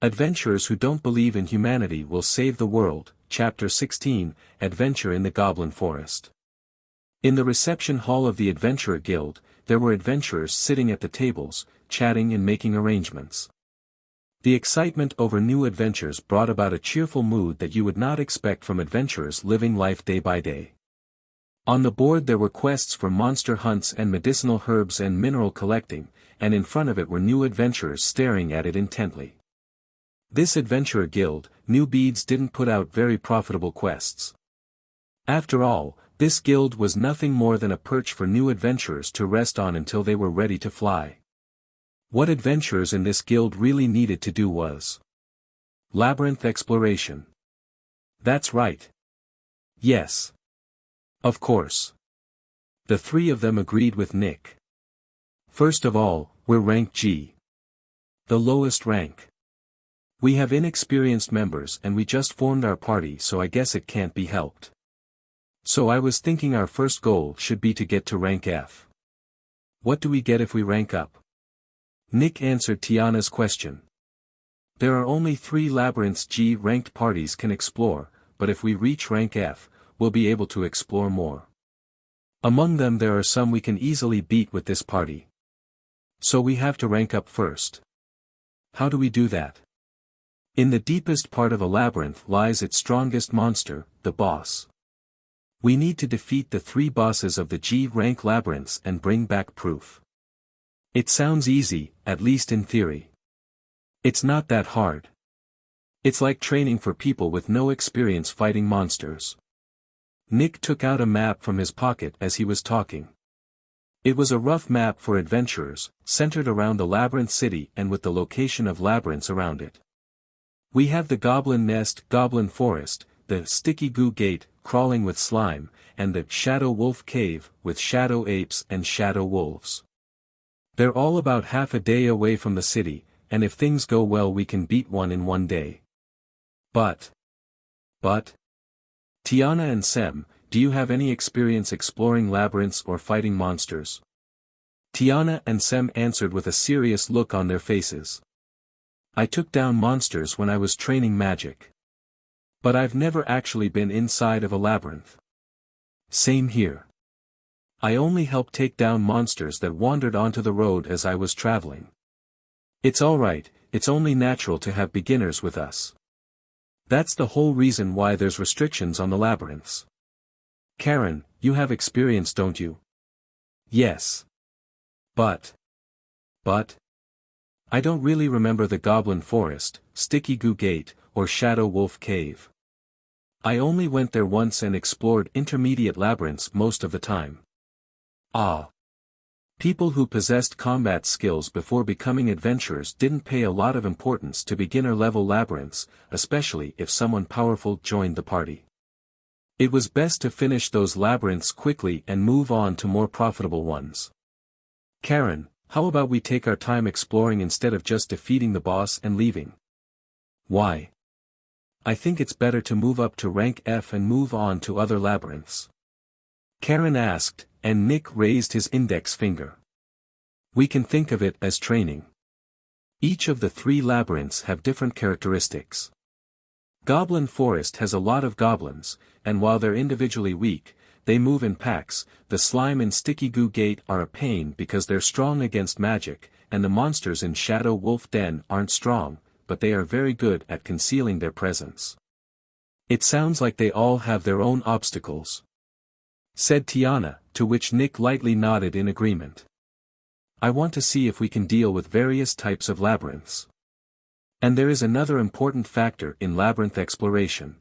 Adventurers who don't believe in humanity will save the world. Chapter 16, Adventure in the Goblin Forest. In the reception hall of the Adventurer Guild, there were adventurers sitting at the tables, chatting and making arrangements. The excitement over new adventures brought about a cheerful mood that you would not expect from adventurers living life day by day. On the board there were quests for monster hunts and medicinal herbs and mineral collecting, and in front of it were new adventurers staring at it intently. This Adventurer Guild, New Beads didn't put out very profitable quests. After all, this guild was nothing more than a perch for new adventurers to rest on until they were ready to fly. What adventurers in this guild really needed to do was labyrinth exploration. That's right. Yes. Of course. The three of them agreed with Nick. First of all, we're rank G. The lowest rank. We have inexperienced members and we just formed our party, so I guess it can't be helped. So I was thinking our first goal should be to get to rank F. What do we get if we rank up? Nick answered Tiana's question. There are only 3 labyrinths G ranked parties can explore, but if we reach rank F, we'll be able to explore more. Among them there are some we can easily beat with this party. So we have to rank up first. How do we do that? In the deepest part of a labyrinth lies its strongest monster, the boss. We need to defeat the 3 bosses of the G-rank labyrinths and bring back proof. It sounds easy, at least in theory. It's not that hard. It's like training for people with no experience fighting monsters. Nick took out a map from his pocket as he was talking. It was a rough map for adventurers, centered around the labyrinth city and with the location of labyrinths around it. We have the Goblin Nest, Goblin Forest, the Sticky Goo Gate, Crawling with Slime, and the Shadow Wolf Cave, with Shadow Apes and Shadow Wolves. They're all about half a day away from the city, and if things go well we can beat one in one day. But, Tiana and Sem, do you have any experience exploring labyrinths or fighting monsters? Tiana and Sem answered with a serious look on their faces. I took down monsters when I was training magic. But I've never actually been inside of a labyrinth. Same here. I only helped take down monsters that wandered onto the road as I was traveling. It's alright, it's only natural to have beginners with us. That's the whole reason why there's restrictions on the labyrinths. Karen, you have experience, don't you? Yes. But I don't really remember the Goblin Forest, Sticky Goo Gate, or Shadow Wolf Cave. I only went there once and explored intermediate labyrinths most of the time. Ah. People who possessed combat skills before becoming adventurers didn't pay a lot of importance to beginner-level labyrinths, especially if someone powerful joined the party. It was best to finish those labyrinths quickly and move on to more profitable ones. Karen, how about we take our time exploring instead of just defeating the boss and leaving? Why? I think it's better to move up to rank F and move on to other labyrinths. Karen asked, and Nick raised his index finger. We can think of it as training. Each of the 3 labyrinths have different characteristics. Goblin Forest has a lot of goblins, and while they're individually weak, they move in packs. The slime in Sticky Goo Gate are a pain because they're strong against magic, and the monsters in Shadow Wolf Den aren't strong, but they are very good at concealing their presence. It sounds like they all have their own obstacles, said Tiana, to which Nick lightly nodded in agreement. I want to see if we can deal with various types of labyrinths. And there is another important factor in labyrinth exploration.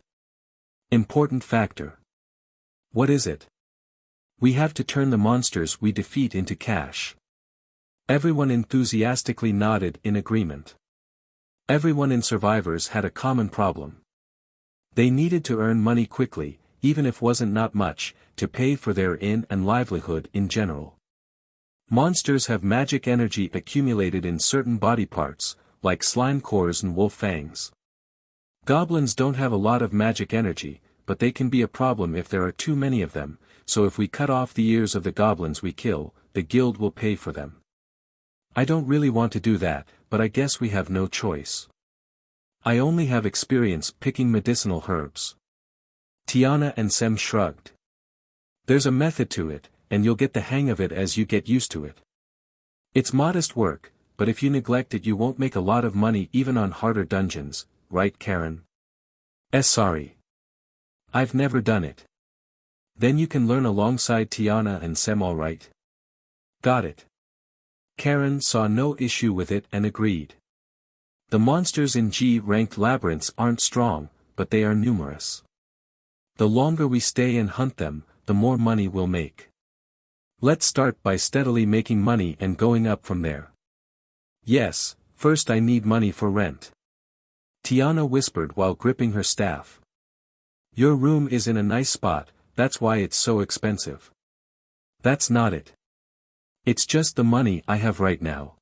Important factor. What is it? We have to turn the monsters we defeat into cash. Everyone enthusiastically nodded in agreement. Everyone in Survivors had a common problem. They needed to earn money quickly, even if wasn't not much, to pay for their inn and livelihood in general. Monsters have magic energy accumulated in certain body parts, like slime cores and wolf fangs. Goblins don't have a lot of magic energy, but they can be a problem if there are too many of them, so if we cut off the ears of the goblins we kill, the guild will pay for them. I don't really want to do that, but I guess we have no choice. I only have experience picking medicinal herbs. Tiana and Sem shrugged. There's a method to it, and you'll get the hang of it as you get used to it. It's modest work, but if you neglect it you won't make a lot of money even on harder dungeons, right Karen? Sorry. I've never done it. Then you can learn alongside Tiana and Sem, alright? Got it. Karen saw no issue with it and agreed. The monsters in G-ranked labyrinths aren't strong, but they are numerous. The longer we stay and hunt them, the more money we'll make. Let's start by steadily making money and going up from there. Yes, first I need money for rent. Tiana whispered while gripping her staff. Your room is in a nice spot, that's why it's so expensive. That's not it. It's just the money I have right now.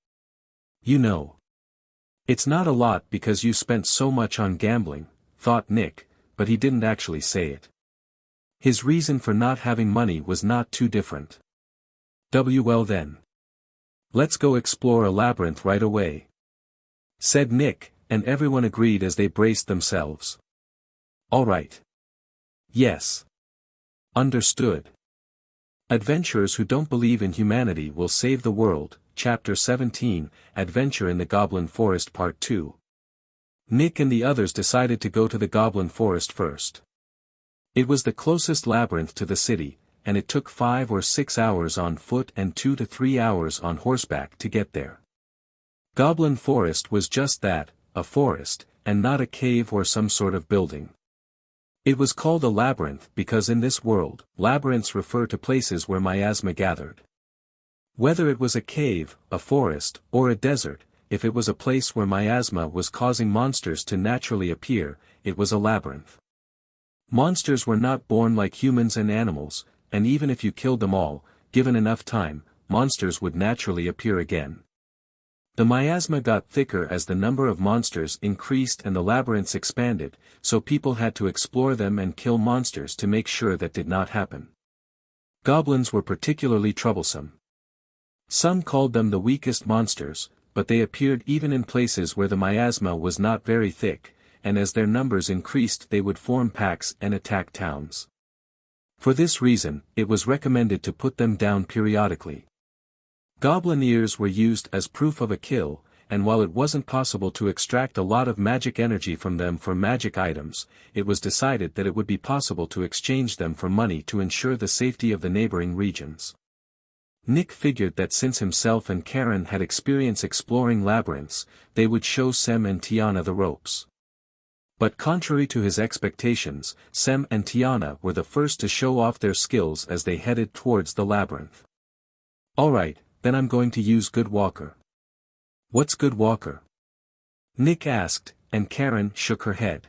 You know. It's not a lot because you spent so much on gambling, thought Nick, but he didn't actually say it. His reason for not having money was not too different. Well then. Let's go explore a labyrinth right away. Said Nick, and everyone agreed as they braced themselves. Alright. Yes. Understood. Adventurers who don't believe in humanity will save the world, Chapter 17, Adventure in the Goblin Forest Part 2. Nick and the others decided to go to the Goblin Forest first. It was the closest labyrinth to the city, and it took 5 or 6 hours on foot and 2 to 3 hours on horseback to get there. Goblin Forest was just that, a forest, and not a cave or some sort of building. It was called a labyrinth because in this world, labyrinths refer to places where miasma gathered. Whether it was a cave, a forest, or a desert, if it was a place where miasma was causing monsters to naturally appear, it was a labyrinth. Monsters were not born like humans and animals, and even if you killed them all, given enough time, monsters would naturally appear again. The miasma got thicker as the number of monsters increased and the labyrinths expanded, so people had to explore them and kill monsters to make sure that did not happen. Goblins were particularly troublesome. Some called them the weakest monsters, but they appeared even in places where the miasma was not very thick, and as their numbers increased they would form packs and attack towns. For this reason, it was recommended to put them down periodically. Goblin ears were used as proof of a kill, and while it wasn't possible to extract a lot of magic energy from them for magic items, it was decided that it would be possible to exchange them for money to ensure the safety of the neighboring regions. Nick figured that since himself and Karen had experience exploring labyrinths, they would show Sem and Tiana the ropes. But contrary to his expectations, Sem and Tiana were the first to show off their skills as they headed towards the labyrinth. Alright, then I'm going to use Good Walker. What's Good Walker? Nick asked, and Karen shook her head.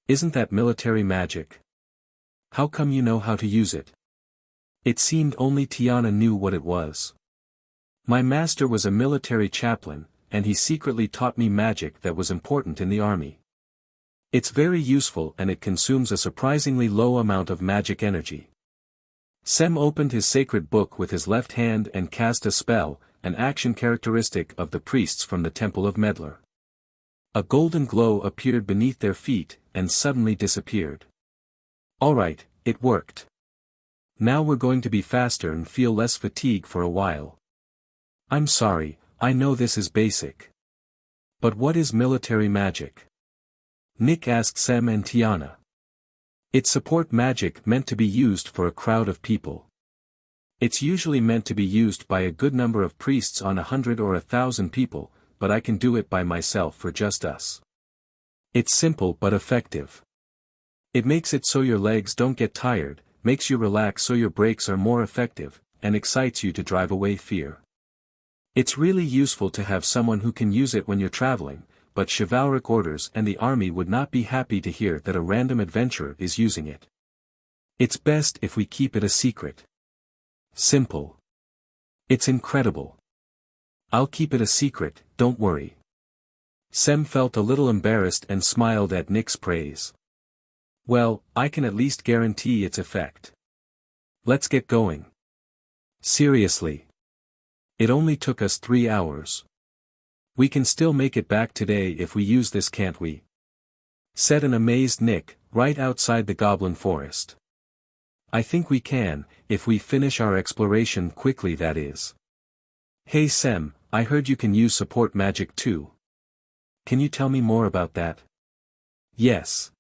Isn't that military magic? How come you know how to use it? It seemed only Tiana knew what it was. My master was a military chaplain, and he secretly taught me magic that was important in the army. It's very useful and it consumes a surprisingly low amount of magic energy. Sem opened his sacred book with his left hand and cast a spell, an action characteristic of the priests from the Temple of Medlar. A golden glow appeared beneath their feet, and suddenly disappeared. Alright, it worked. Now we're going to be faster and feel less fatigue for a while. I'm sorry, I know this is basic. But what is military magic? Nick asked Sem and Tiana. It's support magic meant to be used for a crowd of people. It's usually meant to be used by a good number of priests on 100 or 1,000 people, but I can do it by myself for just us. It's simple but effective. It makes it so your legs don't get tired, makes you relax so your brakes are more effective, and excites you to drive away fear. It's really useful to have someone who can use it when you're traveling, but chivalric orders and the army would not be happy to hear that a random adventurer is using it. It's best if we keep it a secret. Simple. It's incredible. I'll keep it a secret, don't worry. Sem felt a little embarrassed and smiled at Nick's praise. Well, I can at least guarantee its effect. Let's get going. Seriously. It only took us 3 hours. We can still make it back today if we use this, can't we? Said an amazed Nick, right outside the goblin forest. I think we can, if we finish our exploration quickly, that is. Hey Sem, I heard you can use support magic too. Can you tell me more about that? Yes.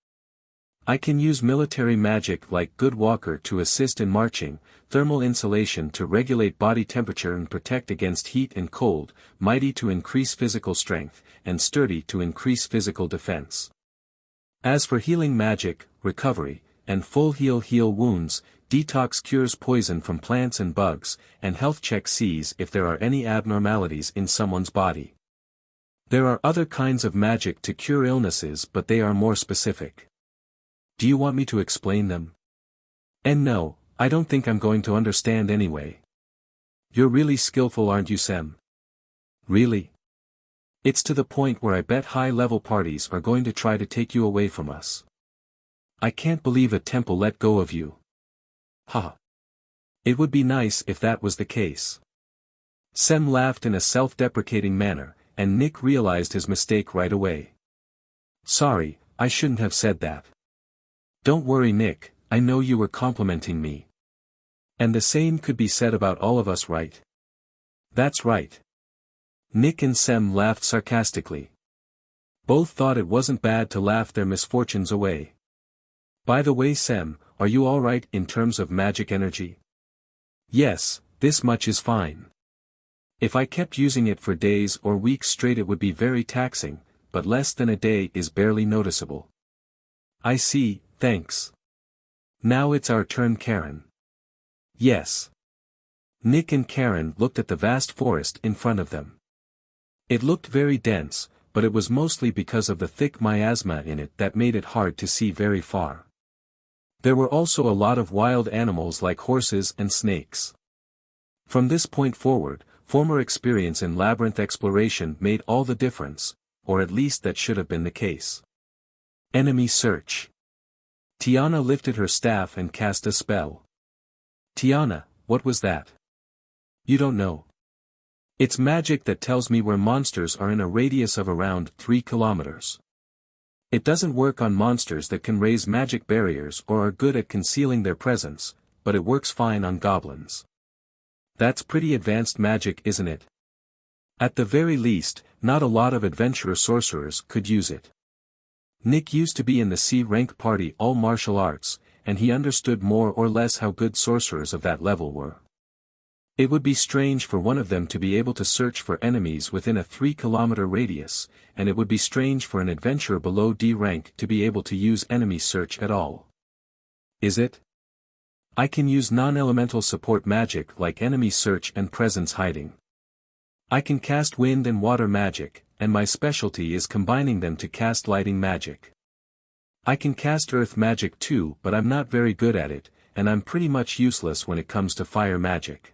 I can use military magic like Good Walker to assist in marching, thermal insulation to regulate body temperature and protect against heat and cold, mighty to increase physical strength, and sturdy to increase physical defense. As for healing magic, recovery, and full heal wounds, detox cures poison from plants and bugs, and health check sees if there are any abnormalities in someone's body. There are other kinds of magic to cure illnesses, but they are more specific. Do you want me to explain them? And no, I don't think I'm going to understand anyway. You're really skillful, aren't you, Sem? Really? It's to the point where I bet high-level parties are going to try to take you away from us. I can't believe a temple let go of you. Ha. It would be nice if that was the case. Sem laughed in a self-deprecating manner, and Nick realized his mistake right away. Sorry, I shouldn't have said that. Don't worry, Nick, I know you were complimenting me. And the same could be said about all of us, right? That's right. Nick and Sem laughed sarcastically. Both thought it wasn't bad to laugh their misfortunes away. By the way, Sem, are you alright in terms of magic energy? Yes, this much is fine. If I kept using it for days or weeks straight it would be very taxing, but less than a day is barely noticeable. I see, thanks. Now it's our turn, Karen. Yes. Nick and Karen looked at the vast forest in front of them. It looked very dense, but it was mostly because of the thick miasma in it that made it hard to see very far. There were also a lot of wild animals like horses and snakes. From this point forward, former experience in labyrinth exploration made all the difference, or at least that should have been the case. Enemy search. Tiana lifted her staff and cast a spell. Tiana, what was that? You don't know. It's magic that tells me where monsters are in a radius of around 3 kilometers. It doesn't work on monsters that can raise magic barriers or are good at concealing their presence, but it works fine on goblins. That's pretty advanced magic, isn't it? At the very least, not a lot of adventurer sorcerers could use it. Nick used to be in the C-rank party all martial arts, and he understood more or less how good sorcerers of that level were. It would be strange for one of them to be able to search for enemies within a 3-kilometer radius, and it would be strange for an adventurer below D rank to be able to use enemy search at all. Is it? I can use non-elemental support magic like enemy search and presence hiding. I can cast wind and water magic, and my specialty is combining them to cast lighting magic. I can cast earth magic too, but I'm not very good at it, and I'm pretty much useless when it comes to fire magic.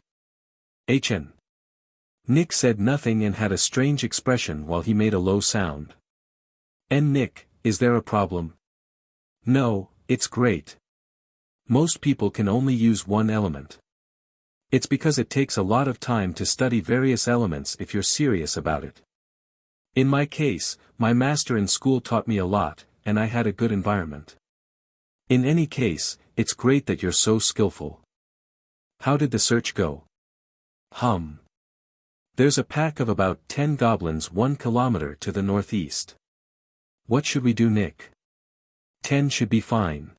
HN. Nick said nothing and had a strange expression while he made a low sound. And Nick, is there a problem? No, it's great. Most people can only use one element. It's because it takes a lot of time to study various elements if you're serious about it. In my case, my master in school taught me a lot, and I had a good environment. In any case, it's great that you're so skillful. How did the search go? There's a pack of about 10 goblins 1 kilometer to the northeast. What should we do, Nick? 10 should be fine.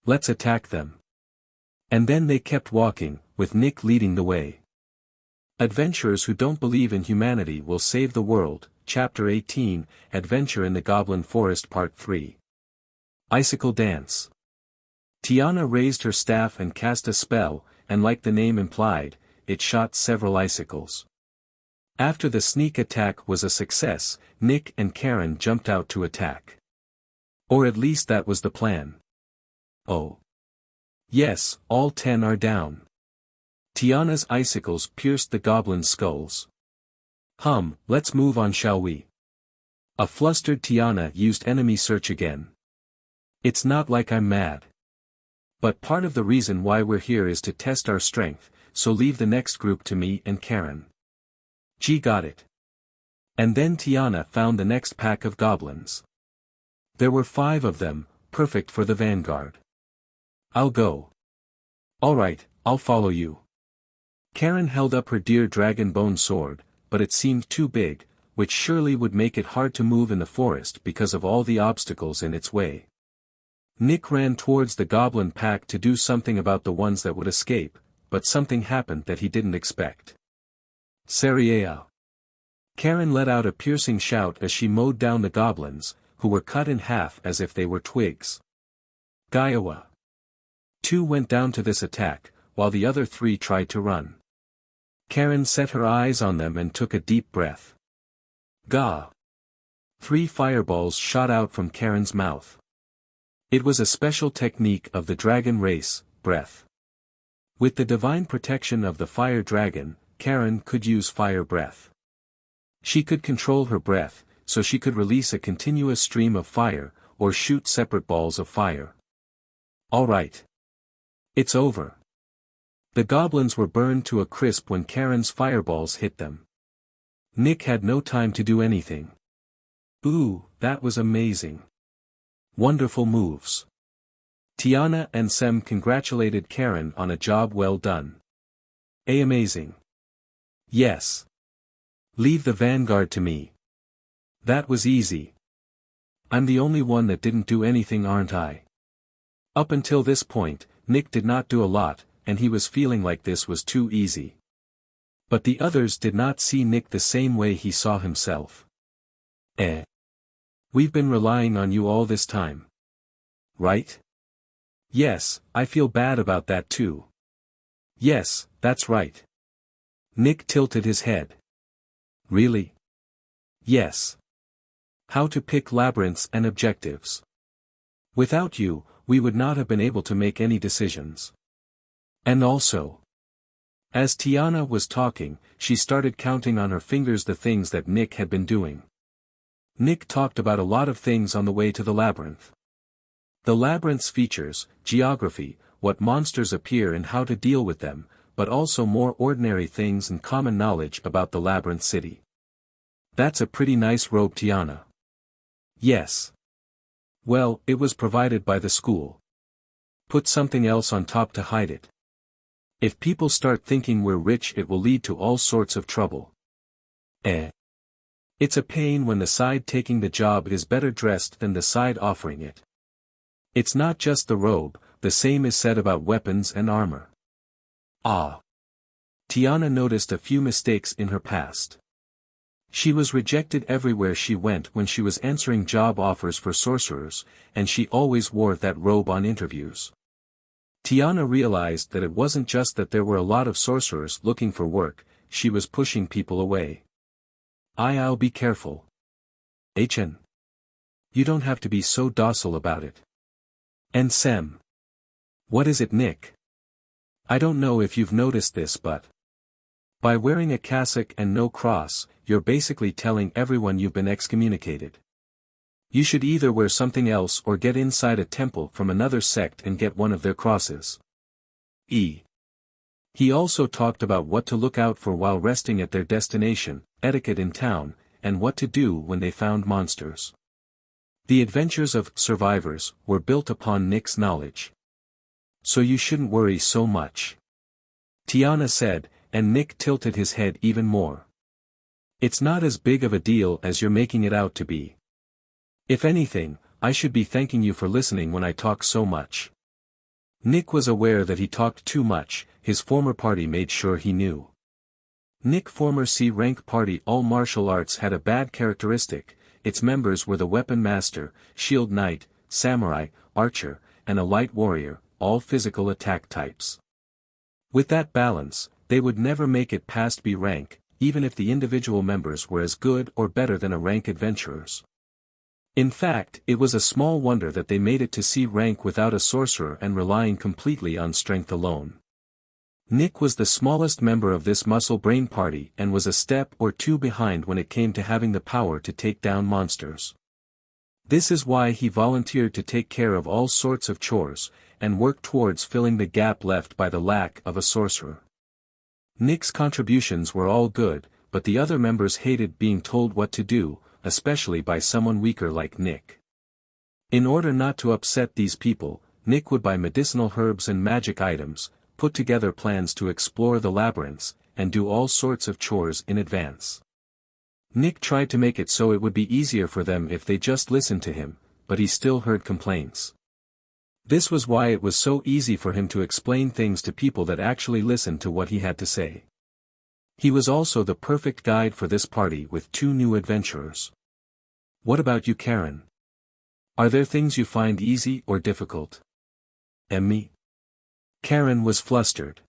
Let's attack them. And then they kept walking, with Nick leading the way. Adventurers who don't believe in humanity will save the world, Chapter 18, Adventure in the Goblin Forest Part 3. Icicle Dance. Tiana raised her staff and cast a spell, and like the name implied, it shot several icicles. After the sneak attack was a success, Nick and Karen jumped out to attack. Or at least that was the plan. Oh. Yes, all 10 are down. Tiana's icicles pierced the goblins' skulls. Let's move on, shall we? A flustered Tiana used enemy search again. It's not like I'm mad. But part of the reason why we're here is to test our strength, so leave the next group to me and Karen. Got it. And then Tiana found the next pack of goblins. There were 5 of them, perfect for the vanguard. I'll go. Alright, I'll follow you. Karen held up her dear dragon bone sword, but it seemed too big, which surely would make it hard to move in the forest because of all the obstacles in its way. Nick ran towards the goblin pack to do something about the ones that would escape, but something happened that he didn't expect. Serial. Karen let out a piercing shout as she mowed down the goblins, who were cut in half as if they were twigs. Gaiawa. 2 went down to this attack, while the other 3 tried to run. Karen set her eyes on them and took a deep breath. Gah! 3 fireballs shot out from Karen's mouth. It was a special technique of the dragon race, breath. With the divine protection of the fire dragon, Karen could use fire breath. She could control her breath, so she could release a continuous stream of fire, or shoot separate balls of fire. Alright. It's over. The goblins were burned to a crisp when Karen's fireballs hit them. Nick had no time to do anything. Ooh, that was amazing. Wonderful moves. Tiana and Sem congratulated Karen on a job well done. Amazing. Yes. Leave the vanguard to me. That was easy. I'm the only one that didn't do anything, aren't I? Up until this point, Nick did not do a lot, and he was feeling like this was too easy. But the others did not see Nick the same way he saw himself. We've been relying on you all this time. Right? Yes, I feel bad about that too. Yes, that's right. Nick tilted his head. Really? Yes. How to pick labyrinths and objectives. Without you, we would not have been able to make any decisions. And also. As Tiana was talking, she started counting on her fingers the things that Nick had been doing. Nick talked about a lot of things on the way to the labyrinth. The labyrinth's features, geography, what monsters appear and how to deal with them, but also more ordinary things and common knowledge about the labyrinth city. That's a pretty nice robe, Tiana. Yes. Well, it was provided by the school. Put something else on top to hide it. If people start thinking we're rich, it will lead to all sorts of trouble. It's a pain when the side taking the job is better dressed than the side offering it. It's not just the robe, the same is said about weapons and armor. Ah. Tiana noticed a few mistakes in her past. She was rejected everywhere she went when she was answering job offers for sorcerers, and she always wore that robe on interviews. Tiana realized that it wasn't just that there were a lot of sorcerers looking for work, she was pushing people away. I'll be careful. Chen. You don't have to be so docile about it. And Sem. What is it, Nick? I don't know if you've noticed this, but by wearing a cassock and no cross, you're basically telling everyone you've been excommunicated. You should either wear something else or get inside a temple from another sect and get one of their crosses. He also talked about what to look out for while resting at their destination, etiquette in town, and what to do when they found monsters. The adventures of survivors were built upon Nick's knowledge. So you shouldn't worry so much. Tiana said, and Nick tilted his head even more. It's not as big of a deal as you're making it out to be. If anything, I should be thanking you for listening when I talk so much. Nick was aware that he talked too much, his former party made sure he knew. Nick former C-rank party all martial arts had a bad characteristic, its members were the weapon master, shield knight, samurai, archer, and a light warrior, all physical attack types. With that balance, they would never make it past B rank, even if the individual members were as good or better than a rank adventurers. In fact, it was a small wonder that they made it to C rank without a sorcerer and relying completely on strength alone. Nick was the smallest member of this muscle brain party and was a step or two behind when it came to having the power to take down monsters. This is why he volunteered to take care of all sorts of chores, and work towards filling the gap left by the lack of a sorcerer. Nick's contributions were all good, but the other members hated being told what to do, especially by someone weaker like Nick. In order not to upset these people, Nick would buy medicinal herbs and magic items, put together plans to explore the labyrinths, and do all sorts of chores in advance. Nick tried to make it so it would be easier for them if they just listened to him, but he still heard complaints. This was why it was so easy for him to explain things to people that actually listened to what he had to say. He was also the perfect guide for this party with 2 new adventurers. What about you, Karen? Are there things you find easy or difficult? Me? Karen was flustered.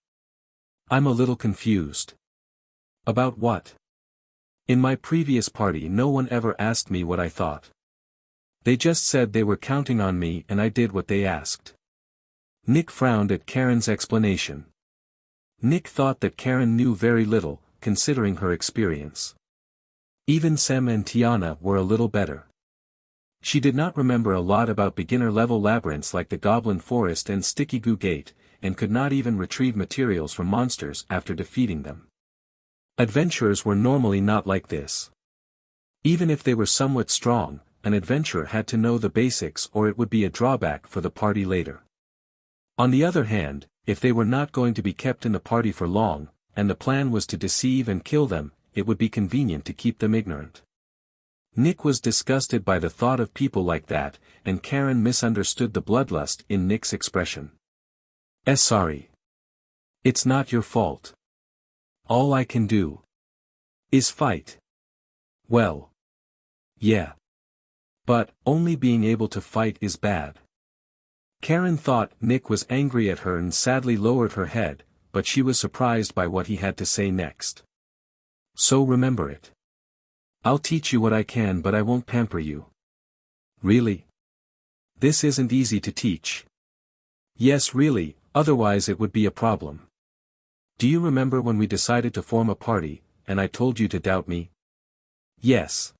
I'm a little confused. About what? In my previous party no one ever asked me what I thought. They just said they were counting on me and I did what they asked. Nick frowned at Karen's explanation. Nick thought that Karen knew very little, considering her experience. Even Sem and Tiana were a little better. She did not remember a lot about beginner-level labyrinths like the Goblin Forest and Sticky Goo Gate, and could not even retrieve materials from monsters after defeating them. Adventurers were normally not like this. Even if they were somewhat strong, an adventurer had to know the basics or it would be a drawback for the party later. On the other hand, if they were not going to be kept in the party for long, and the plan was to deceive and kill them, it would be convenient to keep them ignorant. Nick was disgusted by the thought of people like that, and Karen misunderstood the bloodlust in Nick's expression. Sorry. It's not your fault. All I can do is fight. Well. Yeah. But, only being able to fight is bad. Karen thought Nick was angry at her and sadly lowered her head, but she was surprised by what he had to say next. So remember it. I'll teach you what I can but I won't pamper you. Really? This isn't easy to teach. Yes, really, otherwise it would be a problem. Do you remember when we decided to form a party, and I told you to doubt me? Yes.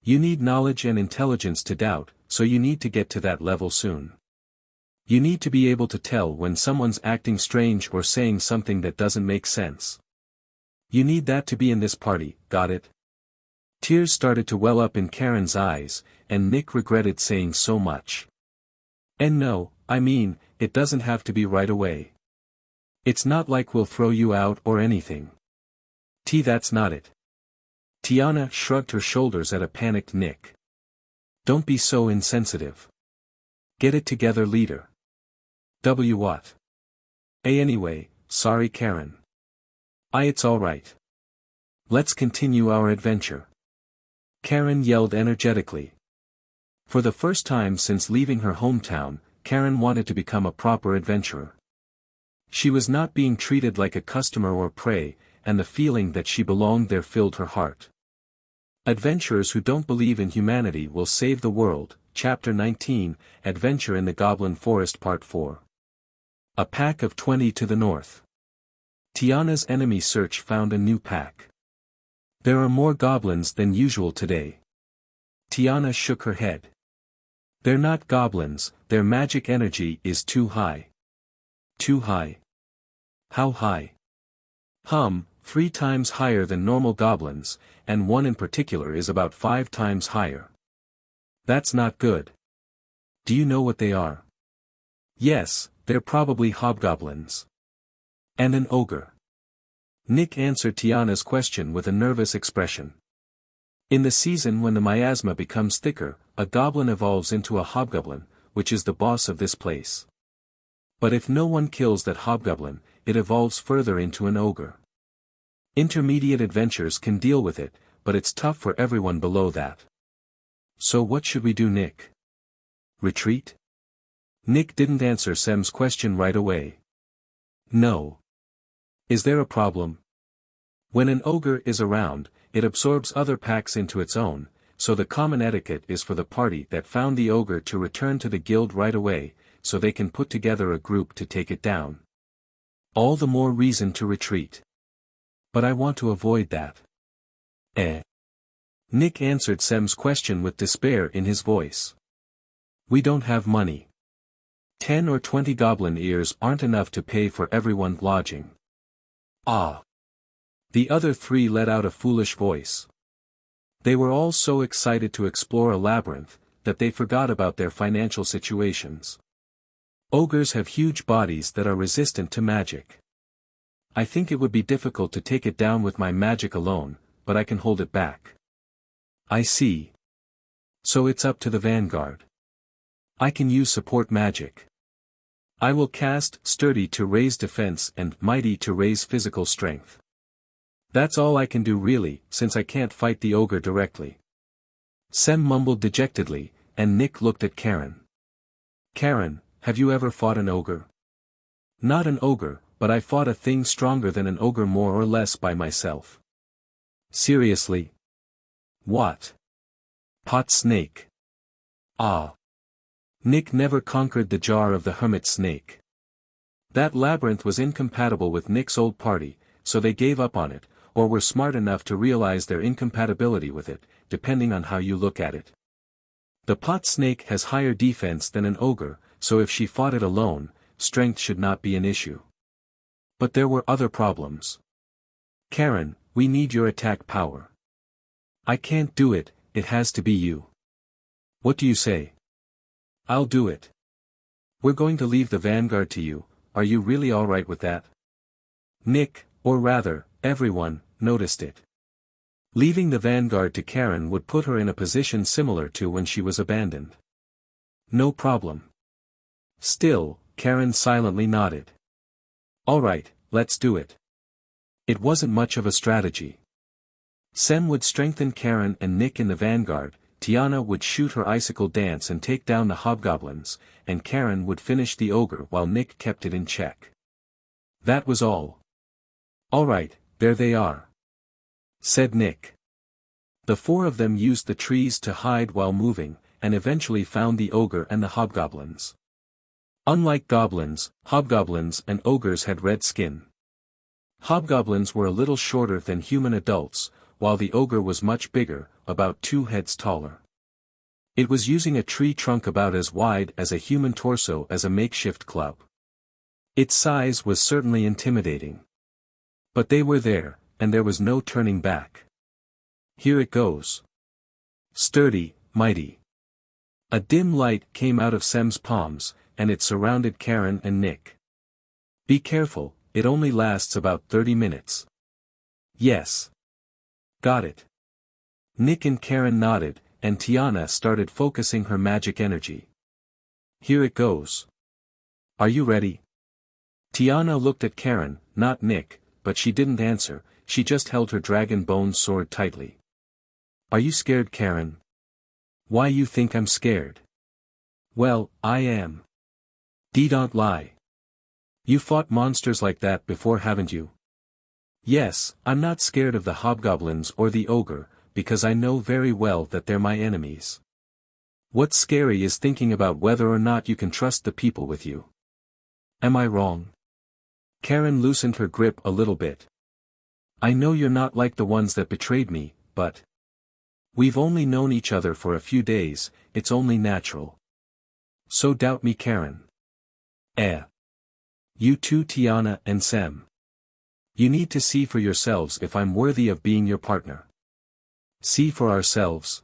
You need knowledge and intelligence to doubt, so you need to get to that level soon. You need to be able to tell when someone's acting strange or saying something that doesn't make sense. You need that to be in this party, got it? Tears started to well up in Karen's eyes, and Nick regretted saying so much. And no, I mean, it doesn't have to be right away. It's not like we'll throw you out or anything. That's not it. Tiana shrugged her shoulders at a panicked Nick. Don't be so insensitive. Get it together, leader. What? Anyway, sorry Karen. It's alright. Let's continue our adventure. Karen yelled energetically. For the first time since leaving her hometown, Karen wanted to become a proper adventurer. She was not being treated like a customer or prey, and the feeling that she belonged there filled her heart. Adventurers who don't believe in humanity will save the world. Chapter 19, Adventure in the Goblin Forest Part 4. A pack of 20 to the north. Tiana's enemy search found a new pack. There are more goblins than usual today. Tiana shook her head. They're not goblins, their magic energy is too high. Too high? How high? 3 times higher than normal goblins, and one in particular is about 5 times higher. That's not good. Do you know what they are? Yes, they're probably hobgoblins. And an ogre. Nick answered Tiana's question with a nervous expression. In the season when the miasma becomes thicker, a goblin evolves into a hobgoblin, which is the boss of this place. But if no one kills that hobgoblin, it evolves further into an ogre. Intermediate adventurers can deal with it, but it's tough for everyone below that. So what should we do, Nick? Retreat? Nick didn't answer Sem's question right away. No. Is there a problem? When an ogre is around, it absorbs other packs into its own, so the common etiquette is for the party that found the ogre to return to the guild right away, so they can put together a group to take it down. All the more reason to retreat. But I want to avoid that. Nick answered Sem's question with despair in his voice. We don't have money. 10 or 20 goblin ears aren't enough to pay for everyone's lodging. The other three let out a foolish voice. They were all so excited to explore a labyrinth, that they forgot about their financial situations. Ogres have huge bodies that are resistant to magic. I think it would be difficult to take it down with my magic alone, but I can hold it back. I see. So it's up to the vanguard. I can use support magic. I will cast Sturdy to raise defense and Mighty to raise physical strength. That's all I can do really, since I can't fight the ogre directly. Sem mumbled dejectedly, and Nick looked at Karen. Karen, have you ever fought an ogre? Not an ogre, but I fought a thing stronger than an ogre more or less by myself. Seriously? What? Pot snake. Ah. Nick never conquered the jar of the hermit snake. That labyrinth was incompatible with Nick's old party, so they gave up on it, or were smart enough to realize their incompatibility with it, depending on how you look at it. The pot snake has higher defense than an ogre, so if she fought it alone, strength should not be an issue. But there were other problems. Karen, we need your attack power. I can't do it, it has to be you. What do you say? I'll do it. We're going to leave the vanguard to you, are you really alright with that? Nick, or rather, everyone, noticed it. Leaving the vanguard to Karen would put her in a position similar to when she was abandoned. No problem. Still, Karen silently nodded. Alright, let's do it. It wasn't much of a strategy. Sem would strengthen Karen and Nick in the vanguard, Tiana would shoot her icicle dance and take down the hobgoblins, and Karen would finish the ogre while Nick kept it in check. That was all. Alright, there they are, said Nick. The four of them used the trees to hide while moving, and eventually found the ogre and the hobgoblins. Unlike goblins, hobgoblins and ogres had red skin. Hobgoblins were a little shorter than human adults, while the ogre was much bigger, about 2 heads taller. It was using a tree trunk about as wide as a human torso as a makeshift club. Its size was certainly intimidating. But they were there, and there was no turning back. Here it goes. Sturdy, mighty. A dim light came out of Sem's palms, and it surrounded Karen and Nick. Be careful, it only lasts about 30 minutes. Yes. Got it. Nick and Karen nodded, and Tiana started focusing her magic energy. Here it goes. Are you ready? Tiana looked at Karen, not Nick, but she didn't answer, she just held her dragon bone sword tightly. Are you scared, Karen? Why you think I'm scared? Well, I am. Don't lie. You fought monsters like that before, haven't you? Yes, I'm not scared of the hobgoblins or the ogre, because I know very well that they're my enemies. What's scary is thinking about whether or not you can trust the people with you. Am I wrong? Karen loosened her grip a little bit. I know you're not like the ones that betrayed me, but we've only known each other for a few days, it's only natural. So doubt me, Karen. You too, Tiana and Sem. You need to see for yourselves if I'm worthy of being your partner. See for ourselves.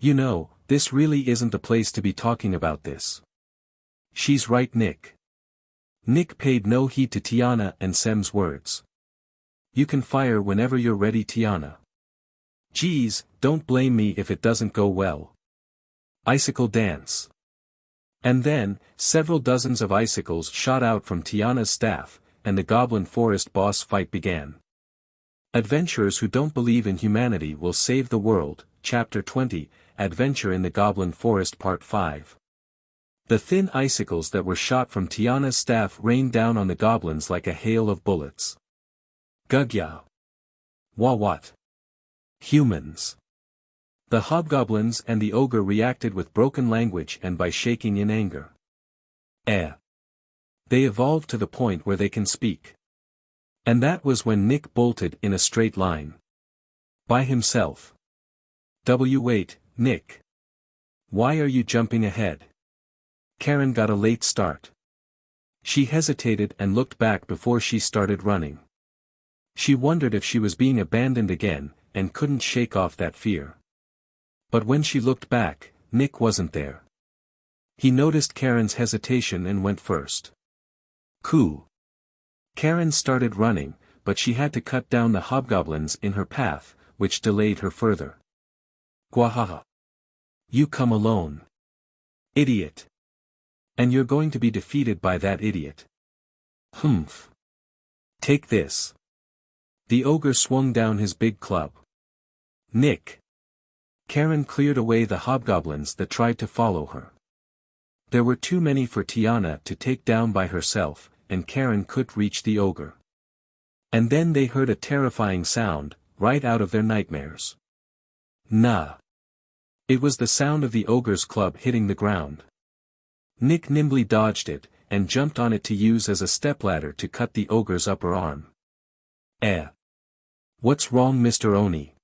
You know, this really isn't the place to be talking about this. She's right, Nick. Nick paid no heed to Tiana and Sem's words. You can fire whenever you're ready, Tiana. Geez, don't blame me if it doesn't go well. Icicle dance. And then, several dozens of icicles shot out from Tiana's staff, and the Goblin Forest boss fight began. Adventurers who don't believe in humanity will save the world, Chapter 20, Adventure in the Goblin Forest Part 5. The thin icicles that were shot from Tiana's staff rained down on the goblins like a hail of bullets. Gugya. What? Humans. The hobgoblins and the ogre reacted with broken language and by shaking in anger. They evolved to the point where they can speak. And that was when Nick bolted in a straight line. By himself. Wait, Nick. Why are you jumping ahead? Karen got a late start. She hesitated and looked back before she started running. She wondered if she was being abandoned again, and couldn't shake off that fear. But when she looked back, Nick wasn't there. He noticed Karen's hesitation and went first. Coo. Karen started running, but she had to cut down the hobgoblins in her path, which delayed her further. Gwahaha. You come alone. Idiot. And you're going to be defeated by that idiot. Humph. Take this. The ogre swung down his big club. Nick. Karen cleared away the hobgoblins that tried to follow her. There were too many for Tiana to take down by herself, and Karen couldn't reach the ogre. And then they heard a terrifying sound, right out of their nightmares. Nah. It was the sound of the ogre's club hitting the ground. Nick nimbly dodged it, and jumped on it to use as a stepladder to cut the ogre's upper arm. What's wrong, Mr. Oni?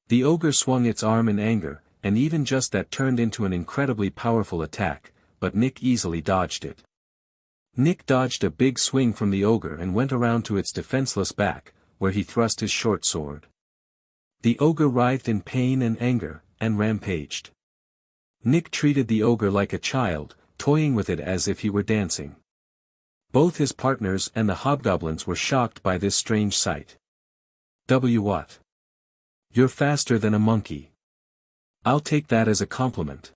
The ogre swung its arm in anger, and even just that turned into an incredibly powerful attack, but Nick easily dodged it. Nick dodged a big swing from the ogre and went around to its defenseless back, where he thrust his short sword. The ogre writhed in pain and anger, and rampaged. Nick treated the ogre like a child, toying with it as if he were dancing. Both his partners and the hobgoblins were shocked by this strange sight. What? You're faster than a monkey. I'll take that as a compliment.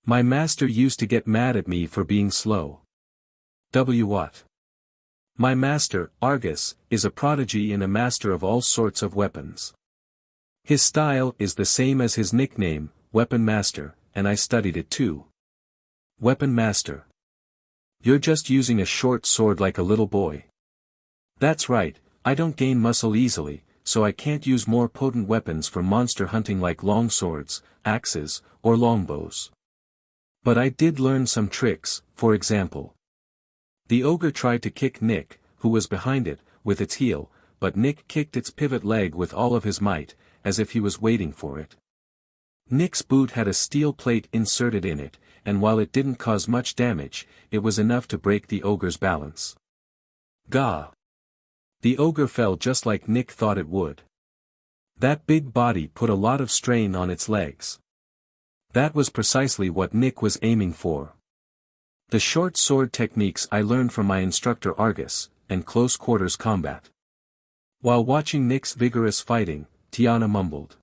My master used to get mad at me for being slow. What? My master, Argus, is a prodigy and a master of all sorts of weapons. His style is the same as his nickname, Weapon Master, and I studied it too. Weapon Master. You're just using a short sword like a little boy. That's right, I don't gain muscle easily, so I can't use more potent weapons for monster hunting like long swords, axes, or longbows. But I did learn some tricks, for example. The ogre tried to kick Nick, who was behind it, with its heel, but Nick kicked its pivot leg with all of his might, as if he was waiting for it. Nick's boot had a steel plate inserted in it, and while it didn't cause much damage, it was enough to break the ogre's balance. Gah! The ogre fell just like Nick thought it would. That big body put a lot of strain on its legs. That was precisely what Nick was aiming for. The short sword techniques I learned from my instructor Argus, and close quarters combat. While watching Nick's vigorous fighting, Tiana mumbled.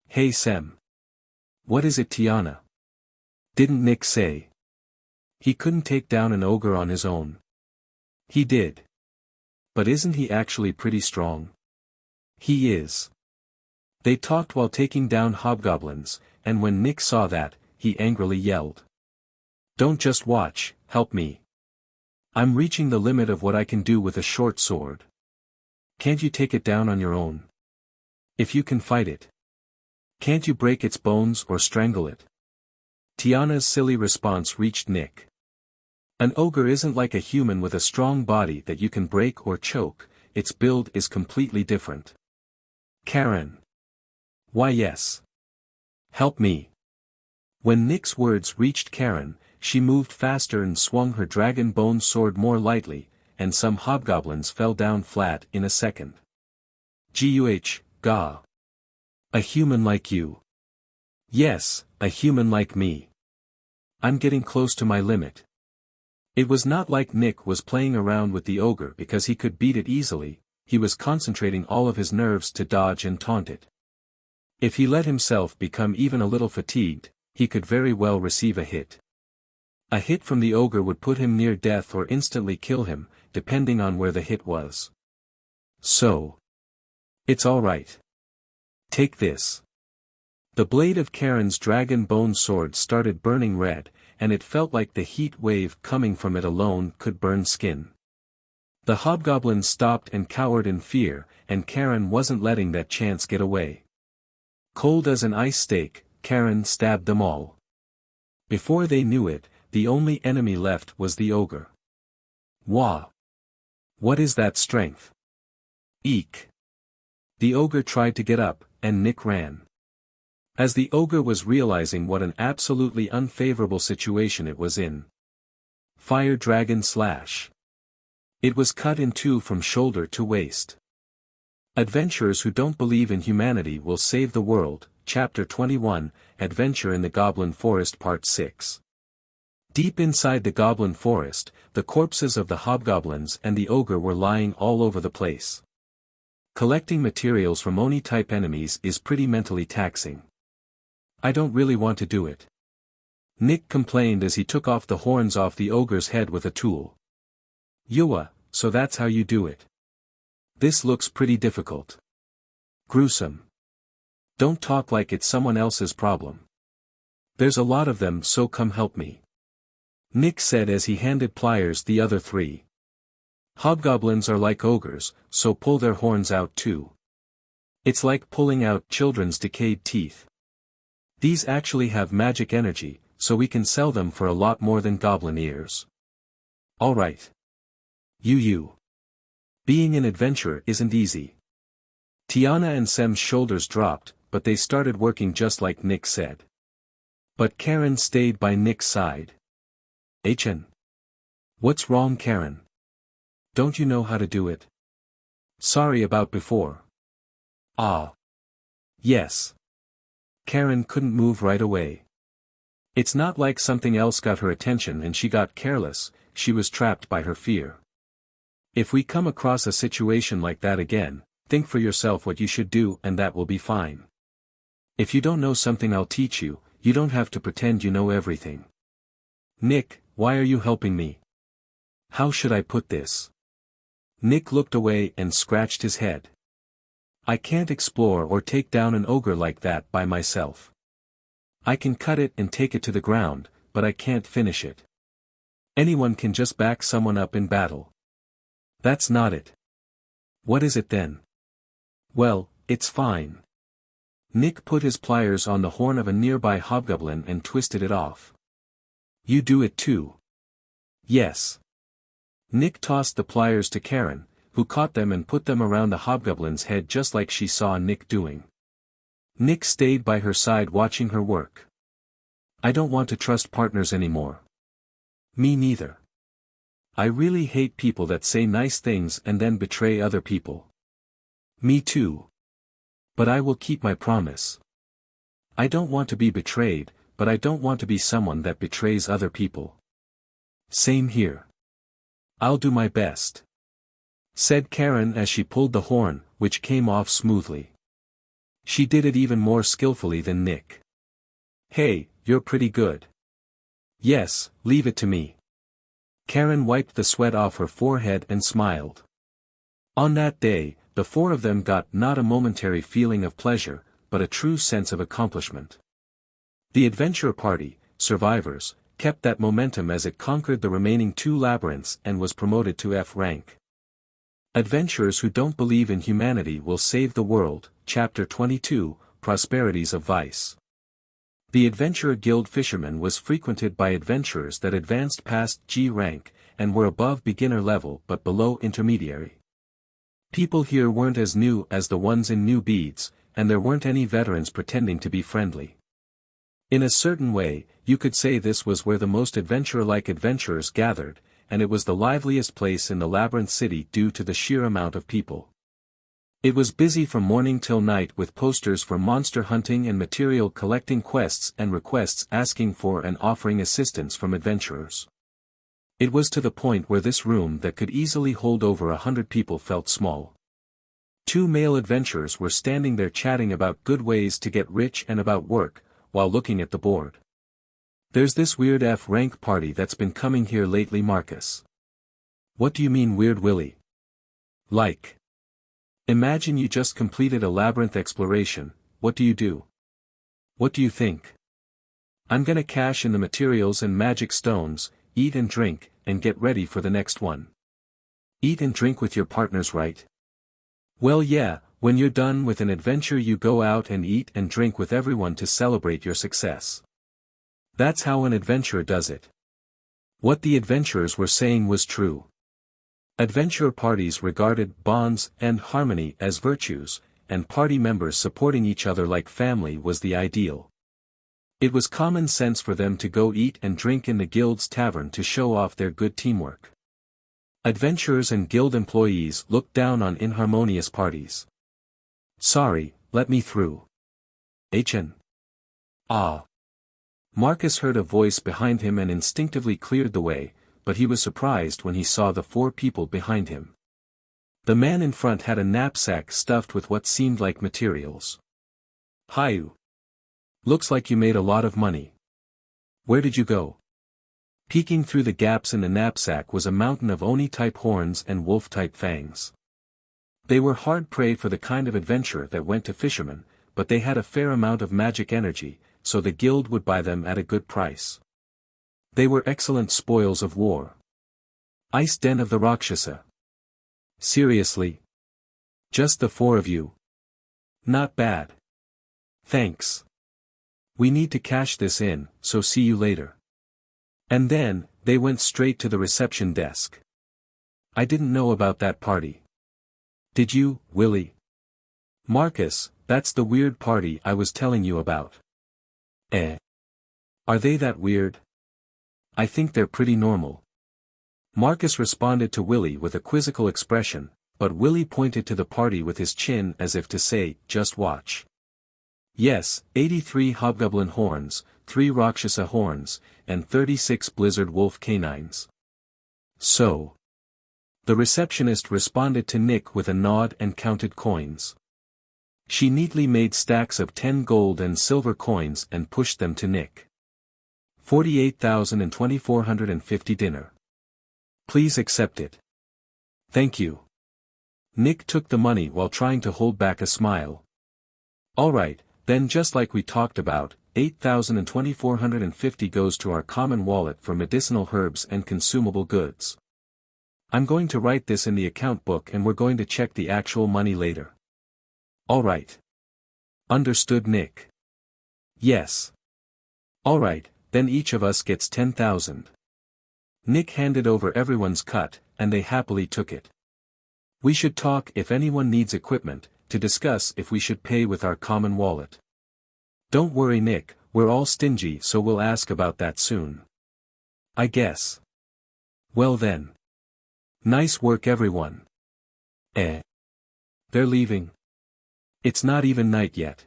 Hey Sem. What is it, Tiana? Didn't Nick say he couldn't take down an ogre on his own? He did. But isn't he actually pretty strong? He is. They talked while taking down hobgoblins, and when Nick saw that, he angrily yelled. Don't just watch, help me. I'm reaching the limit of what I can do with a short sword. Can't you take it down on your own? If you can fight it. Can't you break its bones or strangle it? Tiana's silly response reached Nick. An ogre isn't like a human with a strong body that you can break or choke, its build is completely different. Karen. Why yes. Help me. When Nick's words reached Karen, she moved faster and swung her dragon bone sword more lightly, and some hobgoblins fell down flat in a second. Gah. A human like you. Yes, a human like me. I'm getting close to my limit. It was not like Nick was playing around with the ogre because he could beat it easily, he was concentrating all of his nerves to dodge and taunt it. If he let himself become even a little fatigued, he could very well receive a hit. A hit from the ogre would put him near death or instantly kill him, depending on where the hit was. So. It's alright. Take this. The blade of Karen's dragon bone sword started burning red, and it felt like the heat wave coming from it alone could burn skin. The hobgoblins stopped and cowered in fear, and Karen wasn't letting that chance get away. Cold as an ice steak, Karen stabbed them all. Before they knew it, the only enemy left was the ogre. Wah! What is that strength? Eek! The ogre tried to get up, and Nick ran. As the ogre was realizing what an absolutely unfavorable situation it was in. Fire Dragon Slash. It was cut in two from shoulder to waist. Adventurers who don't believe in humanity will save the world, Chapter 21, Adventure in the Goblin Forest Part 6. Deep inside the Goblin Forest, the corpses of the hobgoblins and the ogre were lying all over the place. Collecting materials from Oni-type enemies is pretty mentally taxing. I don't really want to do it. Nick complained as he took off the horns off the ogre's head with a tool. Yua, so that's how you do it. This looks pretty difficult. Gruesome. Don't talk like it's someone else's problem. There's a lot of them, so come help me. Nick said as he handed pliers the other three. Hobgoblins are like ogres, so pull their horns out too. It's like pulling out children's decayed teeth. These actually have magic energy, so we can sell them for a lot more than goblin ears. Alright. You. Being an adventurer isn't easy. Tiana and Sem's shoulders dropped, but they started working just like Nick said. But Karen stayed by Nick's side. HN. What's wrong, Karen? Don't you know how to do it? Sorry about before. Ah. Yes. Karen couldn't move right away. It's not like something else got her attention and she got careless, she was trapped by her fear. If we come across a situation like that again, think for yourself what you should do and that will be fine. If you don't know something I'll teach you, you don't have to pretend you know everything. Nick, why are you helping me? How should I put this? Nick looked away and scratched his head. I can't explore or take down an ogre like that by myself. I can cut it and take it to the ground, but I can't finish it. Anyone can just back someone up in battle. That's not it. What is it then? Well, it's fine. Nick put his pliers on the horn of a nearby hobgoblin and twisted it off. You do it too. Yes. Nick tossed the pliers to Karen, who caught them and put them around the hobgoblin's head just like she saw Nick doing. Nick stayed by her side watching her work. I don't want to trust partners anymore. Me neither. I really hate people that say nice things and then betray other people. Me too. But I will keep my promise. I don't want to be betrayed, but I don't want to be someone that betrays other people. Same here. I'll do my best, said Karen as she pulled the horn, which came off smoothly. She did it even more skillfully than Nick. Hey, you're pretty good. Yes, leave it to me. Karen wiped the sweat off her forehead and smiled. On that day, the four of them got not a momentary feeling of pleasure, but a true sense of accomplishment. The adventure party, survivors, kept that momentum as it conquered the remaining two labyrinths and was promoted to F rank. Adventurers who don't believe in humanity will save the world, Chapter 22, Prosperities of Vice. The Adventurer Guild Fisherman was frequented by adventurers that advanced past G rank, and were above beginner level but below intermediary. People here weren't as new as the ones in New Beads, and there weren't any veterans pretending to be friendly. In a certain way, you could say this was where the most adventurer-like adventurers gathered, and it was the liveliest place in the Labyrinth City due to the sheer amount of people. It was busy from morning till night with posters for monster hunting and material collecting quests and requests asking for and offering assistance from adventurers. It was to the point where this room that could easily hold over 100 people felt small. Two male adventurers were standing there chatting about good ways to get rich and about work, while looking at the board. There's this weird F-rank party that's been coming here lately, Marcus. What do you mean weird, Willie? Like. Imagine you just completed a labyrinth exploration, what do you do? What do you think? I'm gonna cash in the materials and magic stones, eat and drink, and get ready for the next one. Eat and drink with your partners, right? Well, yeah, when you're done with an adventure you go out and eat and drink with everyone to celebrate your success. That's how an adventurer does it. What the adventurers were saying was true. Adventurer parties regarded bonds and harmony as virtues, and party members supporting each other like family was the ideal. It was common sense for them to go eat and drink in the guild's tavern to show off their good teamwork. Adventurers and guild employees looked down on inharmonious parties. Sorry, let me through. HN. Ah. Marcus heard a voice behind him and instinctively cleared the way, but he was surprised when he saw the 4 people behind him. The man in front had a knapsack stuffed with what seemed like materials. Hiyu. Looks like you made a lot of money. Where did you go? Peeking through the gaps in the knapsack was a mountain of Oni-type horns and wolf-type fangs. They were hard prey for the kind of adventurer that went to fishermen, but they had a fair amount of magic energy, so the guild would buy them at a good price. They were excellent spoils of war. Ice den of the Rakshasa. Seriously? Just the 4 of you? Not bad. Thanks. We need to cash this in, so see you later. And then, they went straight to the reception desk. I didn't know about that party. Did you, Willie? Marcus, that's the weird party I was telling you about. Are they that weird? I think they're pretty normal. Marcus responded to Willie with a quizzical expression, but Willie pointed to the party with his chin as if to say, just watch. Yes, 83 hobgoblin horns, 3 Rakshasa horns, and 36 blizzard wolf canines. So. The receptionist responded to Nick with a nod and counted coins. She neatly made stacks of 10 gold and silver coins and pushed them to Nick. 48,450 dinner. Please accept it. Thank you. Nick took the money while trying to hold back a smile. Alright, then just like we talked about, 8,450 goes to our common wallet for medicinal herbs and consumable goods. I'm going to write this in the account book and we're going to check the actual money later. Alright. Understood, Nick? Yes. Alright, then each of us gets 10,000. Nick handed over everyone's cut, and they happily took it. We should talk if anyone needs equipment, to discuss if we should pay with our common wallet. Don't worry, Nick, we're all stingy, so we'll ask about that soon. I guess. Well then. Nice work, everyone. They're leaving. It's not even night yet.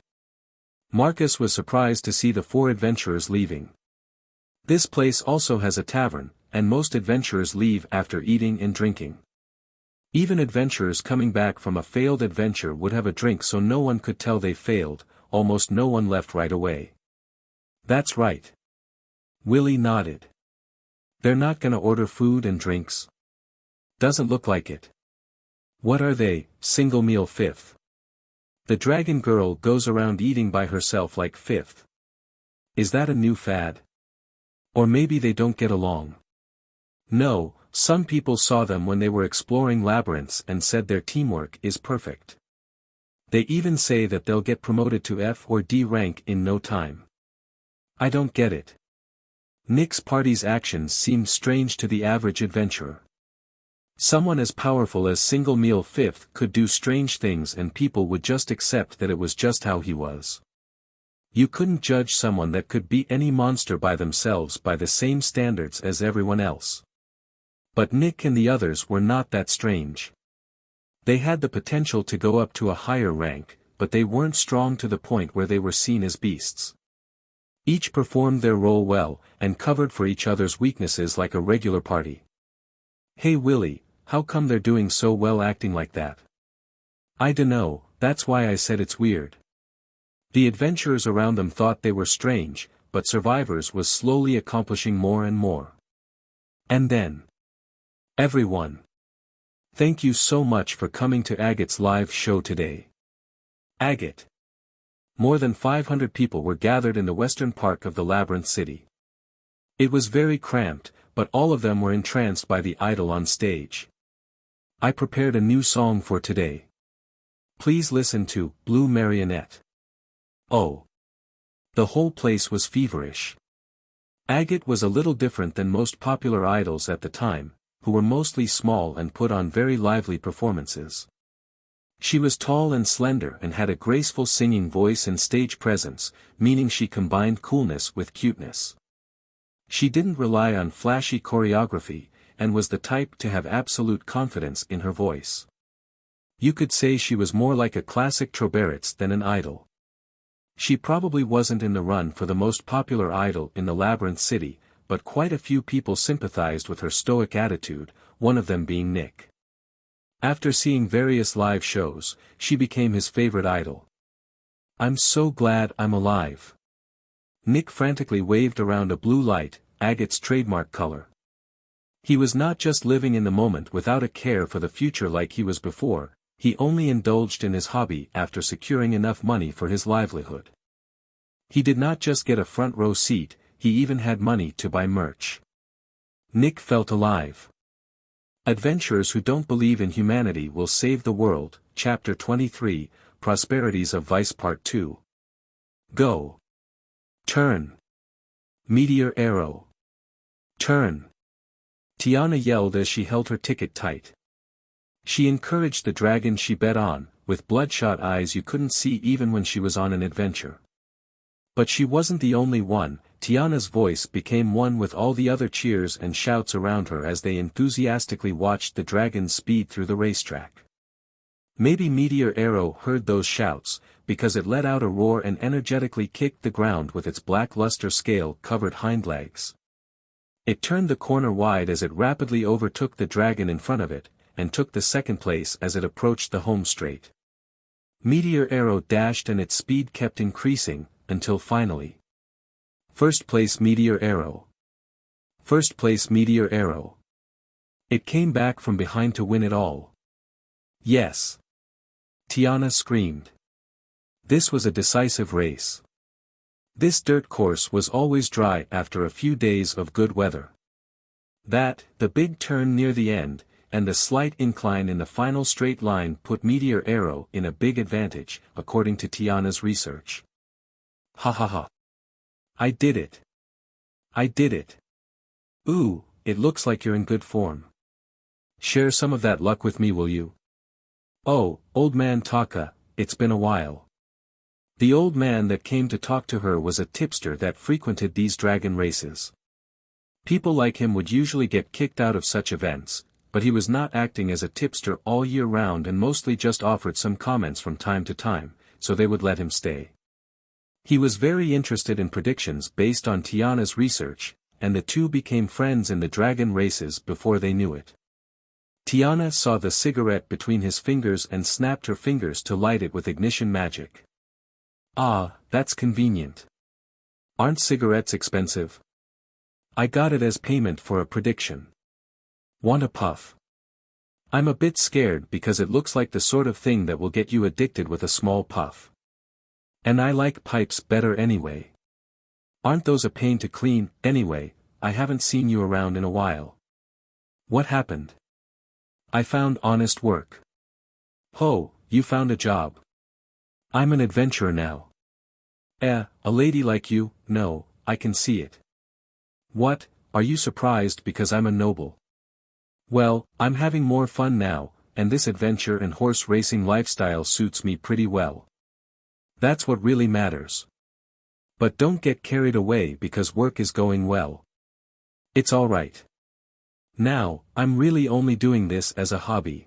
Marcus was surprised to see the 4 adventurers leaving. This place also has a tavern, and most adventurers leave after eating and drinking. Even adventurers coming back from a failed adventure would have a drink so no one could tell they failed. Almost no one left right away. That's right. Willie nodded. They're not gonna order food and drinks? Doesn't look like it. What are they, single meal fifth? The dragon girl goes around eating by herself like fifth. Is that a new fad? Or maybe they don't get along. No, some people saw them when they were exploring labyrinths and said their teamwork is perfect. They even say that they'll get promoted to F or D rank in no time. I don't get it. Nick's party's actions seemed strange to the average adventurer. Someone as powerful as Single Meal Fifth could do strange things and people would just accept that it was just how he was. You couldn't judge someone that could beat any monster by themselves by the same standards as everyone else. But Nick and the others were not that strange. They had the potential to go up to a higher rank, but they weren't strong to the point where they were seen as beasts. Each performed their role well, and covered for each other's weaknesses like a regular party. Hey Willie, how come they're doing so well acting like that? I dunno, that's why I said it's weird. The adventurers around them thought they were strange, but Survivors was slowly accomplishing more and more. And then. Everyone. Thank you so much for coming to Agate's live show today. Agate. More than 500 people were gathered in the western part of the Labyrinth City. It was very cramped, but all of them were entranced by the idol on stage. I prepared a new song for today. Please listen to Blue Marionette. Oh. The whole place was feverish. Agate was a little different than most popular idols at the time, who were mostly small and put on very lively performances. She was tall and slender and had a graceful singing voice and stage presence, meaning she combined coolness with cuteness. She didn't rely on flashy choreography, and was the type to have absolute confidence in her voice. You could say she was more like a classic Troberits than an idol. She probably wasn't in the run for the most popular idol in the Labyrinth City, but quite a few people sympathized with her stoic attitude, one of them being Nick. After seeing various live shows, she became his favorite idol. "I'm so glad I'm alive." Nick frantically waved around a blue light, Agate's trademark color. He was not just living in the moment without a care for the future like he was before, he only indulged in his hobby after securing enough money for his livelihood. He did not just get a front row seat, he even had money to buy merch. Nick felt alive. Adventurers who don't believe in humanity will save the world, Chapter 23, Prosperities of Vice Part 2. Go. Turn. Meteor arrow. Turn. Tiana yelled as she held her ticket tight. She encouraged the dragon she bet on, with bloodshot eyes you couldn't see even when she was on an adventure. But she wasn't the only one. Tiana's voice became one with all the other cheers and shouts around her as they enthusiastically watched the dragon speed through the racetrack. Maybe Meteor Arrow heard those shouts, because it let out a roar and energetically kicked the ground with its black-luster scale-covered hind legs. It turned the corner wide as it rapidly overtook the dragon in front of it, and took the second place as it approached the home straight. Meteor Arrow dashed and its speed kept increasing, until finally. First place Meteor Arrow. First place Meteor Arrow. It came back from behind to win it all. Yes. Tiana screamed. This was a decisive race. This dirt course was always dry after a few days of good weather. That, the big turn near the end, and the slight incline in the final straight line put Meteor Arrow in a big advantage, according to Tiana's research. Ha ha ha. I did it. I did it. Ooh, it looks like you're in good form. Share some of that luck with me, will you? Oh, old man Taka, it's been a while. The old man that came to talk to her was a tipster that frequented these dragon races. People like him would usually get kicked out of such events, but he was not acting as a tipster all year round and mostly just offered some comments from time to time, so they would let him stay. He was very interested in predictions based on Tiana's research, and the two became friends in the dragon races before they knew it. Tiana saw the cigarette between his fingers and snapped her fingers to light it with ignition magic. Ah, that's convenient. Aren't cigarettes expensive? I got it as payment for a prediction. Want a puff? I'm a bit scared because it looks like the sort of thing that will get you addicted with a small puff. And I like pipes better anyway. Aren't those a pain to clean? Anyway, I haven't seen you around in a while. What happened? I found honest work. Ho, you found a job. I'm an adventurer now. A lady like you? No, I can see it. What, are you surprised because I'm a noble? Well, I'm having more fun now, and this adventure and horse racing lifestyle suits me pretty well. That's what really matters. But don't get carried away because work is going well. It's alright. Now, I'm really only doing this as a hobby.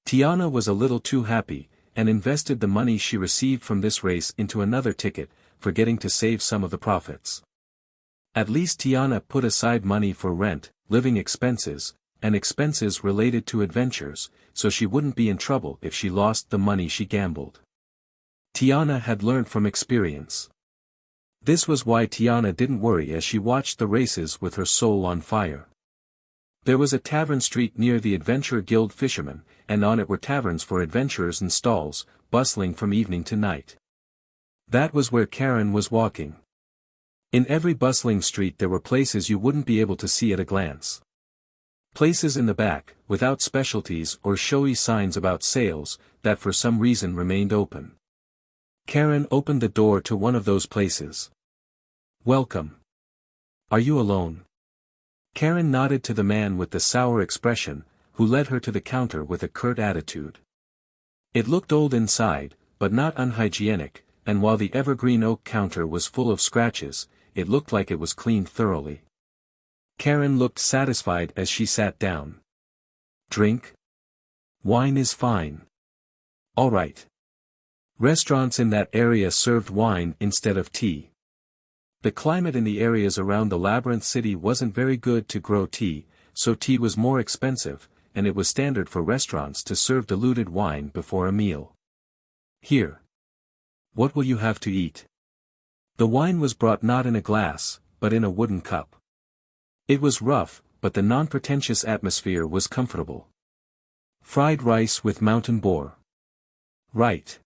Tiana was a little too happy, and invested the money she received from this race into another ticket, forgetting to save some of the profits. At least Tiana put aside money for rent, living expenses, and expenses related to adventures, so she wouldn't be in trouble if she lost the money she gambled. Tiana had learned from experience. This was why Tiana didn't worry as she watched the races with her soul on fire. There was a tavern street near the Adventure Guild Fishermen, and on it were taverns for adventurers and stalls, bustling from evening to night. That was where Karen was walking. In every bustling street there were places you wouldn't be able to see at a glance. Places in the back, without specialties or showy signs about sales, that for some reason remained open. Karen opened the door to one of those places. Welcome. Are you alone? Karen nodded to the man with the sour expression, who led her to the counter with a curt attitude. It looked old inside, but not unhygienic, and while the evergreen oak counter was full of scratches, it looked like it was cleaned thoroughly. Karen looked satisfied as she sat down. Drink? Wine is fine. Alright. Restaurants in that area served wine instead of tea. The climate in the areas around the labyrinth city wasn't very good to grow tea, so tea was more expensive, and it was standard for restaurants to serve diluted wine before a meal. Here. What will you have to eat? The wine was brought not in a glass, but in a wooden cup. It was rough, but the non-pretentious atmosphere was comfortable. Fried rice with mountain boar. Right.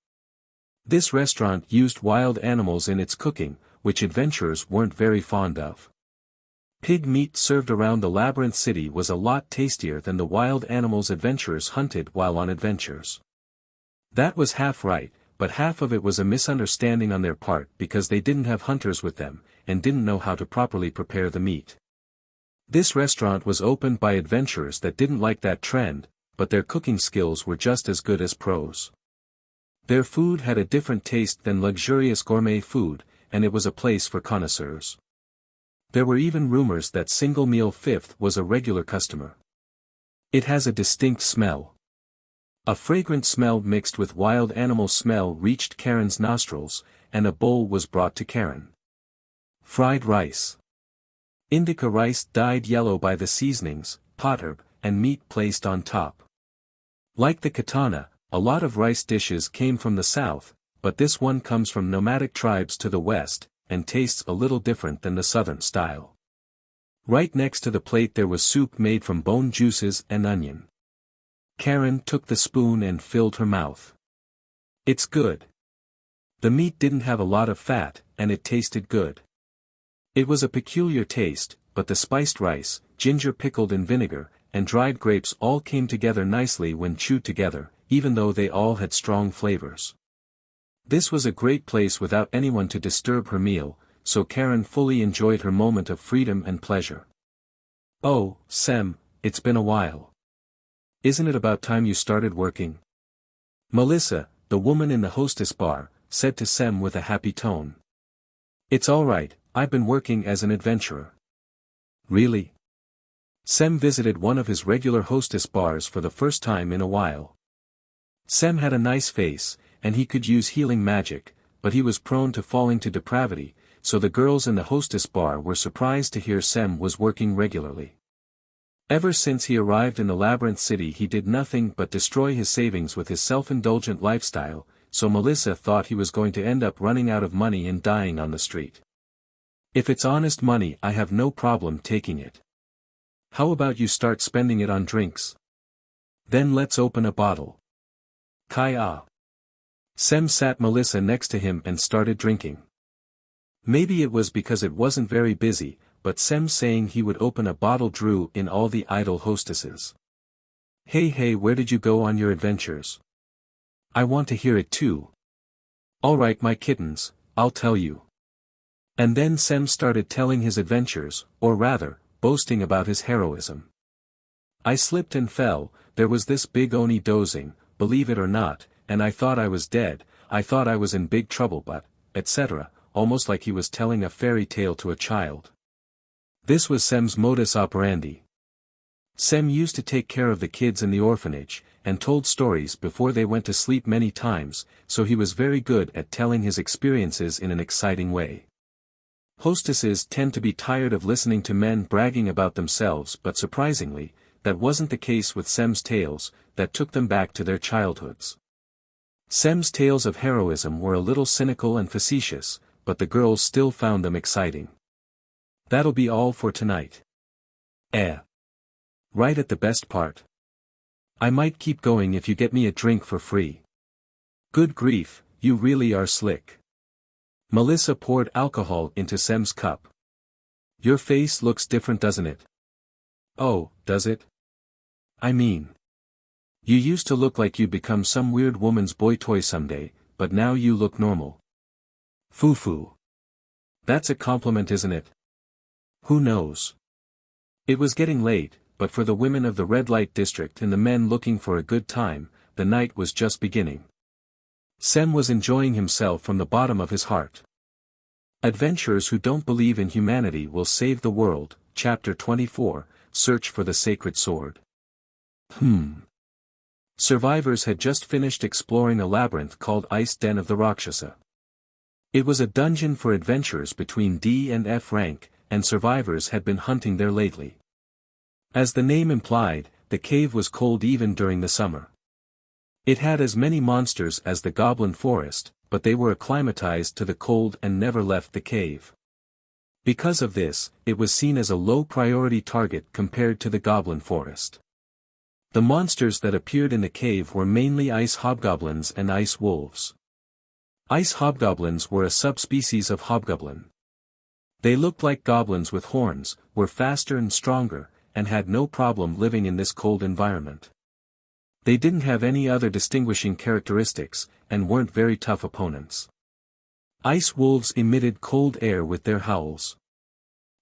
This restaurant used wild animals in its cooking, which adventurers weren't very fond of. Pig meat served around the labyrinth city was a lot tastier than the wild animals adventurers hunted while on adventures. That was half right, but half of it was a misunderstanding on their part because they didn't have hunters with them, and didn't know how to properly prepare the meat. This restaurant was opened by adventurers that didn't like that trend, but their cooking skills were just as good as pros. Their food had a different taste than luxurious gourmet food, and it was a place for connoisseurs. There were even rumors that Single Meal Fifth was a regular customer. It has a distinct smell. A fragrant smell mixed with wild animal smell reached Karen's nostrils, and a bowl was brought to Karen. Fried rice. Indica rice dyed yellow by the seasonings, pot herb, and meat placed on top. Like the katana, a lot of rice dishes came from the south, but this one comes from nomadic tribes to the west, and tastes a little different than the southern style. Right next to the plate there was soup made from bone juices and onion. Karen took the spoon and filled her mouth. It's good. The meat didn't have a lot of fat, and it tasted good. It was a peculiar taste, but the spiced rice, ginger pickled in vinegar, and dried grapes all came together nicely when chewed together, even though they all had strong flavors. This was a great place without anyone to disturb her meal, so Karen fully enjoyed her moment of freedom and pleasure. Oh, Sem, it's been a while. Isn't it about time you started working? Melissa, the woman in the hostess bar, said to Sem with a happy tone. It's all right, I've been working as an adventurer. Really? Sem visited one of his regular hostess bars for the first time in a while. Sem had a nice face, and he could use healing magic, but he was prone to falling to depravity, so the girls in the hostess bar were surprised to hear Sem was working regularly. Ever since he arrived in the labyrinth city he did nothing but destroy his savings with his self-indulgent lifestyle, so Melissa thought he was going to end up running out of money and dying on the street. If it's honest money I have no problem taking it. How about you start spending it on drinks? Then let's open a bottle. Kai-ah. Sem sat Melissa next to him and started drinking. Maybe it was because it wasn't very busy, but Sem saying he would open a bottle drew in all the idle hostesses. Hey, where did you go on your adventures? I want to hear it too. Alright my kittens, I'll tell you. And then Sem started telling his adventures, or rather, boasting about his heroism. I slipped and fell, there was this big Oni dozing, believe it or not, and I thought I was dead, I thought I was in big trouble but, etc., almost like he was telling a fairy tale to a child. This was Sem's modus operandi. Sem used to take care of the kids in the orphanage, and told stories before they went to sleep many times, so he was very good at telling his experiences in an exciting way. Hostesses tend to be tired of listening to men bragging about themselves but surprisingly, that wasn't the case with Sem's tales, that took them back to their childhoods. Sem's tales of heroism were a little cynical and facetious, but the girls still found them exciting. That'll be all for tonight. Right at the best part. I might keep going if you get me a drink for free. Good grief, you really are slick. Melissa poured alcohol into Sem's cup. Your face looks different doesn't it? Oh, does it? I mean. You used to look like you'd become some weird woman's boy toy someday, but now you look normal. Foo-foo. That's a compliment isn't it? Who knows? It was getting late, but for the women of the red light district and the men looking for a good time, the night was just beginning. Sem was enjoying himself from the bottom of his heart. Adventurers who don't believe in humanity will save the world, Chapter 24, Search for the Sacred Sword. Survivors had just finished exploring a labyrinth called Ice Den of the Rakshasa. It was a dungeon for adventurers between D and F rank, and survivors had been hunting there lately. As the name implied, the cave was cold even during the summer. It had as many monsters as the Goblin Forest, but they were acclimatized to the cold and never left the cave. Because of this, it was seen as a low-priority target compared to the Goblin Forest. The monsters that appeared in the cave were mainly ice hobgoblins and ice wolves. Ice hobgoblins were a subspecies of hobgoblin. They looked like goblins with horns, were faster and stronger, and had no problem living in this cold environment. They didn't have any other distinguishing characteristics, and weren't very tough opponents. Ice wolves emitted cold air with their howls.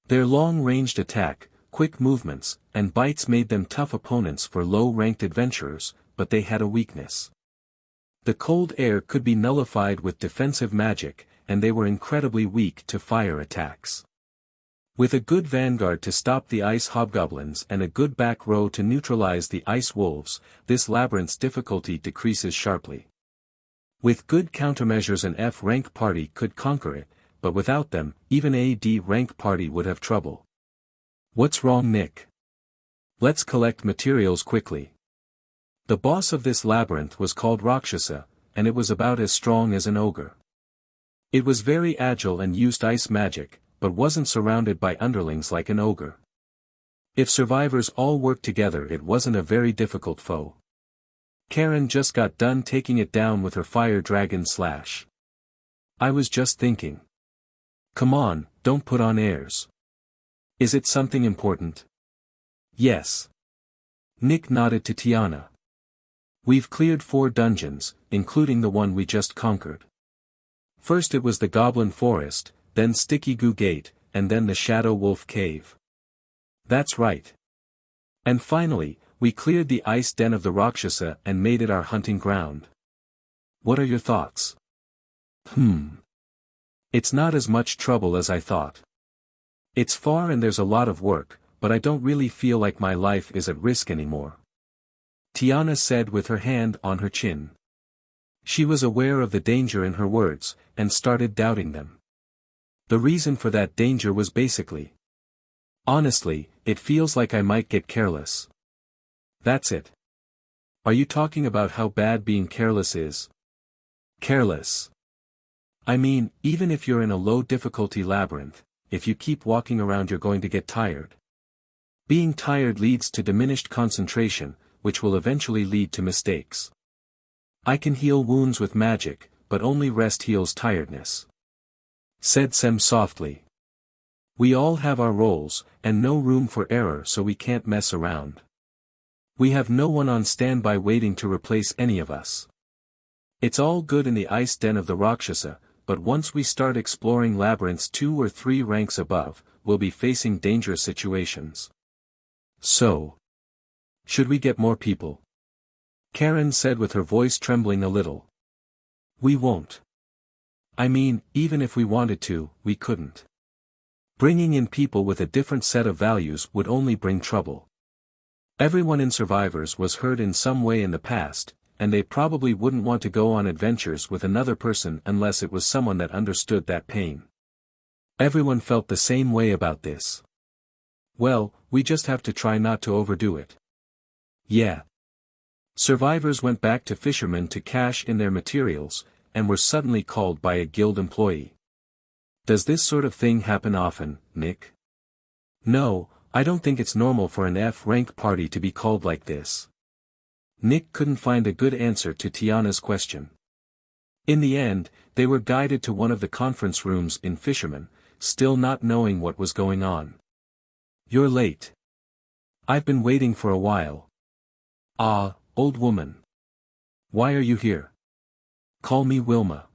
Their long-ranged attack, quick movements, and bites made them tough opponents for low-ranked adventurers, but they had a weakness. The cold air could be nullified with defensive magic, and they were incredibly weak to fire attacks. With a good vanguard to stop the ice hobgoblins and a good back row to neutralize the ice wolves, this labyrinth's difficulty decreases sharply. With good countermeasures an F-rank party could conquer it, but without them, even a D-rank party would have trouble. What's wrong, Nick? Let's collect materials quickly. The boss of this labyrinth was called Rakshasa, and it was about as strong as an ogre. It was very agile and used ice magic, but wasn't surrounded by underlings like an ogre. If survivors all worked together it wasn't a very difficult foe. Karen just got done taking it down with her fire dragon slash. I was just thinking. Come on, don't put on airs. Is it something important? Yes. Nick nodded to Tiana. We've cleared 4 dungeons, including the one we just conquered. First it was the Goblin Forest, then Sticky Goo Gate, and then the Shadow Wolf Cave. That's right. And finally, we cleared the Ice Den of the Rakshasa and made it our hunting ground. What are your thoughts? It's not as much trouble as I thought. It's far and there's a lot of work, but I don't really feel like my life is at risk anymore. Tiana said with her hand on her chin. She was aware of the danger in her words, and started doubting them. The reason for that danger was basically. Honestly, it feels like I might get careless. That's it. Are you talking about how bad being careless is? Careless. I mean, even if you're in a low difficulty labyrinth, if you keep walking around you're going to get tired. Being tired leads to diminished concentration, which will eventually lead to mistakes. I can heal wounds with magic, but only rest heals tiredness. Said Sem softly. We all have our roles, and no room for error so we can't mess around. We have no one on standby waiting to replace any of us. It's all good in the Ice Den of the Rakshasa, but once we start exploring labyrinths 2 or 3 ranks above, we'll be facing dangerous situations. So. Should we get more people? Karen said with her voice trembling a little. We won't. I mean, even if we wanted to, we couldn't. Bringing in people with a different set of values would only bring trouble. Everyone in Survivors was hurt in some way in the past, and they probably wouldn't want to go on adventures with another person unless it was someone that understood that pain. Everyone felt the same way about this. Well, we just have to try not to overdo it. Yeah. Survivors went back to fishermen to cash in their materials, and were suddenly called by a guild employee. Does this sort of thing happen often, Nick? No, I don't think it's normal for an F-rank party to be called like this. Nick couldn't find a good answer to Tiana's question. In the end, they were guided to one of the conference rooms in Fisherman, still not knowing what was going on. You're late. I've been waiting for a while. Ah, old woman. Why are you here? Call me Wilma.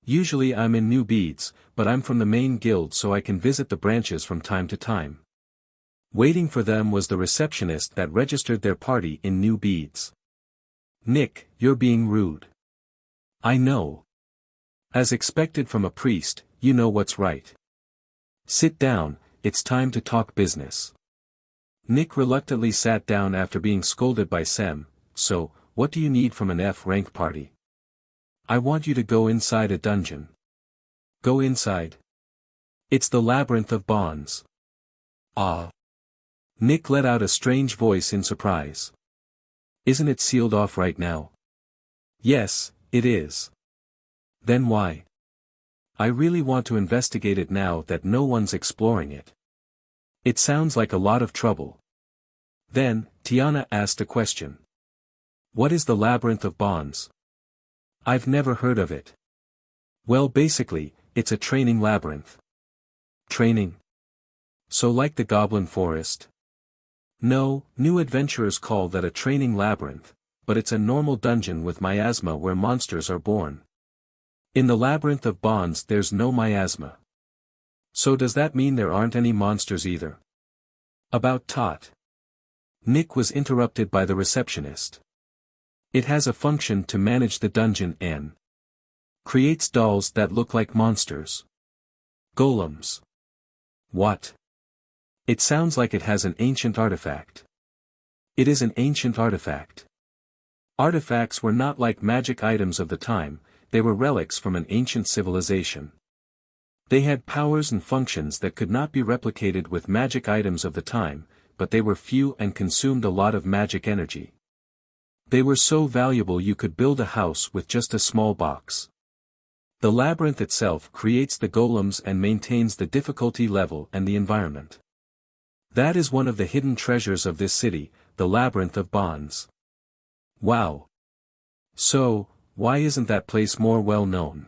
Usually I'm in New Beads, but I'm from the main guild so I can visit the branches from time to time. Waiting for them was the receptionist that registered their party in New Beads. Nick, you're being rude. I know. As expected from a priest, you know what's right. Sit down, it's time to talk business. Nick reluctantly sat down after being scolded by Sem, so, what do you need from an F-rank party? I want you to go inside a dungeon. Go inside. It's the Labyrinth of Bonds. Ah. Nick let out a strange voice in surprise. Isn't it sealed off right now? Yes, it is. Then why? I really want to investigate it now that no one's exploring it. It sounds like a lot of trouble. Then, Tiana asked a question. What is the Labyrinth of Bonds? I've never heard of it. Well, basically, it's a training labyrinth. Training? So like the Goblin Forest? No, new adventurers call that a training labyrinth, but it's a normal dungeon with miasma where monsters are born. In the Labyrinth of Bonds there's no miasma. So does that mean there aren't any monsters either? About Tot. Nick was interrupted by the receptionist. It has a function to manage the dungeon and creates dolls that look like monsters. Golems. What? It sounds like it has an ancient artifact. It is an ancient artifact. Artifacts were not like magic items of the time, they were relics from an ancient civilization. They had powers and functions that could not be replicated with magic items of the time, but they were few and consumed a lot of magic energy. They were so valuable you could build a house with just a small box. The labyrinth itself creates the golems and maintains the difficulty level and the environment. That is one of the hidden treasures of this city, the Labyrinth of Bonds. Wow. So, why isn't that place more well known?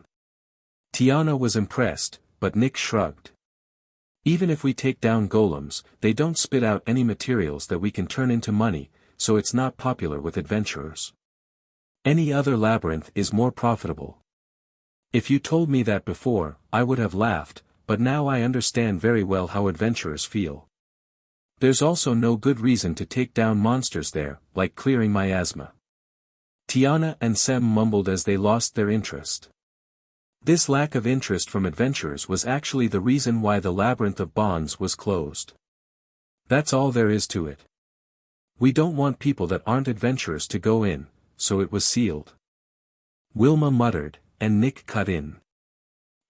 Tiana was impressed, but Nick shrugged. Even if we take down golems, they don't spit out any materials that we can turn into money, so it's not popular with adventurers. Any other labyrinth is more profitable. If you told me that before, I would have laughed, but now I understand very well how adventurers feel. There's also no good reason to take down monsters there, like clearing miasma. Tiana and Sem mumbled as they lost their interest. This lack of interest from adventurers was actually the reason why the Labyrinth of Bonds was closed. That's all there is to it. We don't want people that aren't adventurers to go in, so it was sealed. Wilma muttered, and Nick cut in.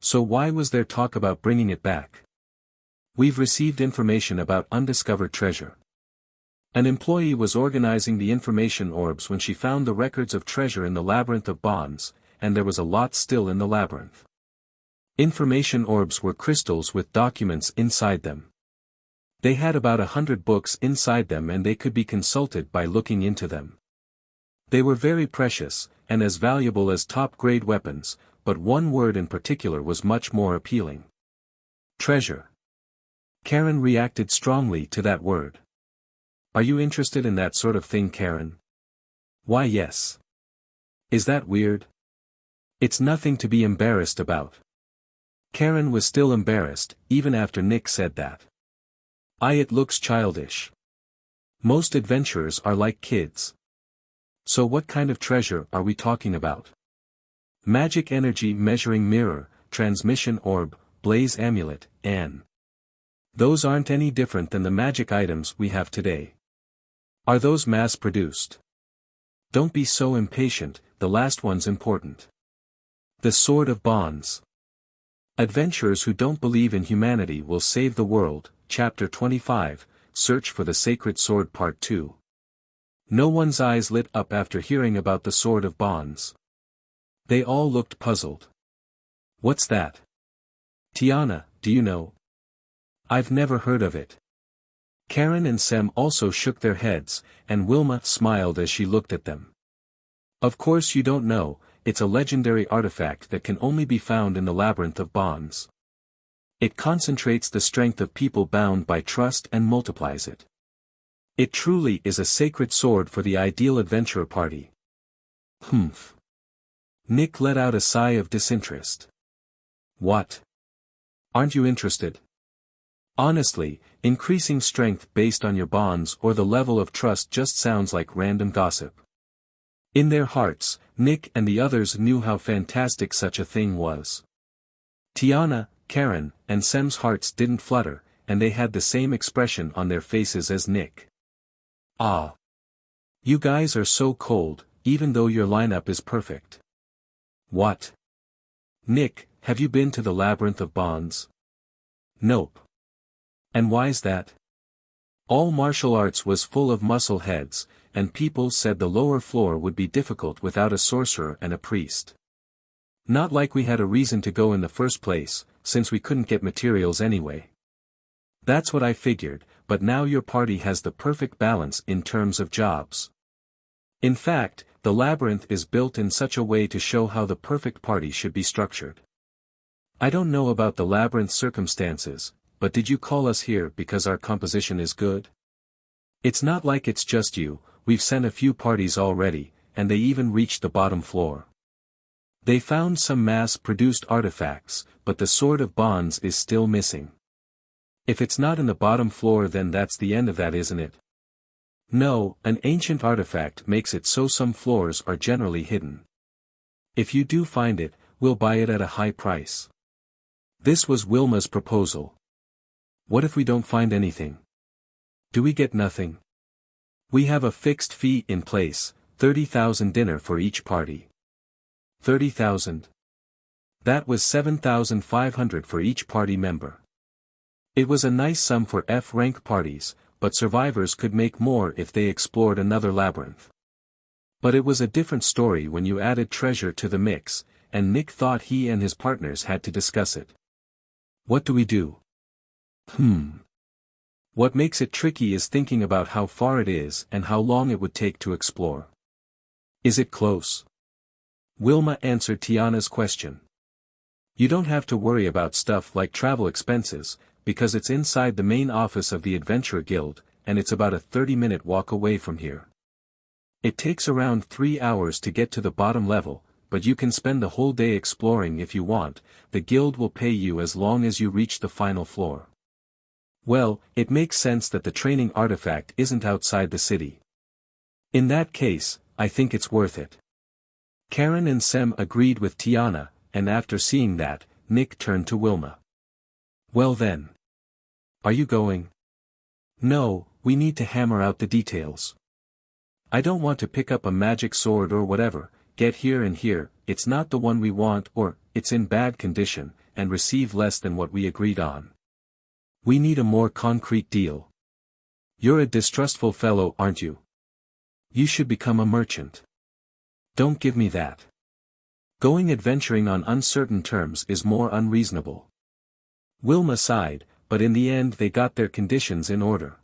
So why was there talk about bringing it back? We've received information about undiscovered treasure. An employee was organizing the information orbs when she found the records of treasure in the Labyrinth of Bonds, and there was a lot still in the labyrinth. Information orbs were crystals with documents inside them. They had about 100 books inside them and they could be consulted by looking into them. They were very precious, and as valuable as top-grade weapons, but one word in particular was much more appealing. Treasure. Karen reacted strongly to that word. Are you interested in that sort of thing, Karen? Why, yes. Is that weird? It's nothing to be embarrassed about. Karen was still embarrassed, even after Nick said that. It looks childish. Most adventurers are like kids. So what kind of treasure are we talking about? Magic energy measuring mirror, transmission orb, blaze amulet, and those aren't any different than the magic items we have today. Are those mass-produced? Don't be so impatient, the last one's important. The Sword of Bonds. Adventurers who don't believe in humanity will save the world, Chapter 25, Search for the Sacred Sword Part 2. No one's eyes lit up after hearing about the Sword of Bonds. They all looked puzzled. What's that? Tiana, do you know? I've never heard of it. Karen and Sem also shook their heads, and Wilma smiled as she looked at them. Of course you don't know, it's a legendary artifact that can only be found in the Labyrinth of Bonds. It concentrates the strength of people bound by trust and multiplies it. It truly is a sacred sword for the ideal adventurer party. Humph. Nick let out a sigh of disinterest. What? Aren't you interested? Honestly, increasing strength based on your bonds or the level of trust just sounds like random gossip. In their hearts, Nick and the others knew how fantastic such a thing was. Tiana, Karen, and Sem's hearts didn't flutter, and they had the same expression on their faces as Nick. Ah. You guys are so cold, even though your lineup is perfect. What? Nick, have you been to the Labyrinth of Bonds? Nope. And why's that? All martial arts was full of muscle heads, and people said the lower floor would be difficult without a sorcerer and a priest. Not like we had a reason to go in the first place, since we couldn't get materials anyway. That's what I figured, but now your party has the perfect balance in terms of jobs. In fact, the labyrinth is built in such a way to show how the perfect party should be structured. I don't know about the labyrinth circumstances, but did you call us here because our composition is good? It's not like it's just you, we've sent a few parties already, and they even reached the bottom floor. They found some mass-produced artifacts, but the Sword of Bonds is still missing. If it's not in the bottom floor, then that's the end of that, isn't it? No, an ancient artifact makes it so some floors are generally hidden. If you do find it, we'll buy it at a high price. This was Wilma's proposal. What if we don't find anything? Do we get nothing? We have a fixed fee in place, 30,000 dinner for each party. 30,000. That was 7,500 for each party member. It was a nice sum for F-rank parties, but survivors could make more if they explored another labyrinth. But it was a different story when you added treasure to the mix, and Nick thought he and his partners had to discuss it. What do we do? What makes it tricky is thinking about how far it is and how long it would take to explore. Is it close? Wilma answered Tiana's question. You don't have to worry about stuff like travel expenses, because it's inside the main office of the Adventurer Guild, and it's about a 30-minute walk away from here. It takes around 3 hours to get to the bottom level, but you can spend the whole day exploring if you want. The guild will pay you as long as you reach the final floor. Well, it makes sense that the training artifact isn't outside the city. In that case, I think it's worth it. Karen and Sem agreed with Tiana, and after seeing that, Nick turned to Wilma. Well then. Are you going? No, we need to hammer out the details. I don't want to pick up a magic sword or whatever, get here and here, it's not the one we want, or, it's in bad condition, and receive less than what we agreed on. We need a more concrete deal. You're a distrustful fellow, aren't you? You should become a merchant. Don't give me that. Going adventuring on uncertain terms is more unreasonable. Wilma sighed, but in the end they got their conditions in order.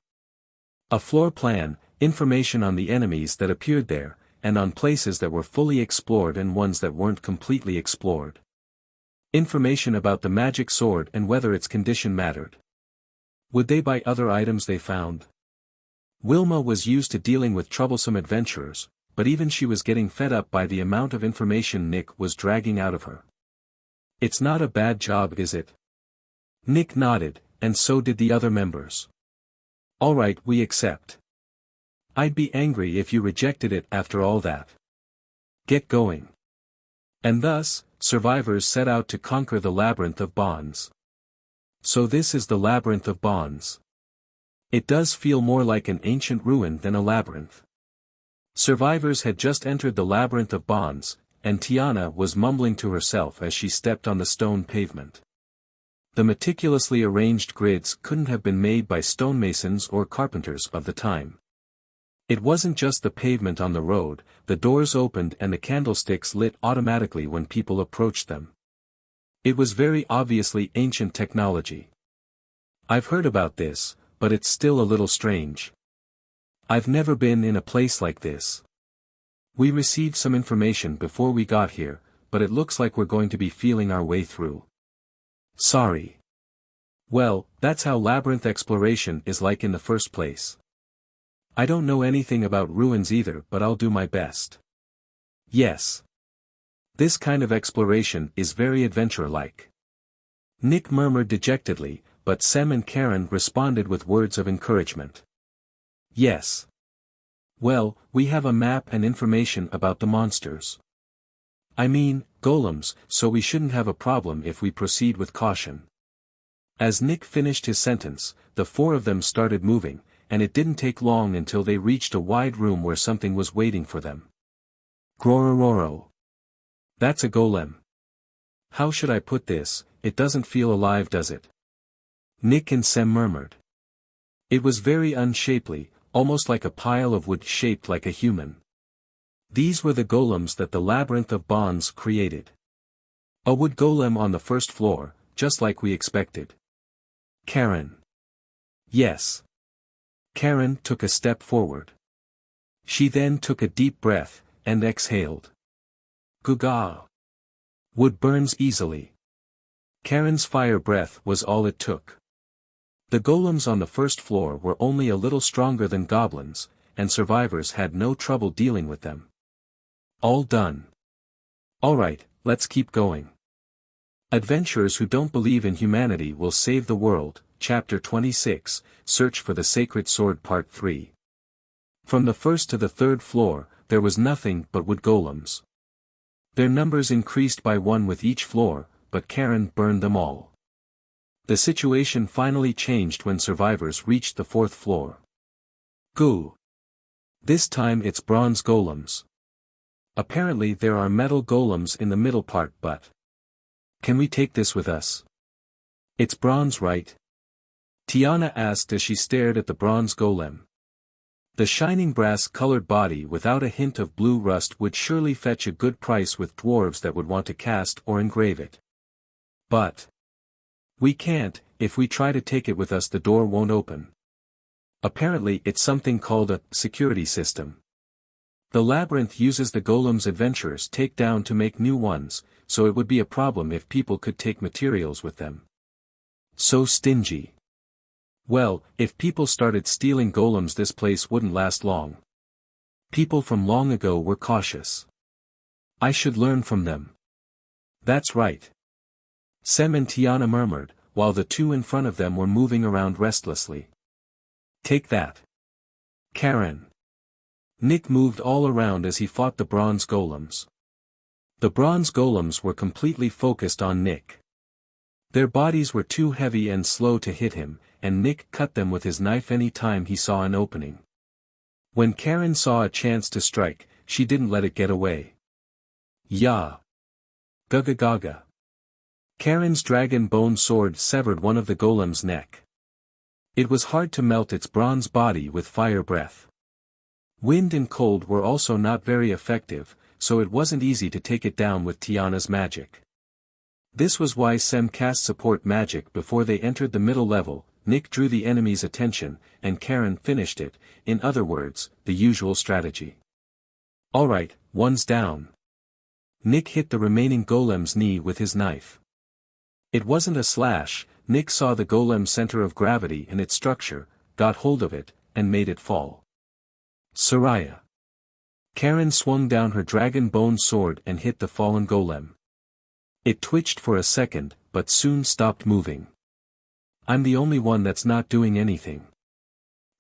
A floor plan, information on the enemies that appeared there, and on places that were fully explored and ones that weren't completely explored. Information about the magic sword and whether its condition mattered. Would they buy other items they found? Wilma was used to dealing with troublesome adventurers, but even she was getting fed up by the amount of information Nick was dragging out of her. It's not a bad job, is it? Nick nodded, and so did the other members. All right, we accept. I'd be angry if you rejected it after all that. Get going. And thus, survivors set out to conquer the Labyrinth of Bonds. So this is the Labyrinth of Bonds. It does feel more like an ancient ruin than a labyrinth. Survivors had just entered the Labyrinth of Bonds, and Tiana was mumbling to herself as she stepped on the stone pavement. The meticulously arranged grids couldn't have been made by stonemasons or carpenters of the time. It wasn't just the pavement on the road, the doors opened and the candlesticks lit automatically when people approached them. It was very obviously ancient technology. I've heard about this, but it's still a little strange. I've never been in a place like this. We received some information before we got here, but it looks like we're going to be feeling our way through. Sorry. Well, that's how labyrinth exploration is like in the first place. I don't know anything about ruins either, but I'll do my best. Yes. This kind of exploration is very adventure-like. Nick murmured dejectedly, but Sem and Karen responded with words of encouragement. Yes. Well, we have a map and information about the monsters. I mean, golems, so we shouldn't have a problem if we proceed with caution. As Nick finished his sentence, the four of them started moving, and it didn't take long until they reached a wide room where something was waiting for them. Grorororo. That's a golem. How should I put this, it doesn't feel alive, does it? Nick and Sem murmured. It was very unshapely, almost like a pile of wood shaped like a human. These were the golems that the labyrinth of bonds created. A wood golem on the first floor, just like we expected. Karen. Yes. Karen took a step forward. She then took a deep breath, and exhaled. Guga. Wood burns easily. Karen's fire breath was all it took. The golems on the first floor were only a little stronger than goblins, and survivors had no trouble dealing with them. All done. Alright, let's keep going. Adventurers who don't believe in humanity will save the world, Chapter 26, Search for the Sacred Sword Part 3. From the first to the third floor, there was nothing but wood golems. Their numbers increased by one with each floor, but Karen burned them all. The situation finally changed when survivors reached the fourth floor. Goo! This time it's bronze golems. Apparently there are metal golems in the middle part, but can we take this with us? It's bronze, right? Tiana asked as she stared at the bronze golem. The shining brass-colored body without a hint of blue rust would surely fetch a good price with dwarves that would want to cast or engrave it. But we can't. If we try to take it with us, the door won't open. Apparently it's something called a security system. The labyrinth uses the golems adventurers take down to make new ones, so it would be a problem if people could take materials with them. So stingy. Well, if people started stealing golems, this place wouldn't last long. People from long ago were cautious. I should learn from them. That's right. Sem and Tiana murmured, while the two in front of them were moving around restlessly. Take that. Karen. Nick moved all around as he fought the bronze golems. The bronze golems were completely focused on Nick. Their bodies were too heavy and slow to hit him, and Nick cut them with his knife any time he saw an opening. When Karen saw a chance to strike, she didn't let it get away. Ya! Gaga gaga. Karen's dragon bone sword severed one of the golem's neck. It was hard to melt its bronze body with fire breath. Wind and cold were also not very effective, so it wasn't easy to take it down with Tiana's magic. This was why Sem cast support magic before they entered the middle level. Nick drew the enemy's attention, and Karen finished it, in other words, the usual strategy. Alright, one's down. Nick hit the remaining golem's knee with his knife. It wasn't a slash. Nick saw the golem's center of gravity and its structure, got hold of it, and made it fall. Soraya. Karen swung down her dragon bone sword and hit the fallen golem. It twitched for a second, but soon stopped moving. I'm the only one that's not doing anything.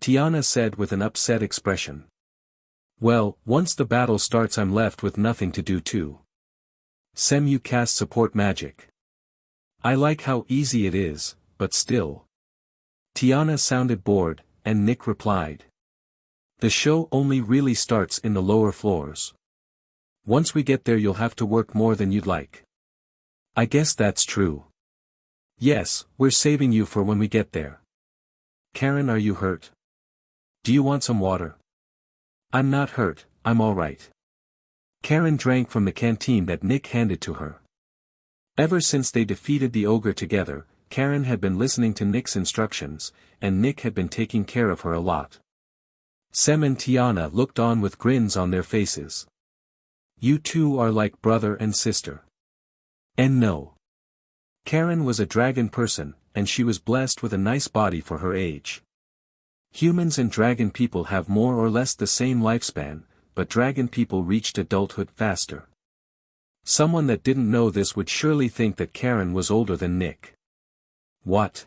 Tiana said with an upset expression. Well, once the battle starts I'm left with nothing to do too. Sem, you cast support magic. I like how easy it is, but still. Tiana sounded bored, and Nick replied. The show only really starts in the lower floors. Once we get there you'll have to work more than you'd like. I guess that's true. Yes, we're saving you for when we get there. Karen, are you hurt? Do you want some water? I'm not hurt, I'm alright. Karen drank from the canteen that Nick handed to her. Ever since they defeated the ogre together, Karen had been listening to Nick's instructions, and Nick had been taking care of her a lot. Sem and Tiana looked on with grins on their faces. You two are like brother and sister. And no. Karen was a dragon person, and she was blessed with a nice body for her age. Humans and dragon people have more or less the same lifespan, but dragon people reached adulthood faster. Someone that didn't know this would surely think that Karen was older than Nick. What?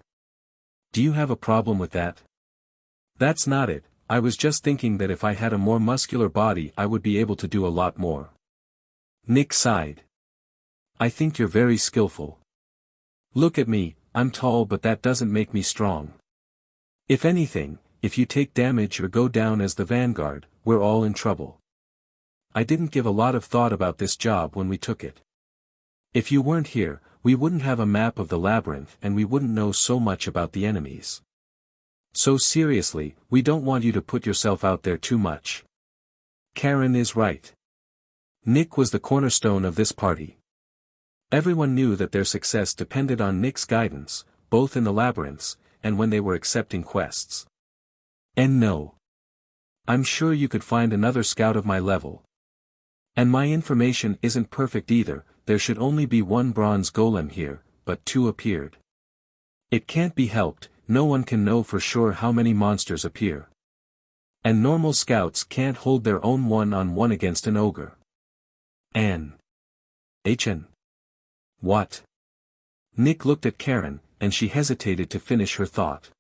Do you have a problem with that? That's not it, I was just thinking that if I had a more muscular body I would be able to do a lot more. Nick sighed. I think you're very skillful. Look at me, I'm tall but that doesn't make me strong. If anything, if you take damage or go down as the vanguard, we're all in trouble. I didn't give a lot of thought about this job when we took it. If you weren't here, we wouldn't have a map of the labyrinth and we wouldn't know so much about the enemies. So seriously, we don't want you to put yourself out there too much. Karen is right. Nick was the cornerstone of this party. Everyone knew that their success depended on Nick's guidance, both in the labyrinths, and when they were accepting quests. And no. I'm sure you could find another scout of my level. And my information isn't perfect either, there should only be one bronze golem here, but two appeared. It can't be helped, no one can know for sure how many monsters appear. And normal scouts can't hold their own one-on-one against an ogre. HN. What? Nick looked at Karen, and she hesitated to finish her thought.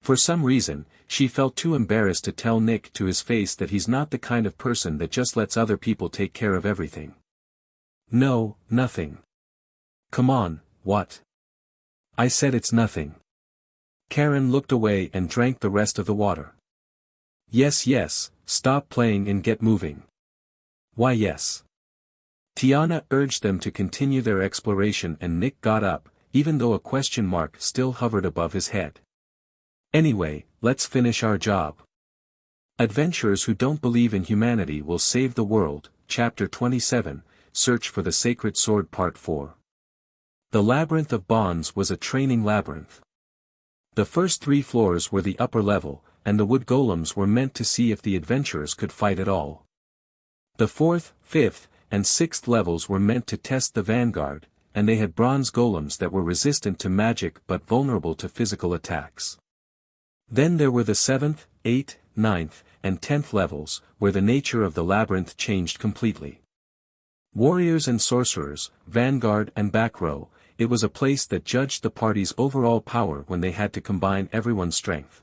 For some reason, she felt too embarrassed to tell Nick to his face that he's not the kind of person that just lets other people take care of everything. No, nothing. Come on, what? I said it's nothing. Karen looked away and drank the rest of the water. Yes, stop playing and get moving. Why yes. Tiana urged them to continue their exploration and Nick got up, even though a question mark still hovered above his head. Anyway, let's finish our job. Adventurers who don't believe in humanity will save the world, Chapter 27, Search for the Sacred Sword Part 4. The Labyrinth of Bonds was a training labyrinth. The first 3 floors were the upper level, and the wood golems were meant to see if the adventurers could fight at all. The 4th, 5th, and 6th levels were meant to test the vanguard, and they had bronze golems that were resistant to magic but vulnerable to physical attacks. Then there were the 7th, 8th, 9th, and 10th levels, where the nature of the labyrinth changed completely. Warriors and sorcerers, vanguard and back row, it was a place that judged the party's overall power when they had to combine everyone's strength.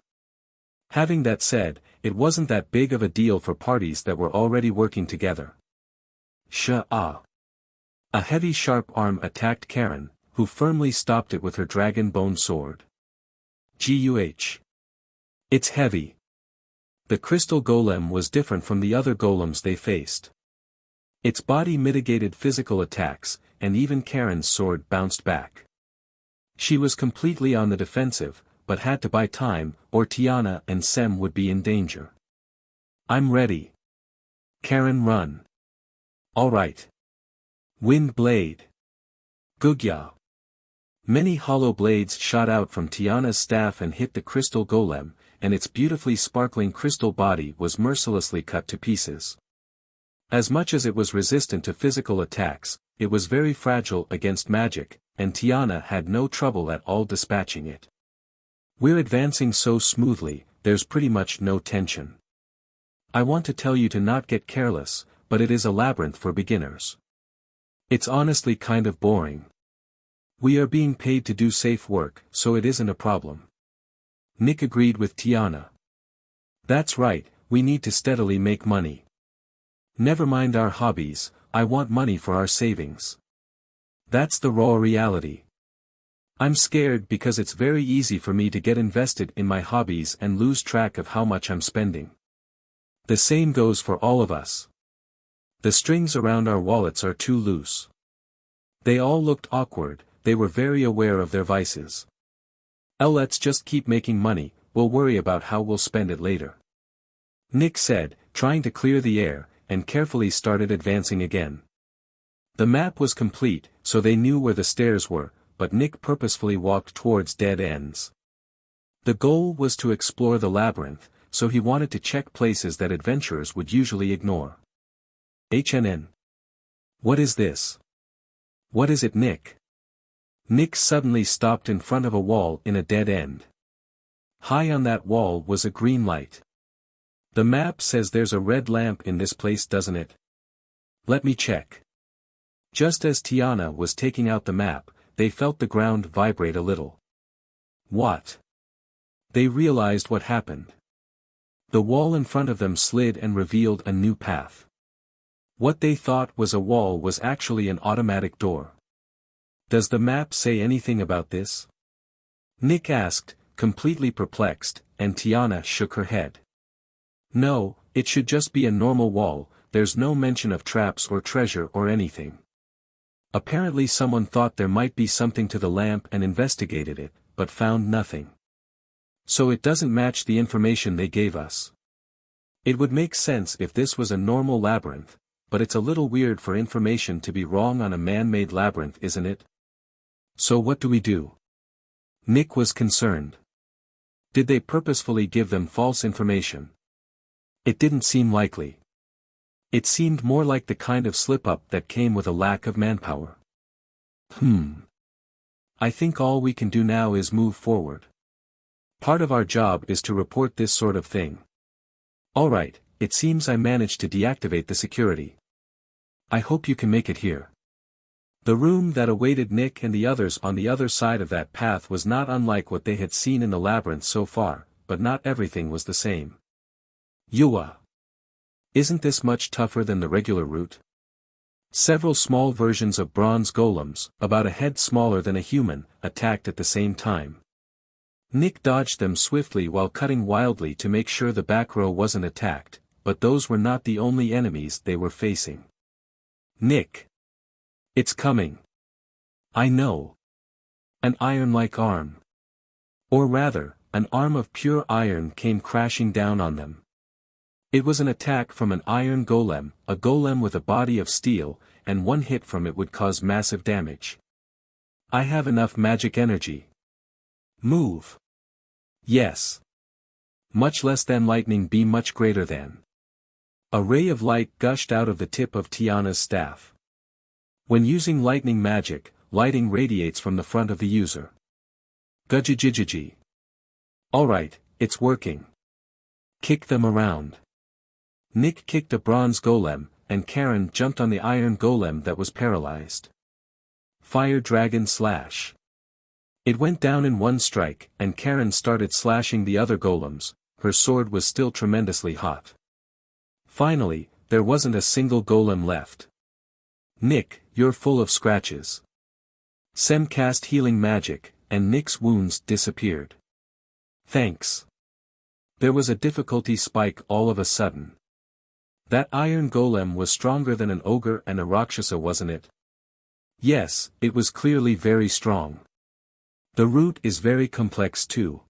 Having that said, it wasn't that big of a deal for parties that were already working together. A heavy sharp arm attacked Karen, who firmly stopped it with her dragon bone sword. Guh. It's heavy. The crystal golem was different from the other golems they faced. Its body mitigated physical attacks, and even Karen's sword bounced back. She was completely on the defensive, but had to buy time, or Tiana and Sem would be in danger. I'm ready. Karen, run. Alright. Wind blade. Gugya. Many hollow blades shot out from Tiana's staff and hit the crystal golem, and its beautifully sparkling crystal body was mercilessly cut to pieces. As much as it was resistant to physical attacks, it was very fragile against magic, and Tiana had no trouble at all dispatching it. We're advancing so smoothly, there's pretty much no tension. I want to tell you to not get careless, but it is a labyrinth for beginners. It's honestly kind of boring. We are being paid to do safe work, so it isn't a problem. Nick agreed with Tiana. That's right, we need to steadily make money. Never mind our hobbies, I want money for our savings. That's the raw reality. I'm scared because it's very easy for me to get invested in my hobbies and lose track of how much I'm spending. The same goes for all of us. The strings around our wallets are too loose. They all looked awkward, they were very aware of their vices. Let's just keep making money, we'll worry about how we'll spend it later. Nick said, trying to clear the air, and carefully started advancing again. The map was complete, so they knew where the stairs were, but Nick purposefully walked towards dead ends. The goal was to explore the labyrinth, so he wanted to check places that adventurers would usually ignore. What is this? What is it, Nick? Nick suddenly stopped in front of a wall in a dead end. High on that wall was a green light. The map says there's a red lamp in this place, doesn't it? Let me check. Just as Tiana was taking out the map, they felt the ground vibrate a little. What? They realized what happened. The wall in front of them slid and revealed a new path. What they thought was a wall was actually an automatic door. Does the map say anything about this? Nick asked, completely perplexed, and Tiana shook her head. No, it should just be a normal wall, there's no mention of traps or treasure or anything. Apparently someone thought there might be something to the lamp and investigated it, but found nothing. So it doesn't match the information they gave us. It would make sense if this was a normal labyrinth, but it's a little weird for information to be wrong on a man-made labyrinth, isn't it? So what do we do? Nick was concerned. Did they purposefully give them false information? It didn't seem likely. It seemed more like the kind of slip-up that came with a lack of manpower. I think all we can do now is move forward. Part of our job is to report this sort of thing. Alright, it seems I managed to deactivate the security. I hope you can make it here. The room that awaited Nick and the others on the other side of that path was not unlike what they had seen in the labyrinth so far, but not everything was the same. Yua. Isn't this much tougher than the regular route? Several small versions of bronze golems, about a head smaller than a human, attacked at the same time. Nick dodged them swiftly while cutting wildly to make sure the back row wasn't attacked, but those were not the only enemies they were facing. Nick. It's coming. I know. An iron-like arm. Or rather, an arm of pure iron came crashing down on them. It was an attack from an iron golem, a golem with a body of steel, and one hit from it would cause massive damage. I have enough magic energy. Move. Yes. Much less than lightning be much greater than. A ray of light gushed out of the tip of Tiana's staff. When using lightning magic, lighting radiates from the front of the user. Gujijijiji. Alright, it's working. Kick them around. Nick kicked a bronze golem, and Karen jumped on the iron golem that was paralyzed. Fire Dragon Slash. It went down in one strike, and Karen started slashing the other golems. Her sword was still tremendously hot. Finally, there wasn't a single golem left. Nick, you're full of scratches. Sem cast healing magic, and Nick's wounds disappeared. Thanks. There was a difficulty spike all of a sudden. That iron golem was stronger than an ogre and a rakshasa, wasn't it? Yes, it was clearly very strong. The route is very complex too.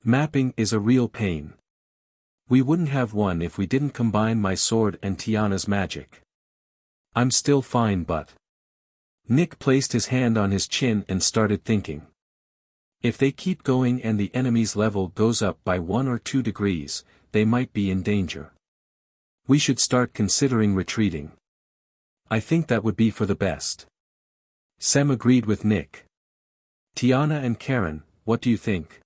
Mapping is a real pain. We wouldn't have won if we didn't combine my sword and Tiana's magic. I'm still fine, but... Nick placed his hand on his chin and started thinking. If they keep going and the enemy's level goes up by 1 or 2 degrees, they might be in danger. We should start considering retreating. I think that would be for the best. Sem agreed with Nick. Tiana and Karen, what do you think?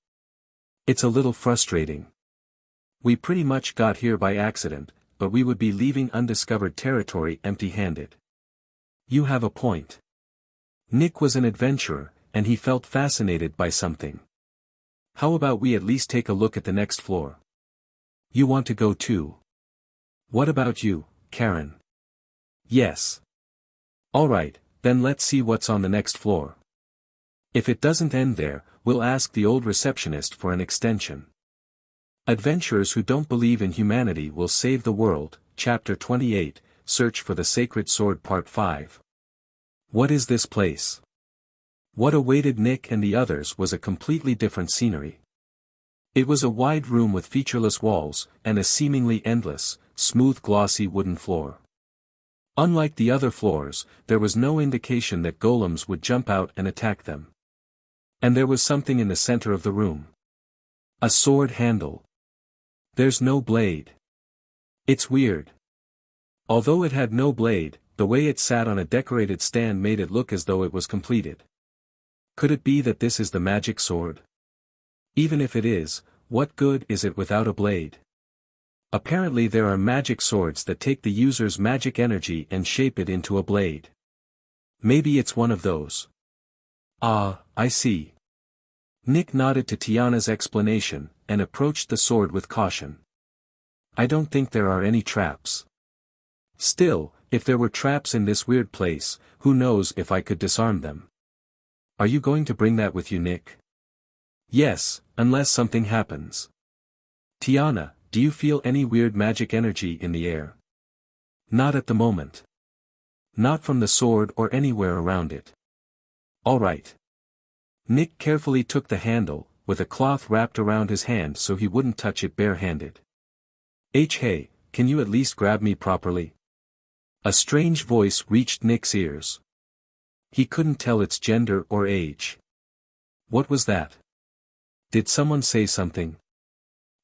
It's a little frustrating. We pretty much got here by accident, but we would be leaving undiscovered territory empty-handed. You have a point. Nick was an adventurer, and he felt fascinated by something. How about we at least take a look at the next floor? You want to go too? What about you, Karen? Yes. Alright, then let's see what's on the next floor. If it doesn't end there, we'll ask the old receptionist for an extension. Adventurers who don't believe in humanity will save the world, Chapter 28, Search for the Sacred Sword Part 5. What is this place? What awaited Nick and the others was a completely different scenery. It was a wide room with featureless walls, and a seemingly endless, smooth glossy wooden floor. Unlike the other floors, there was no indication that golems would jump out and attack them. And there was something in the center of the room. A sword handle. There's no blade. It's weird. Although it had no blade, the way it sat on a decorated stand made it look as though it was completed. Could it be that this is the magic sword? Even if it is, what good is it without a blade? Apparently there are magic swords that take the user's magic energy and shape it into a blade. Maybe it's one of those. Ah, I see. Nick nodded to Tiana's explanation, and approached the sword with caution. I don't think there are any traps. Still, if there were traps in this weird place, who knows if I could disarm them. Are you going to bring that with you, Nick? Yes, unless something happens. Tiana, do you feel any weird magic energy in the air? Not at the moment. Not from the sword or anywhere around it. All right. Nick carefully took the handle, with a cloth wrapped around his hand so he wouldn't touch it barehanded. Hey, can you at least grab me properly? A strange voice reached Nick's ears. He couldn't tell its gender or age. What was that? Did someone say something?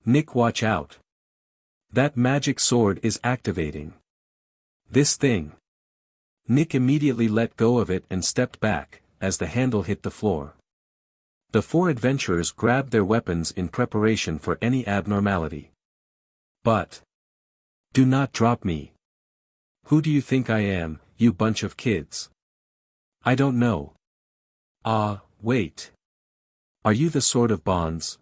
Nick, watch out. That magic sword is activating. This thing. Nick immediately let go of it and stepped back, as the handle hit the floor. The four adventurers grabbed their weapons in preparation for any abnormality. But. Do not drop me. Who do you think I am, you bunch of kids? I don't know. Wait. Are you the Sword of Bonds?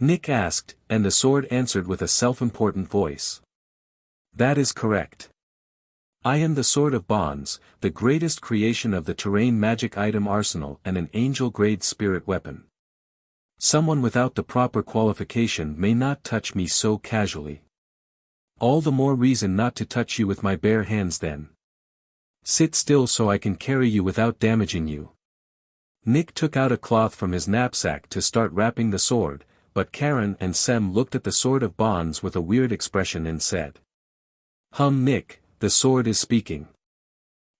Nick asked, and the sword answered with a self-important voice. That is correct. I am the Sword of Bonds, the greatest creation of the terrain magic item arsenal and an angel-grade spirit weapon. Someone without the proper qualification may not touch me so casually. All the more reason not to touch you with my bare hands then. Sit still so I can carry you without damaging you. Nick took out a cloth from his knapsack to start wrapping the sword, but Karen and Sem looked at the Sword of Bonds with a weird expression and said. Nick, the sword is speaking.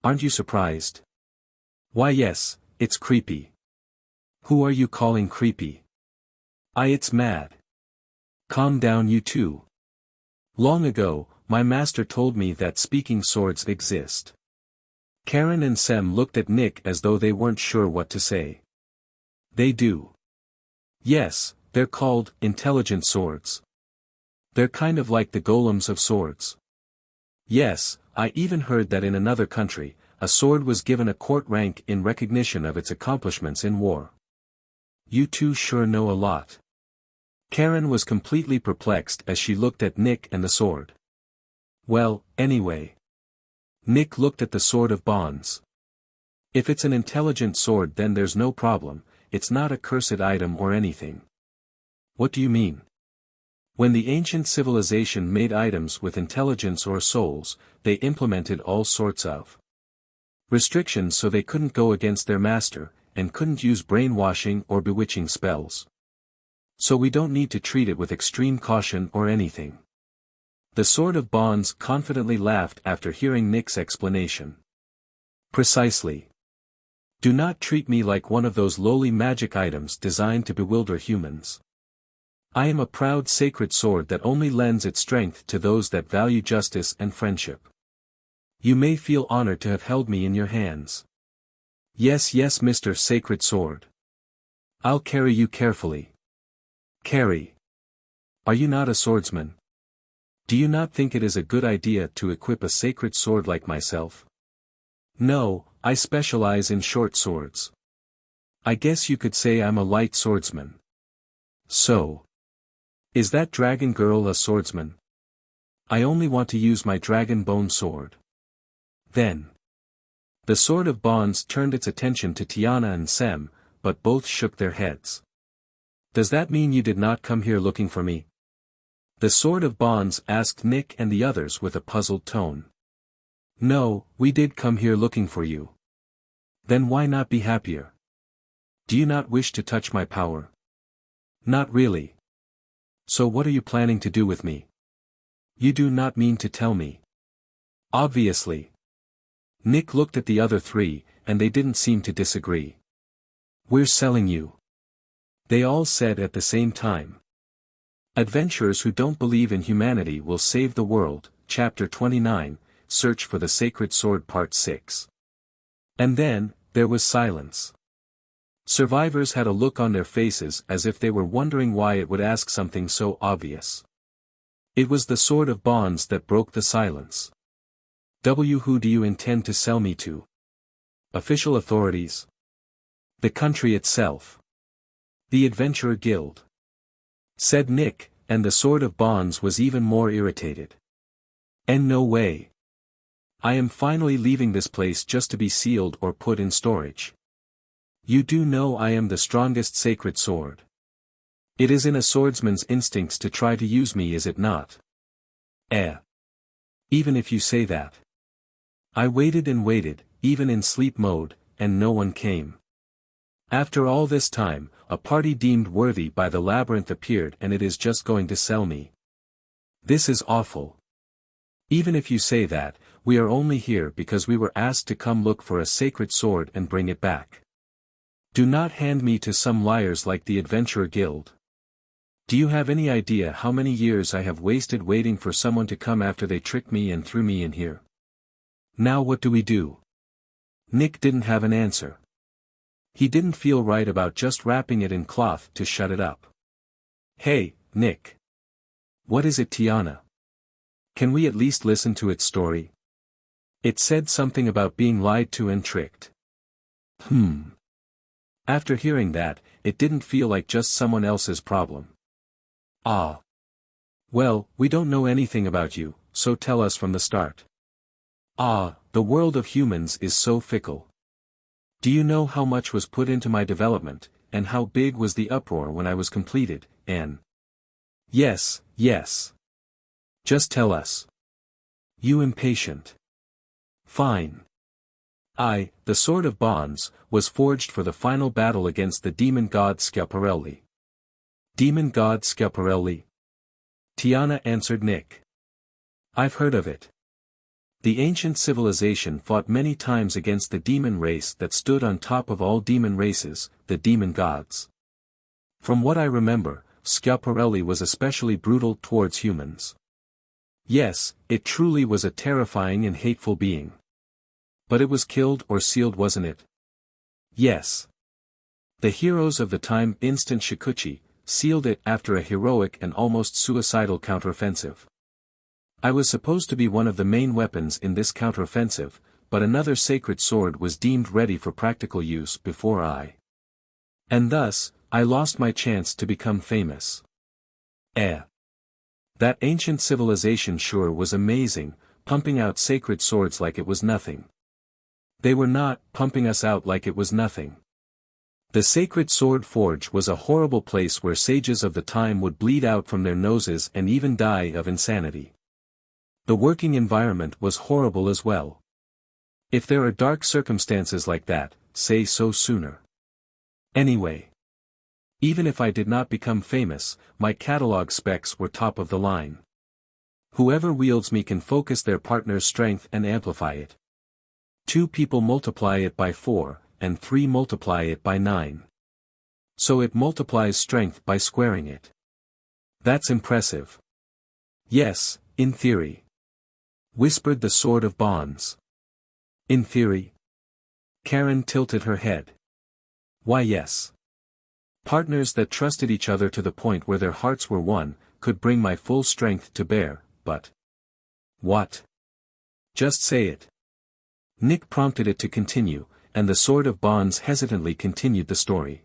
Aren't you surprised? Why yes, it's creepy. Who are you calling creepy? It's mad. Calm down you two. Long ago, my master told me that speaking swords exist. Karen and Sem looked at Nick as though they weren't sure what to say. They do. Yes, they're called intelligent swords. They're kind of like the golems of swords. Yes, I even heard that in another country, a sword was given a court rank in recognition of its accomplishments in war. You two sure know a lot. Karen was completely perplexed as she looked at Nick and the sword. Well, anyway. Nick looked at the Sword of Bonds. If it's an intelligent sword then there's no problem, it's not a cursed item or anything. What do you mean? When the ancient civilization made items with intelligence or souls, they implemented all sorts of restrictions so they couldn't go against their master, and couldn't use brainwashing or bewitching spells. So we don't need to treat it with extreme caution or anything. The Sword of Bonds confidently laughed after hearing Nick's explanation. Precisely. Do not treat me like one of those lowly magic items designed to bewilder humans. I am a proud sacred sword that only lends its strength to those that value justice and friendship. You may feel honored to have held me in your hands. Yes, Mr. Sacred Sword. I'll carry you carefully. Carry. Are you not a swordsman? Do you not think it is a good idea to equip a sacred sword like myself? No, I specialize in short swords. I guess you could say I'm a light swordsman. So. Is that dragon girl a swordsman? I only want to use my dragon bone sword. Then. The Sword of Bonds turned its attention to Tiana and Sem, but both shook their heads. Does that mean you did not come here looking for me? The Sword of Bonds asked Nick and the others with a puzzled tone. No, we did come here looking for you. Then why not be happier? Do you not wish to touch my power? Not really. So what are you planning to do with me? You do not mean to tell me. Obviously. Nick looked at the other three, and they didn't seem to disagree. We're selling you. They all said at the same time. Adventurers who don't believe in humanity will save the world, Chapter 29, Search for the Sacred Sword Part 6. And then, there was silence. Survivors had a look on their faces as if they were wondering why it would ask something so obvious. It was the Sword of Bonds that broke the silence. Who do you intend to sell me to? Official authorities? The country itself? The Adventurer Guild? Said Nick, and the Sword of Bonds was even more irritated. And no way. I am finally leaving this place just to be sealed or put in storage. You do know I am the strongest sacred sword. It is in a swordsman's instincts to try to use me, is it not? Even if you say that. I waited and waited, even in sleep mode, and no one came. After all this time, a party deemed worthy by the labyrinth appeared and it is just going to sell me. This is awful. Even if you say that, we are only here because we were asked to come look for a sacred sword and bring it back. Do not hand me to some liars like the Adventurer Guild. Do you have any idea how many years I have wasted waiting for someone to come after they tricked me and threw me in here? Now what do we do? Nick didn't have an answer. He didn't feel right about just wrapping it in cloth to shut it up. Hey, Nick. What is it, Tiana? Can we at least listen to its story? It said something about being lied to and tricked. After hearing that, it didn't feel like just someone else's problem. Ah. Well, we don't know anything about you, so tell us from the start. Ah, the world of humans is so fickle. Do you know how much was put into my development, and how big was the uproar when I was completed, Anne? Yes, yes. Just tell us. You impatient. Fine. The Sword of Bonds, was forged for the final battle against the demon god Schiaparelli. Demon god Schiaparelli? Tiana answered Nick. I've heard of it. The ancient civilization fought many times against the demon race that stood on top of all demon races, the demon gods. From what I remember, Schiaparelli was especially brutal towards humans. Yes, it truly was a terrifying and hateful being. But it was killed or sealed, wasn't it? Yes. The heroes of the time instant Shikuchi, sealed it after a heroic and almost suicidal counteroffensive. I was supposed to be one of the main weapons in this counteroffensive, but another sacred sword was deemed ready for practical use before I. And thus, I lost my chance to become famous. That ancient civilization sure was amazing, pumping out sacred swords like it was nothing. They were not pumping us out like it was nothing. The Sacred Sword Forge was a horrible place where sages of the time would bleed out from their noses and even die of insanity. The working environment was horrible as well. If there are dark circumstances like that, say so sooner. Anyway. Even if I did not become famous, my catalog specs were top of the line. Whoever wields me can focus their partner's strength and amplify it. 2 people multiply it by 4, and 3 multiply it by 9. So it multiplies strength by squaring it. That's impressive. Yes, in theory. Whispered the Sword of Bonds. In theory? Karen tilted her head. Why yes. Partners that trusted each other to the point where their hearts were one, could bring my full strength to bear, but... What? Just say it. Nick prompted it to continue, and the Sword of Bonds hesitantly continued the story.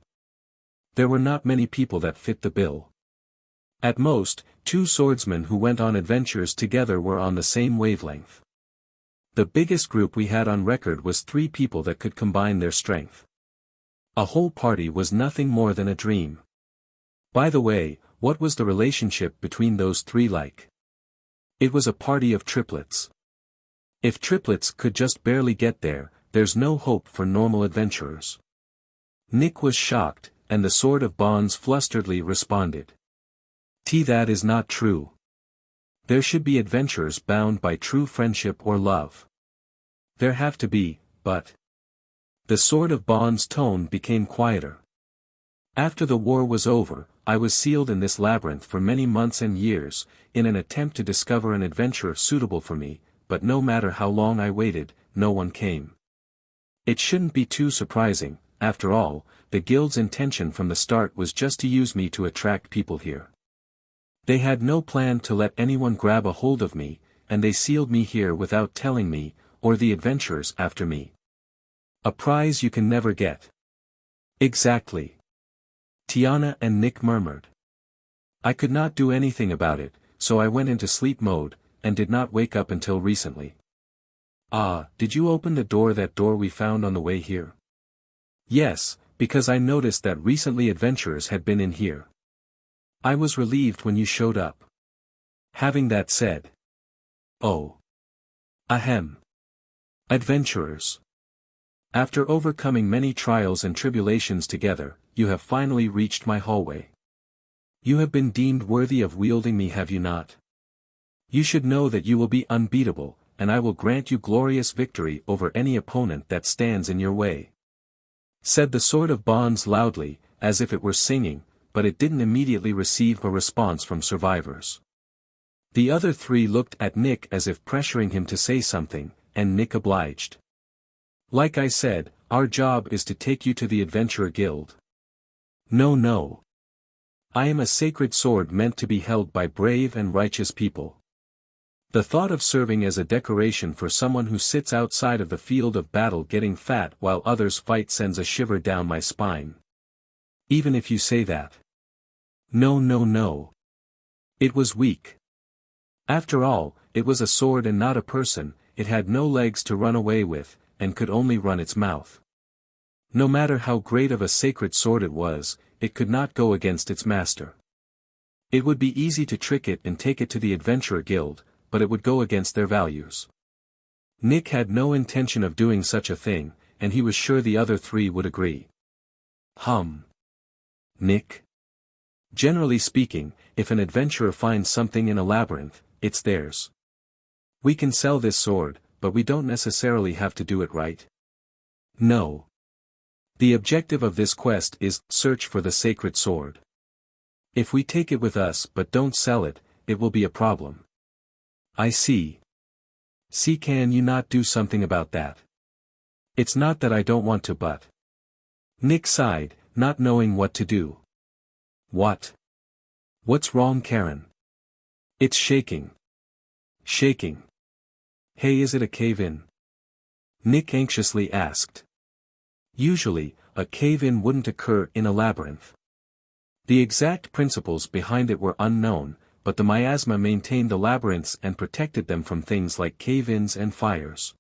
There were not many people that fit the bill. At most, 2 swordsmen who went on adventures together were on the same wavelength. The biggest group we had on record was 3 people that could combine their strength. A whole party was nothing more than a dream. By the way, what was the relationship between those 3 like? It was a party of triplets. If triplets could just barely get there, there's no hope for normal adventurers. Nick was shocked, and the Sword of Bonds flusteredly responded. That is not true. There should be adventurers bound by true friendship or love. There have to be, but... The Sword of Bonds' tone became quieter. After the war was over, I was sealed in this labyrinth for many months and years, in an attempt to discover an adventurer suitable for me, but no matter how long I waited, no one came. It shouldn't be too surprising, after all, the guild's intention from the start was just to use me to attract people here. They had no plan to let anyone grab a hold of me, and they sealed me here without telling me, or the adventurers after me. A prize you can never get. Exactly. Tiana and Nick murmured. I could not do anything about it, so I went into sleep mode, and did not wake up until recently. Did you open that door we found on the way here? Yes, because I noticed that recently adventurers had been in here. I was relieved when you showed up. Having that said. Oh. Ahem. Adventurers. After overcoming many trials and tribulations together, you have finally reached my hallway. You have been deemed worthy of wielding me, have you not? You should know that you will be unbeatable, and I will grant you glorious victory over any opponent that stands in your way. Said the Sword of Bonds loudly, as if it were singing, but it didn't immediately receive a response from survivors. The other three looked at Nick as if pressuring him to say something, and Nick obliged. Like I said, our job is to take you to the Adventurer Guild. No, no. I am a sacred sword meant to be held by brave and righteous people. The thought of serving as a decoration for someone who sits outside of the field of battle getting fat while others fight sends a shiver down my spine. Even if you say that. No, no, no. It was weak. After all, it was a sword and not a person, it had no legs to run away with, and could only run its mouth. No matter how great of a sacred sword it was, it could not go against its master. It would be easy to trick it and take it to the Adventurer Guild, but it would go against their values. Nick had no intention of doing such a thing, and he was sure the other three would agree. Nick? Generally speaking, if an adventurer finds something in a labyrinth, it's theirs. We can sell this sword, but we don't necessarily have to do it, right? No. The objective of this quest is, search for the sacred sword. If we take it with us but don't sell it, it will be a problem. I see. See, can you not do something about that? It's not that I don't want to, but... Nick sighed, not knowing what to do. What? What's wrong, Karen? It's shaking. Shaking. Hey, is it a cave-in? Nick anxiously asked. Usually, a cave-in wouldn't occur in a labyrinth. The exact principles behind it were unknown, but the miasma maintained the labyrinths and protected them from things like cave-ins and fires.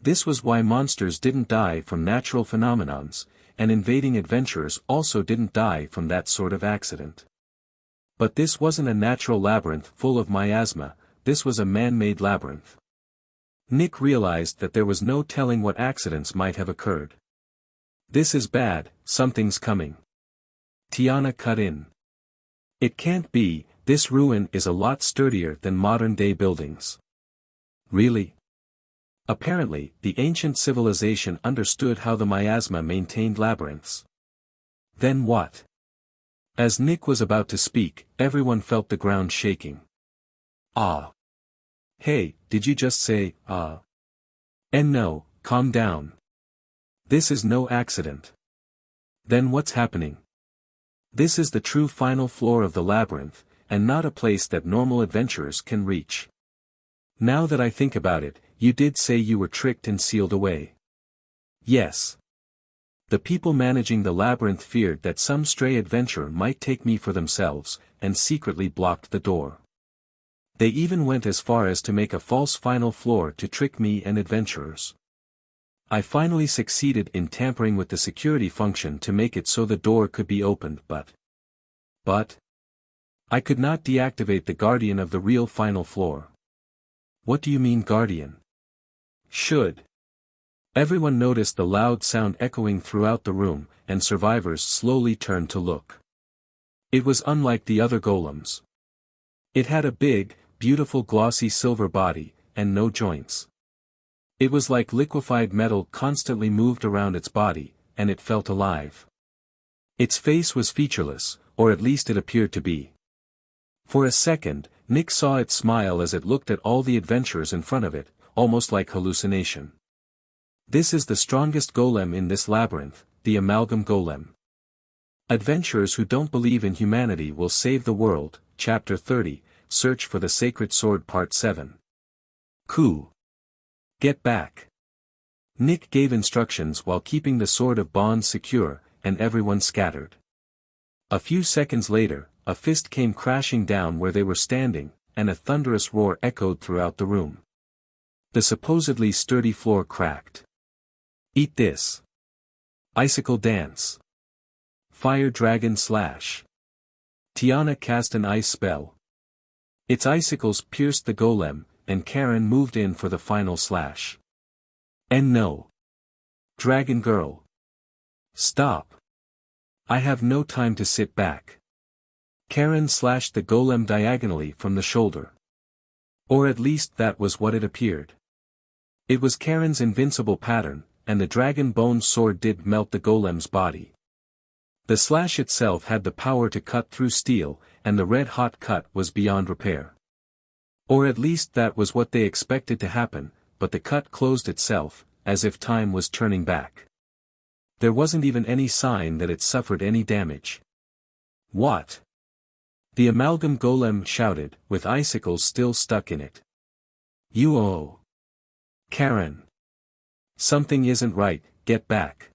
This was why monsters didn't die from natural phenomenons, and invading adventurers also didn't die from that sort of accident. But this wasn't a natural labyrinth full of miasma, this was a man-made labyrinth. Nick realized that there was no telling what accidents might have occurred. This is bad, something's coming. Tiana cut in. It can't be, this ruin is a lot sturdier than modern-day buildings. Really? Apparently, the ancient civilization understood how the miasma maintained labyrinths. Then what? As Nick was about to speak, everyone felt the ground shaking. Ah. Hey, did you just say, ah? And no, calm down. This is no accident. Then what's happening? This is the true final floor of the labyrinth, and not a place that normal adventurers can reach. Now that I think about it, you did say you were tricked and sealed away. Yes. The people managing the labyrinth feared that some stray adventurer might take me for themselves, and secretly blocked the door. They even went as far as to make a false final floor to trick me and adventurers. I finally succeeded in tampering with the security function to make it so the door could be opened, but I could not deactivate the guardian of the real final floor. What do you mean, guardian? Should. Everyone noticed the loud sound echoing throughout the room, and survivors slowly turned to look. It was unlike the other golems. It had a big, beautiful glossy silver body, and no joints. It was like liquefied metal constantly moved around its body, and it felt alive. Its face was featureless, or at least it appeared to be. For a second, Nick saw it smile as it looked at all the adventurers in front of it, almost like hallucination. This is the strongest golem in this labyrinth, the amalgam golem. Adventurers who don't believe in humanity will save the world, Chapter 30, Search for the Sacred Sword Part 7. Coup. Get back. Nick gave instructions while keeping the Sword of Bonds secure, and everyone scattered. A few seconds later, a fist came crashing down where they were standing, and a thunderous roar echoed throughout the room. The supposedly sturdy floor cracked. Eat this. Icicle Dance. Fire Dragon Slash. Tiana cast an ice spell. Its icicles pierced the golem, and Karen moved in for the final slash. And no. Dragon Girl. Stop. I have no time to sit back. Karen slashed the golem diagonally from the shoulder. Or at least that was what it appeared. It was Karen's invincible pattern, and the dragon bone sword did melt the golem's body. The slash itself had the power to cut through steel, and the red-hot cut was beyond repair. Or at least that was what they expected to happen, but the cut closed itself, as if time was turning back. There wasn't even any sign that it suffered any damage. What? The amalgam golem shouted, with icicles still stuck in it. You Karen. Something isn't right, get back.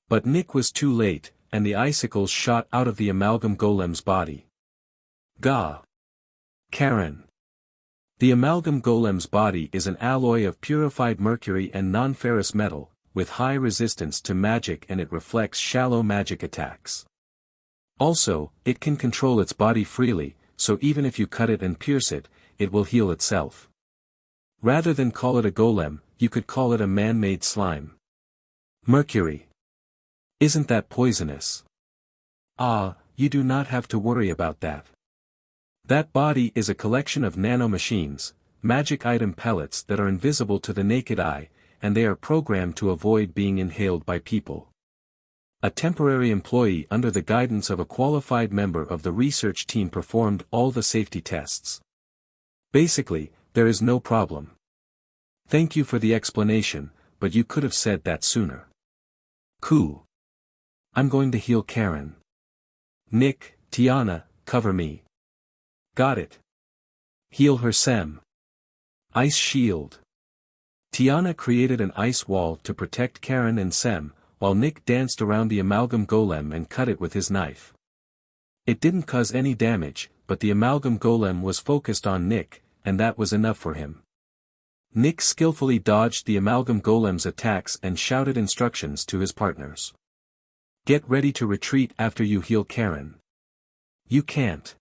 But Nick was too late, and the icicles shot out of the amalgam golem's body. Gah! Karen. The amalgam golem's body is an alloy of purified mercury and non-ferrous metal, with high resistance to magic, and it reflects shallow magic attacks. Also, it can control its body freely, so even if you cut it and pierce it, it will heal itself. Rather than call it a golem, you could call it a man-made slime. Mercury. Isn't that poisonous? Ah, you do not have to worry about that. That body is a collection of nanomachines, magic item pellets that are invisible to the naked eye, and they are programmed to avoid being inhaled by people. A temporary employee under the guidance of a qualified member of the research team performed all the safety tests. Basically, there is no problem. Thank you for the explanation, but you could have said that sooner. Cool. I'm going to heal Karen. Nick, Tiana, cover me. Got it. Heal her Sem. Ice shield. Tiana created an ice wall to protect Karen and Sem, while Nick danced around the amalgam golem and cut it with his knife. It didn't cause any damage, but the amalgam golem was focused on Nick, and that was enough for him. Nick skillfully dodged the amalgam golem's attacks and shouted instructions to his partners. Get ready to retreat after you heal Karen. You can't.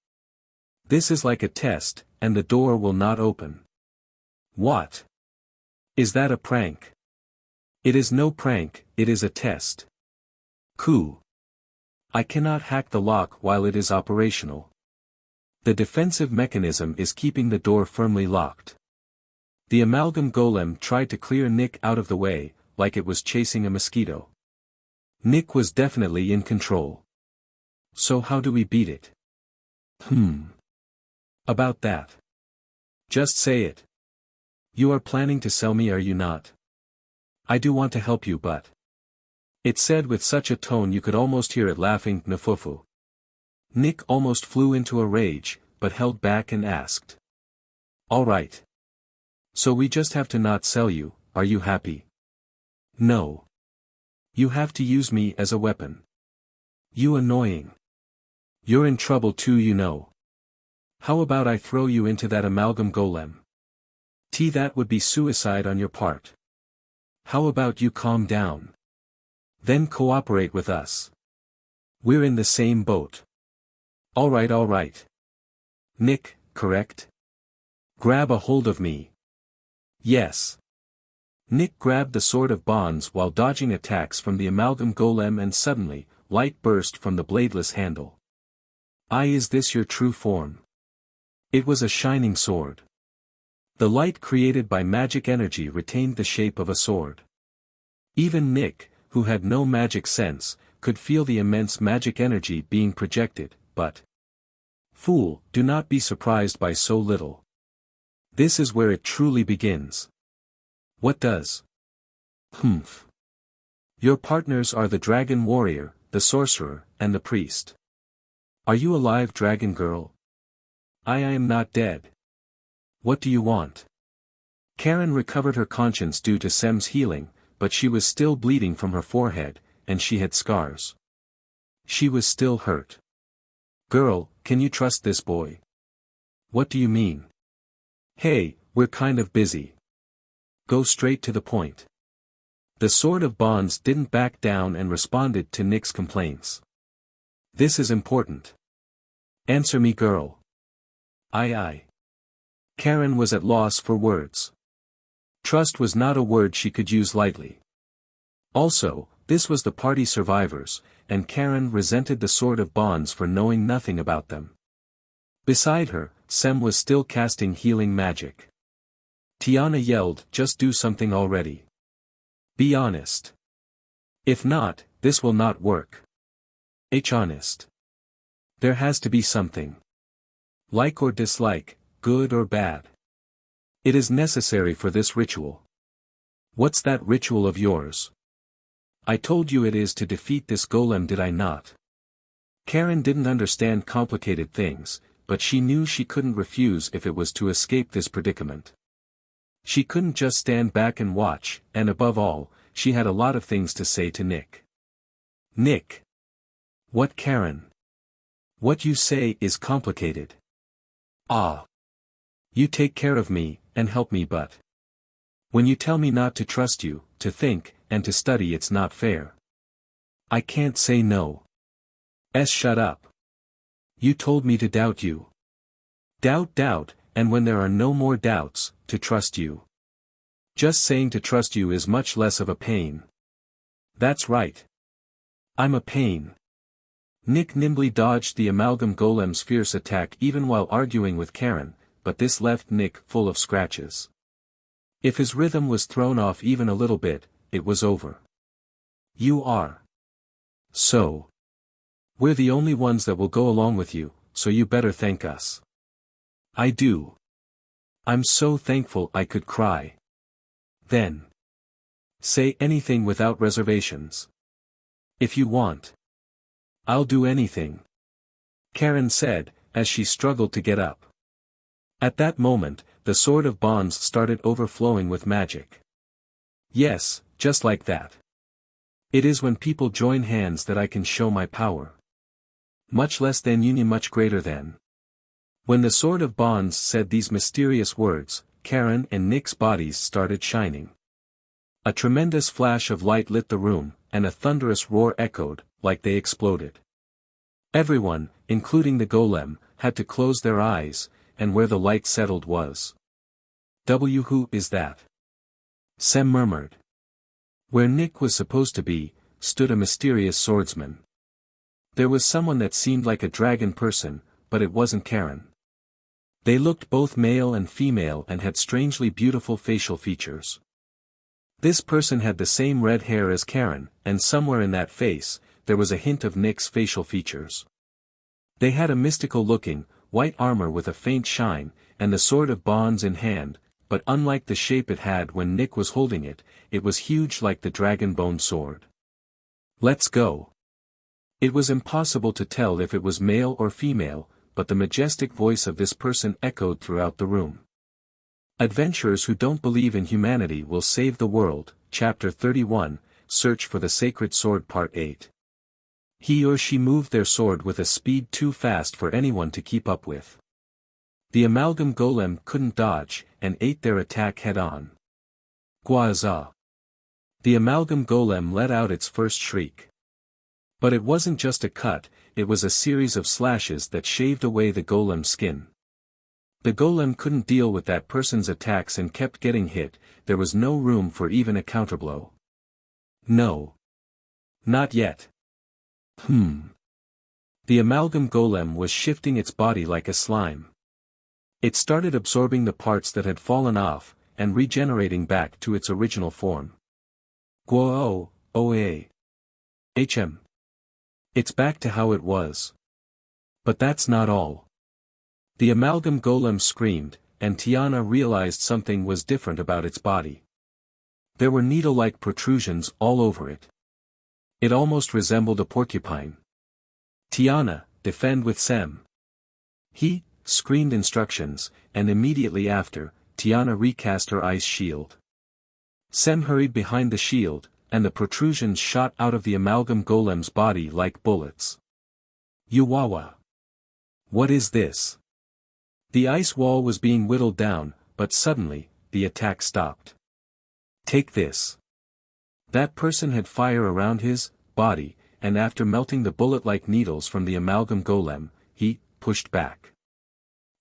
This is like a test, and the door will not open. What? Is that a prank? It is no prank, it is a test. Cool. I cannot hack the lock while it is operational. The defensive mechanism is keeping the door firmly locked. The amalgam golem tried to clear Nick out of the way, like it was chasing a mosquito. Nick was definitely in control. So how do we beat it? About that. Just say it. You are planning to sell me, are you not? I do want to help you, but... It said with such a tone you could almost hear it laughing, Nafufu. Nick almost flew into a rage, but held back and asked. All right. So we just have to not sell you, are you happy? No. You have to use me as a weapon. You annoying. You're in trouble too, you know. How about I throw you into that amalgam golem? That would be suicide on your part. How about you calm down? Then cooperate with us. We're in the same boat. All right. Nick, correct? Grab a hold of me. Yes. Nick grabbed the Sword of Bonds while dodging attacks from the amalgam golem, and suddenly, light burst from the bladeless handle. Is this your true form? It was a shining sword. The light created by magic energy retained the shape of a sword. Even Nick, who had no magic sense, could feel the immense magic energy being projected, but... Fool, do not be surprised by so little. This is where it truly begins. What does? Your partners are the dragon warrior, the sorcerer, and the priest. Are you alive, dragon girl? I am not dead. What do you want? Karen recovered her conscience due to Sem's healing, but she was still bleeding from her forehead, and she had scars. She was still hurt. Girl, can you trust this boy? What do you mean? Hey, we're kind of busy. Go straight to the point. The Sword of Bonds didn't back down and responded to Nick's complaints. This is important. Answer me, girl. Aye. Karen was at loss for words. Trust was not a word she could use lightly. Also, this was the party survivors, and Karen resented the Sword of Bonds for knowing nothing about them. Beside her, Sem was still casting healing magic. Tiana yelled, "Just do something already. Be honest. If not, this will not work. Honest. There has to be something. Like or dislike, good or bad. It is necessary for this ritual." "What's that ritual of yours?" "I told you it is to defeat this golem, did I not?" Karen didn't understand complicated things, but she knew she couldn't refuse if it was to escape this predicament. She couldn't just stand back and watch, and above all, she had a lot of things to say to Nick. "Nick." "What, Karen?" "What you say is complicated." "Ah. You take care of me, and help me, but when you tell me not to trust you, to think, and to study, it's not fair. I can't say no." Shut up. You told me to doubt you. Doubt, and when there are no more doubts, to trust you. Just saying to trust you is much less of a pain. That's right. I'm a pain. Nick nimbly dodged the amalgam golem's fierce attack even while arguing with Karen, but this left Nick full of scratches. If his rhythm was thrown off even a little bit, it was over. "You are. So. We're the only ones that will go along with you, so you better thank us." "I do. I'm so thankful I could cry." "Then. Say anything without reservations. If you want. I'll do anything," Karen said, as she struggled to get up. At that moment, the Sword of Bonds started overflowing with magic. "Yes, just like that. It is when people join hands that I can show my power. Much less than union, much greater than." When the Sword of Bonds said these mysterious words, Karen and Nick's bodies started shining. A tremendous flash of light lit the room, and a thunderous roar echoed, like they exploded. Everyone, including the golem, had to close their eyes, and where the light settled was. Who is that?" Sem murmured. Where Nick was supposed to be, stood a mysterious swordsman. There was someone that seemed like a dragon person, but it wasn't Karen. They looked both male and female and had strangely beautiful facial features. This person had the same red hair as Karen, and somewhere in that face, there was a hint of Nick's facial features. They had a mystical-looking, white armor with a faint shine, and the Sword of Bonds in hand, but unlike the shape it had when Nick was holding it, it was huge like the dragon bone sword. "Let's go." It was impossible to tell if it was male or female, but the majestic voice of this person echoed throughout the room. Adventurers who don't believe in humanity will save the world, Chapter 31, Search for the Sacred Sword Part 8. He or she moved their sword with a speed too fast for anyone to keep up with. The amalgam golem couldn't dodge, and ate their attack head-on. Gwaza! The amalgam golem let out its first shriek. But it wasn't just a cut, it was a series of slashes that shaved away the golem's skin. The golem couldn't deal with that person's attacks and kept getting hit, there was no room for even a counterblow. No. Not yet. The amalgam golem was shifting its body like a slime. It started absorbing the parts that had fallen off, and regenerating back to its original form. Oa. It's back to how it was. But that's not all. The amalgam golem screamed, and Tiana realized something was different about its body. There were needle-like protrusions all over it. It almost resembled a porcupine. "Tiana, defend with Sem." He screamed instructions, and immediately after, Tiana recast her ice shield. Sem hurried behind the shield, and the protrusions shot out of the amalgam golem's body like bullets. Yuwawa! What is this? The ice wall was being whittled down, but suddenly, the attack stopped. Take this. That person had fire around his body, and after melting the bullet-like needles from the amalgam golem, he pushed back.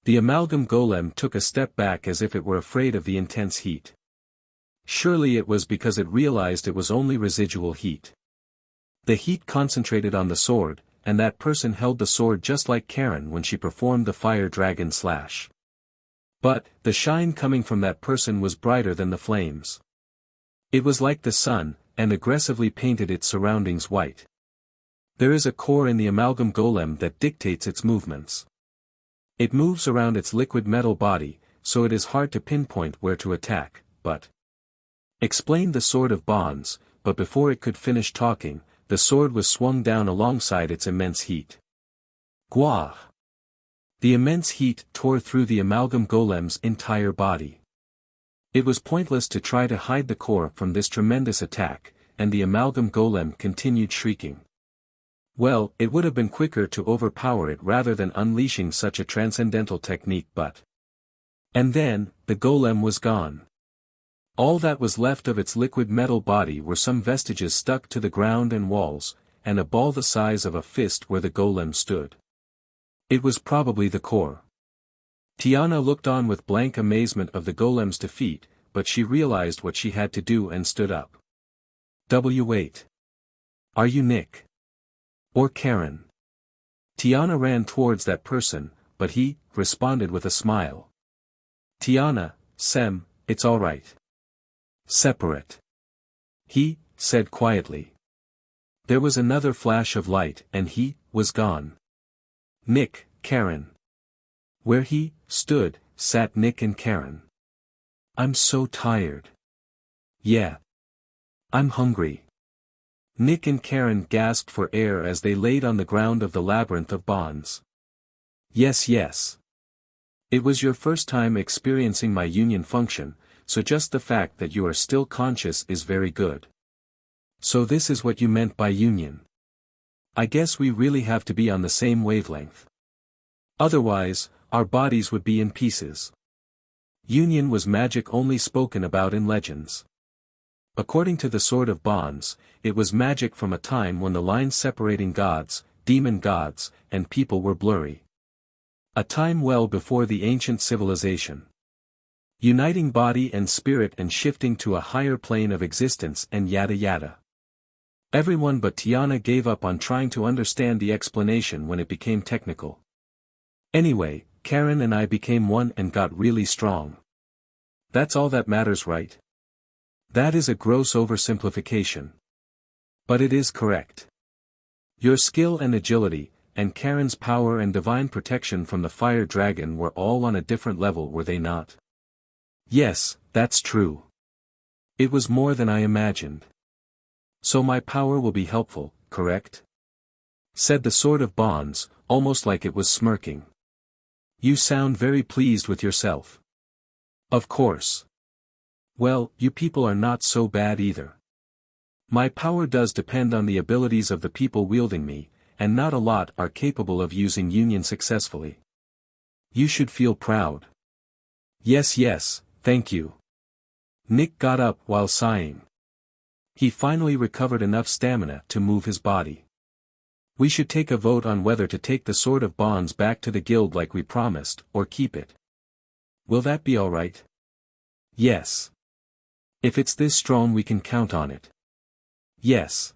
The amalgam golem took a step back as if it were afraid of the intense heat. Surely it was because it realized it was only residual heat. The heat concentrated on the sword, and that person held the sword just like Karen when she performed the fire dragon slash. But, the shine coming from that person was brighter than the flames. It was like the sun, and aggressively painted its surroundings white. There is a core in the amalgam golem that dictates its movements. It moves around its liquid metal body, so it is hard to pinpoint where to attack, but explained the Sword of Bonds, but before it could finish talking, the sword was swung down alongside its immense heat. Gwah! The immense heat tore through the amalgam golem's entire body. It was pointless to try to hide the core from this tremendous attack, and the amalgam golem continued shrieking. Well, it would have been quicker to overpower it rather than unleashing such a transcendental technique, but and then, the golem was gone. All that was left of its liquid metal body were some vestiges stuck to the ground and walls, and a ball the size of a fist where the golem stood. It was probably the core. Tiana looked on with blank amazement of the golem's defeat, but she realized what she had to do and stood up. Wait. Are you Nick? Or Karen? Tiana ran towards that person, but he responded with a smile. Tiana, Sem, it's all right. Separate. He said quietly. There was another flash of light and he was gone. Nick, Karen. Where he stood, sat Nick and Karen. I'm so tired. Yeah. I'm hungry. Nick and Karen gasped for air as they laid on the ground of the labyrinth of bonds. Yes. It was your first time experiencing my union function, so just the fact that you are still conscious is very good. So this is what you meant by union. I guess we really have to be on the same wavelength. Otherwise, our bodies would be in pieces. Union was magic only spoken about in legends. According to the Sword of Bonds, it was magic from a time when the lines separating gods, demon gods, and people were blurry. A time well before the ancient civilization. Uniting body and spirit and shifting to a higher plane of existence and yada yada. Everyone but Tiana gave up on trying to understand the explanation when it became technical. Anyway, Karen and I became one and got really strong. That's all that matters, right? That is a gross oversimplification. But it is correct. Your skill and agility, and Karen's power and divine protection from the fire dragon were all on a different level, were they not? Yes, that's true. It was more than I imagined. So my power will be helpful, correct? Said the Sword of Bonds, almost like it was smirking. You sound very pleased with yourself. Of course. Well, you people are not so bad either. My power does depend on the abilities of the people wielding me, and not a lot are capable of using union successfully. You should feel proud. Yes, thank you. Nick got up while sighing. He finally recovered enough stamina to move his body. We should take a vote on whether to take the Sword of Bonds back to the guild like we promised, or keep it. Will that be alright? Yes. If it's this strong we can count on it. Yes.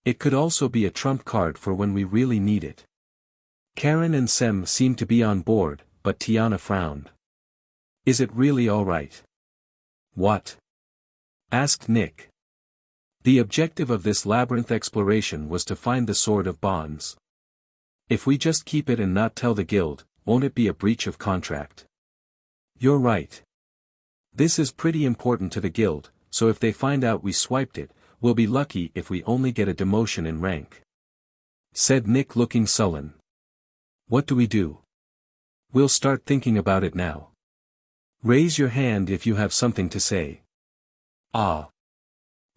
It could also be a trump card for when we really need it. Karen and Sem seemed to be on board, but Tiana frowned. Is it really alright? What? Asked Nick. The objective of this labyrinth exploration was to find the Sword of Bonds. If we just keep it and not tell the guild, won't it be a breach of contract? You're right. This is pretty important to the guild, so if they find out we swiped it, we'll be lucky if we only get a demotion in rank. Said Nick looking sullen. What do we do? We'll start thinking about it now. Raise your hand if you have something to say. Ah.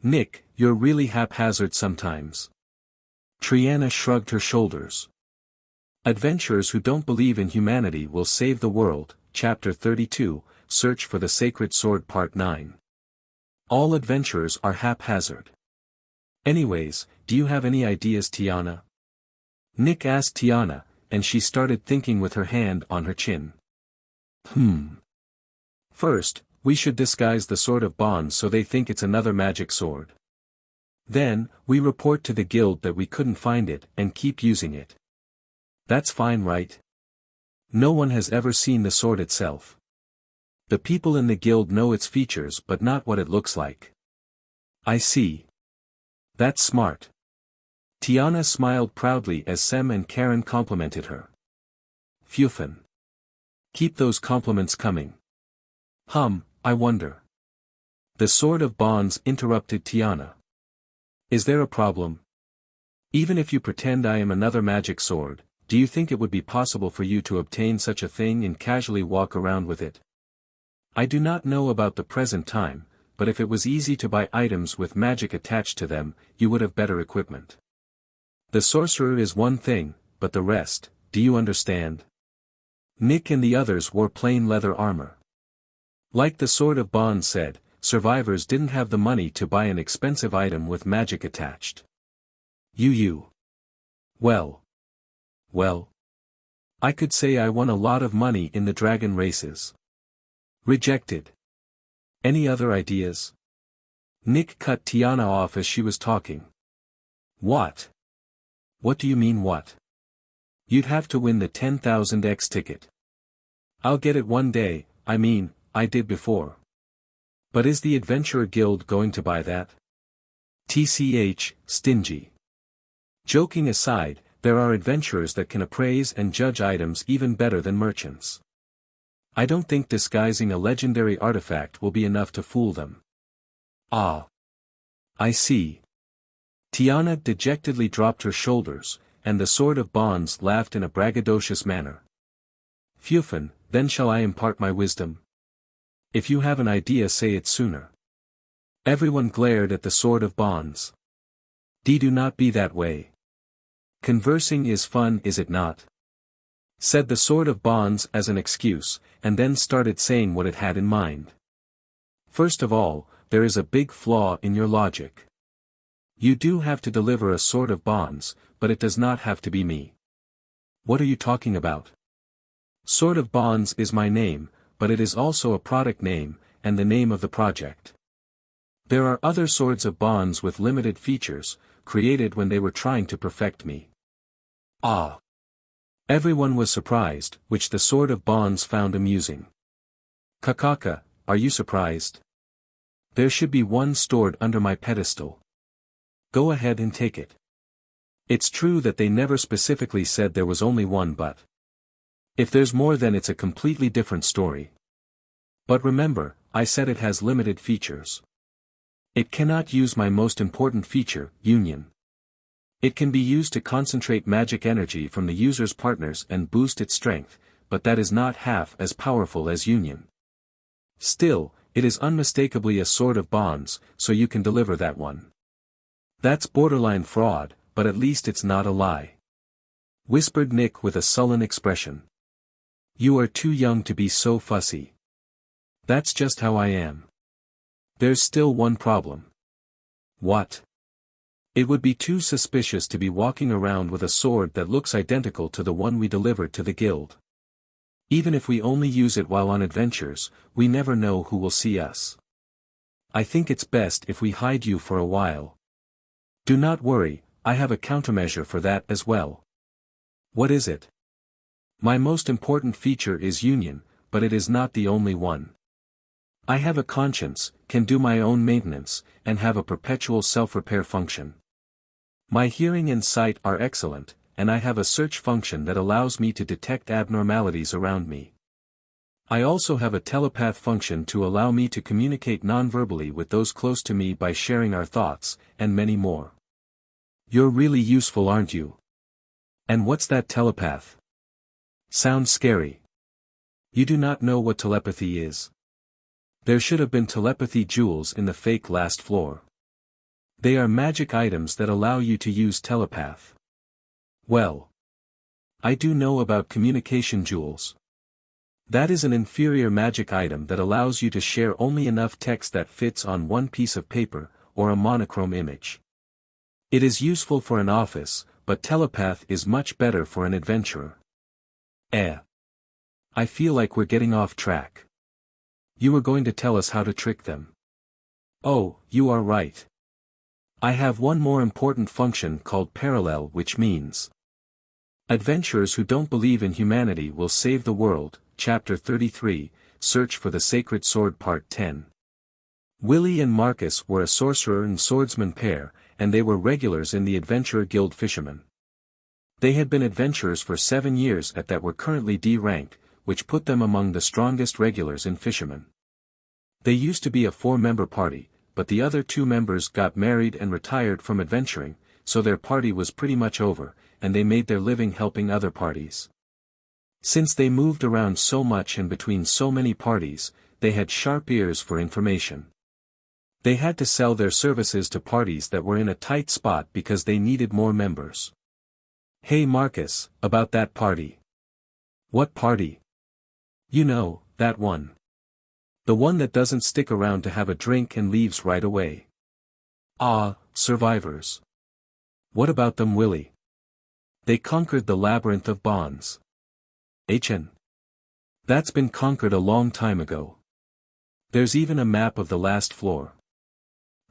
Nick, you're really haphazard sometimes. Triana shrugged her shoulders. Adventurers who don't believe in humanity will save the world, Chapter 32, Search for the Sacred Sword Part 9. All adventurers are haphazard. Anyways, do you have any ideas, Tiana? Nick asked Tiana, and she started thinking with her hand on her chin. First, we should disguise the Sword of Bonds so they think it's another magic sword. Then, we report to the guild that we couldn't find it and keep using it. That's fine, right? No one has ever seen the sword itself. The people in the guild know its features but not what it looks like. I see. That's smart. Tiana smiled proudly as Sem and Karen complimented her. Phew. Keep those compliments coming. I wonder. The Sword of Bonds interrupted Tiana. Is there a problem? Even if you pretend I am another magic sword, do you think it would be possible for you to obtain such a thing and casually walk around with it? I do not know about the present time, but if it was easy to buy items with magic attached to them, you would have better equipment. The sorcerer is one thing, but the rest, do you understand? Nick and the others wore plain leather armor. Like the Sword of Bonds said, survivors didn't have the money to buy an expensive item with magic attached. Well. I could say I won a lot of money in the dragon races. Rejected. Any other ideas? Nick cut Tiana off as she was talking. What? What do you mean what? You'd have to win the 10,000x ticket. I'll get it one day, I did before. But is the Adventurer Guild going to buy that? TCH, stingy. Joking aside, there are adventurers that can appraise and judge items even better than merchants. I don't think disguising a legendary artifact will be enough to fool them. Ah. I see. Tiana dejectedly dropped her shoulders, and the Sword of Bonds laughed in a braggadocious manner. Phew, then shall I impart my wisdom? If you have an idea, say it sooner. Everyone glared at the Sword of Bonds. Do not be that way. Conversing is fun, is it not? Said the Sword of Bonds as an excuse, and then started saying what it had in mind. First of all, there is a big flaw in your logic. You do have to deliver a Sword of Bonds, but it does not have to be me. What are you talking about? Sword of Bonds is my name, but it is also a product name, and the name of the project. There are other Swords of Bonds with limited features, created when they were trying to perfect me. Ah. Everyone was surprised, which the Sword of Bonds found amusing. Kakaka, are you surprised? There should be one stored under my pedestal. Go ahead and take it. It's true that they never specifically said there was only one, but if there's more, then it's a completely different story. But remember, I said it has limited features. It cannot use my most important feature, Union. It can be used to concentrate magic energy from the user's partners and boost its strength, but that is not half as powerful as Union. Still, it is unmistakably a Sword of Bonds, so you can deliver that one. That's borderline fraud, but at least it's not a lie. Whispered Nick with a sullen expression. You are too young to be so fussy. That's just how I am. There's still one problem. What? It would be too suspicious to be walking around with a sword that looks identical to the one we delivered to the guild. Even if we only use it while on adventures, we never know who will see us. I think it's best if we hide you for a while. Do not worry, I have a countermeasure for that as well. What is it? My most important feature is Union, but it is not the only one. I have a conscience, can do my own maintenance, and have a perpetual self-repair function. My hearing and sight are excellent, and I have a search function that allows me to detect abnormalities around me. I also have a telepath function to allow me to communicate non-verbally with those close to me by sharing our thoughts, and many more. You're really useful, aren't you? And what's that telepath? Sounds scary. You do not know what telepathy is. There should have been telepathy jewels in the fake last floor. They are magic items that allow you to use telepath. Well, I do know about communication jewels. That is an inferior magic item that allows you to share only enough text that fits on one piece of paper, or a monochrome image. It is useful for an office, but telepath is much better for an adventurer. I feel like we're getting off track. You were going to tell us how to trick them. Oh, you are right. I have one more important function called parallel, which means adventurers who don't believe in humanity will save the world. Chapter 33, Search for the Sacred Sword Part 10. Willie and Marcus were a sorcerer and swordsman pair, and they were regulars in the Adventurer Guild Fishermen. They had been adventurers for 7 years at that were currently D-ranked, which put them among the strongest regulars in Fishermen. They used to be a 4-member party, but the other 2 members got married and retired from adventuring, so their party was pretty much over, and they made their living helping other parties. Since they moved around so much and between so many parties, they had sharp ears for information. They had to sell their services to parties that were in a tight spot because they needed more members. Hey Marcus, about that party. What party? You know, that one. The one that doesn't stick around to have a drink and leaves right away. Ah, survivors. What about them, Willie? They conquered the labyrinth of bonds. HN. That's been conquered a long time ago. There's even a map of the last floor.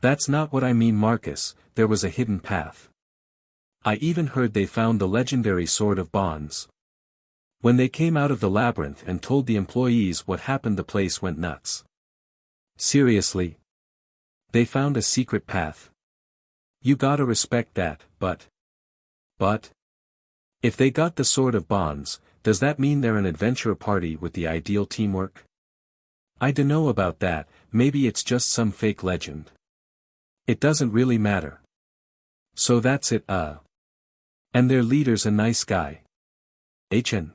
That's not what I mean, Marcus, there was a hidden path. I even heard they found the legendary Sword of Bonds. When they came out of the labyrinth and told the employees what happened, the place went nuts. Seriously? They found a secret path. You gotta respect that, but... If they got the Sword of Bonds, does that mean they're an adventurer party with the ideal teamwork? I dunno about that, maybe it's just some fake legend. It doesn't really matter. So that's it, And their leader's a nice guy. HN.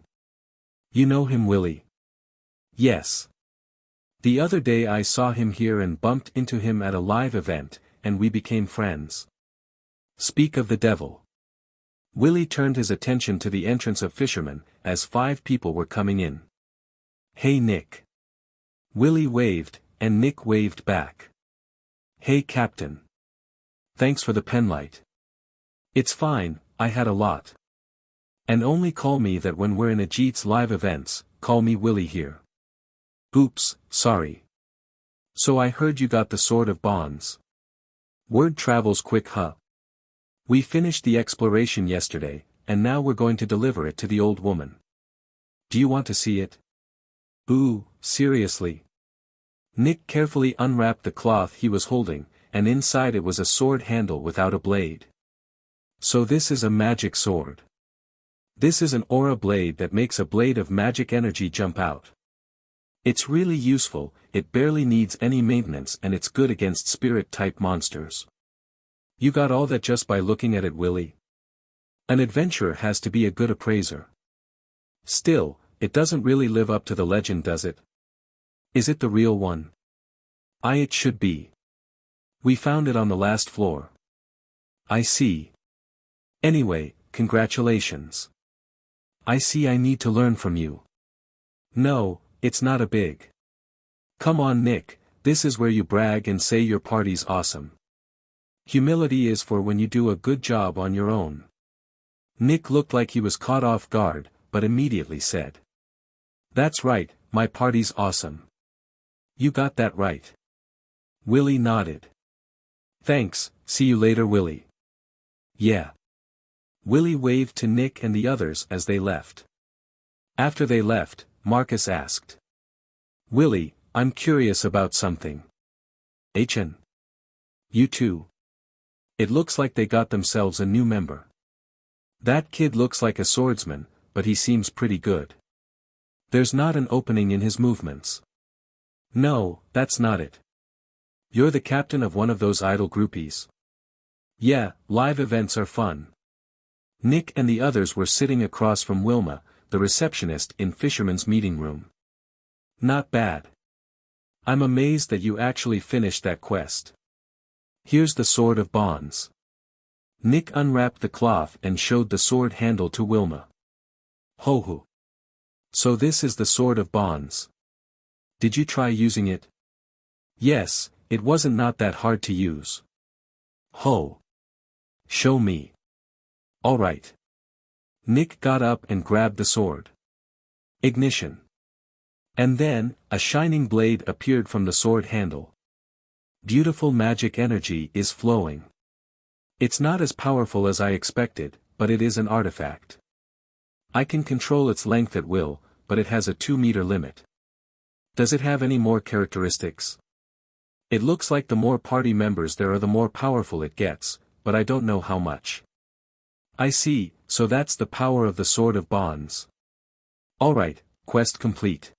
You know him, Willie? Yes. The other day I saw him here and bumped into him at a live event, and we became friends. Speak of the devil. Willie turned his attention to the entrance of Fishermen, as 5 people were coming in. Hey Nick. Willie waved, and Nick waved back. Hey Captain. Thanks for the penlight. It's fine, I had a lot. And only call me that when we're in Ajit's live events, call me Willie here. Oops, sorry. So I heard you got the Sword of Bonds. Word travels quick, huh? We finished the exploration yesterday, and now we're going to deliver it to the old woman. Do you want to see it? Ooh, seriously? Nick carefully unwrapped the cloth he was holding, and inside it was a sword handle without a blade. So this is a magic sword. This is an aura blade that makes a blade of magic energy jump out. It's really useful, it barely needs any maintenance, and it's good against spirit-type monsters. You got all that just by looking at it, Willie? An adventurer has to be a good appraiser. Still, it doesn't really live up to the legend, does it? Is it the real one? It should be. We found it on the last floor. I see. Anyway, congratulations. I see I need to learn from you. No, it's not a big. Come on Nick, this is where you brag and say your party's awesome. Humility is for when you do a good job on your own. Nick looked like he was caught off guard, but immediately said. That's right, my party's awesome. You got that right. Willie nodded. Thanks, see you later, Willie. Yeah. Willie waved to Nick and the others as they left. After they left, Marcus asked. Willie, I'm curious about something. HN. You too. It looks like they got themselves a new member. That kid looks like a swordsman, but he seems pretty good. There's not an opening in his movements. No, that's not it. You're the captain of one of those idol groupies. Yeah, live events are fun. Nick and the others were sitting across from Wilma, the receptionist in Fisherman's meeting room. Not bad. I'm amazed that you actually finished that quest. Here's the Sword of Bonds. Nick unwrapped the cloth and showed the sword handle to Wilma. Ho ho. So this is the Sword of Bonds. Did you try using it? Yes, it wasn't not that hard to use. Ho. Show me. Alright. Nick got up and grabbed the sword. Ignition. And then, a shining blade appeared from the sword handle. Beautiful magic energy is flowing. It's not as powerful as I expected, but it is an artifact. I can control its length at will, but it has a 2-meter limit. Does it have any more characteristics? It looks like the more party members there are the more powerful it gets, but I don't know how much. I see, so that's the power of the Sword of Bonds. Alright, quest complete.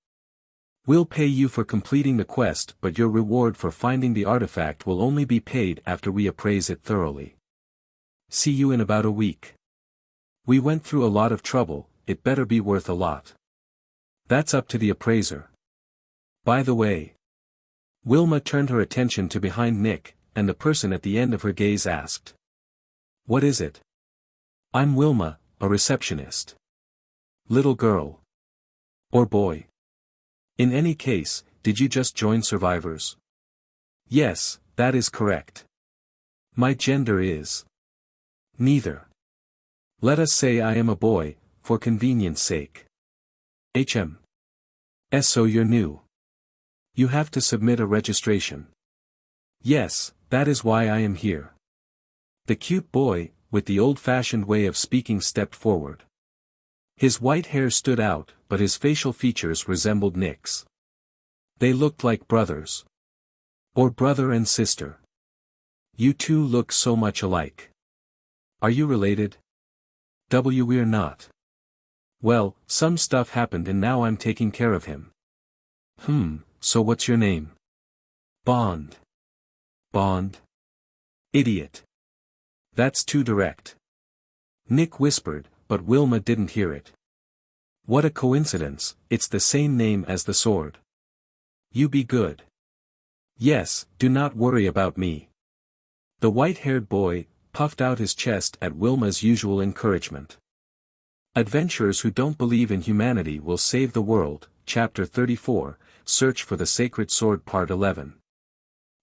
We'll pay you for completing the quest, but your reward for finding the artifact will only be paid after we appraise it thoroughly. See you in about a week. We went through a lot of trouble, it better be worth a lot. That's up to the appraiser. By the way. Wilma turned her attention to behind Nick, and the person at the end of her gaze asked. What is it? I'm Wilma, a receptionist. Little girl. Or boy. In any case, did you just join Survivors? Yes, that is correct. My gender is neither. Let us say I am a boy, for convenience sake. So you're new. You have to submit a registration. Yes, that is why I am here. The cute boy, with the old-fashioned way of speaking, stepped forward. His white hair stood out, but his facial features resembled Nick's. They looked like brothers. Or brother and sister. You two look so much alike. Are you related? We're not. Well, some stuff happened and now I'm taking care of him. So what's your name? Bond. Bond? Idiot. That's too direct. Nick whispered, but Wilma didn't hear it. What a coincidence, it's the same name as the sword. You be good. Yes, do not worry about me. The white-haired boy puffed out his chest at Wilma's usual encouragement. Adventurers who don't believe in humanity will save the world, Chapter 34, Search for the Sacred Sword Part 11.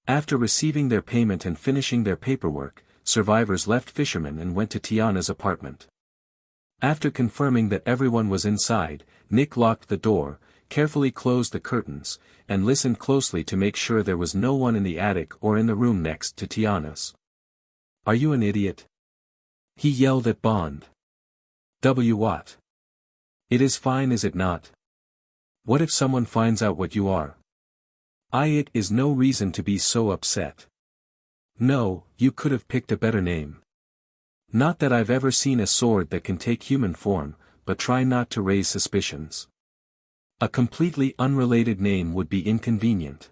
After receiving their payment and finishing their paperwork, survivors left Fisherman and went to Tiana's apartment. After confirming that everyone was inside, Nick locked the door, carefully closed the curtains, and listened closely to make sure there was no one in the attic or in the room next to Tiana's. Are you an idiot? He yelled at Bond. What? It is fine, is it not? What if someone finds out what you are? It is no reason to be so upset. No, you could have picked a better name. Not that I've ever seen a sword that can take human form, but try not to raise suspicions. A completely unrelated name would be inconvenient.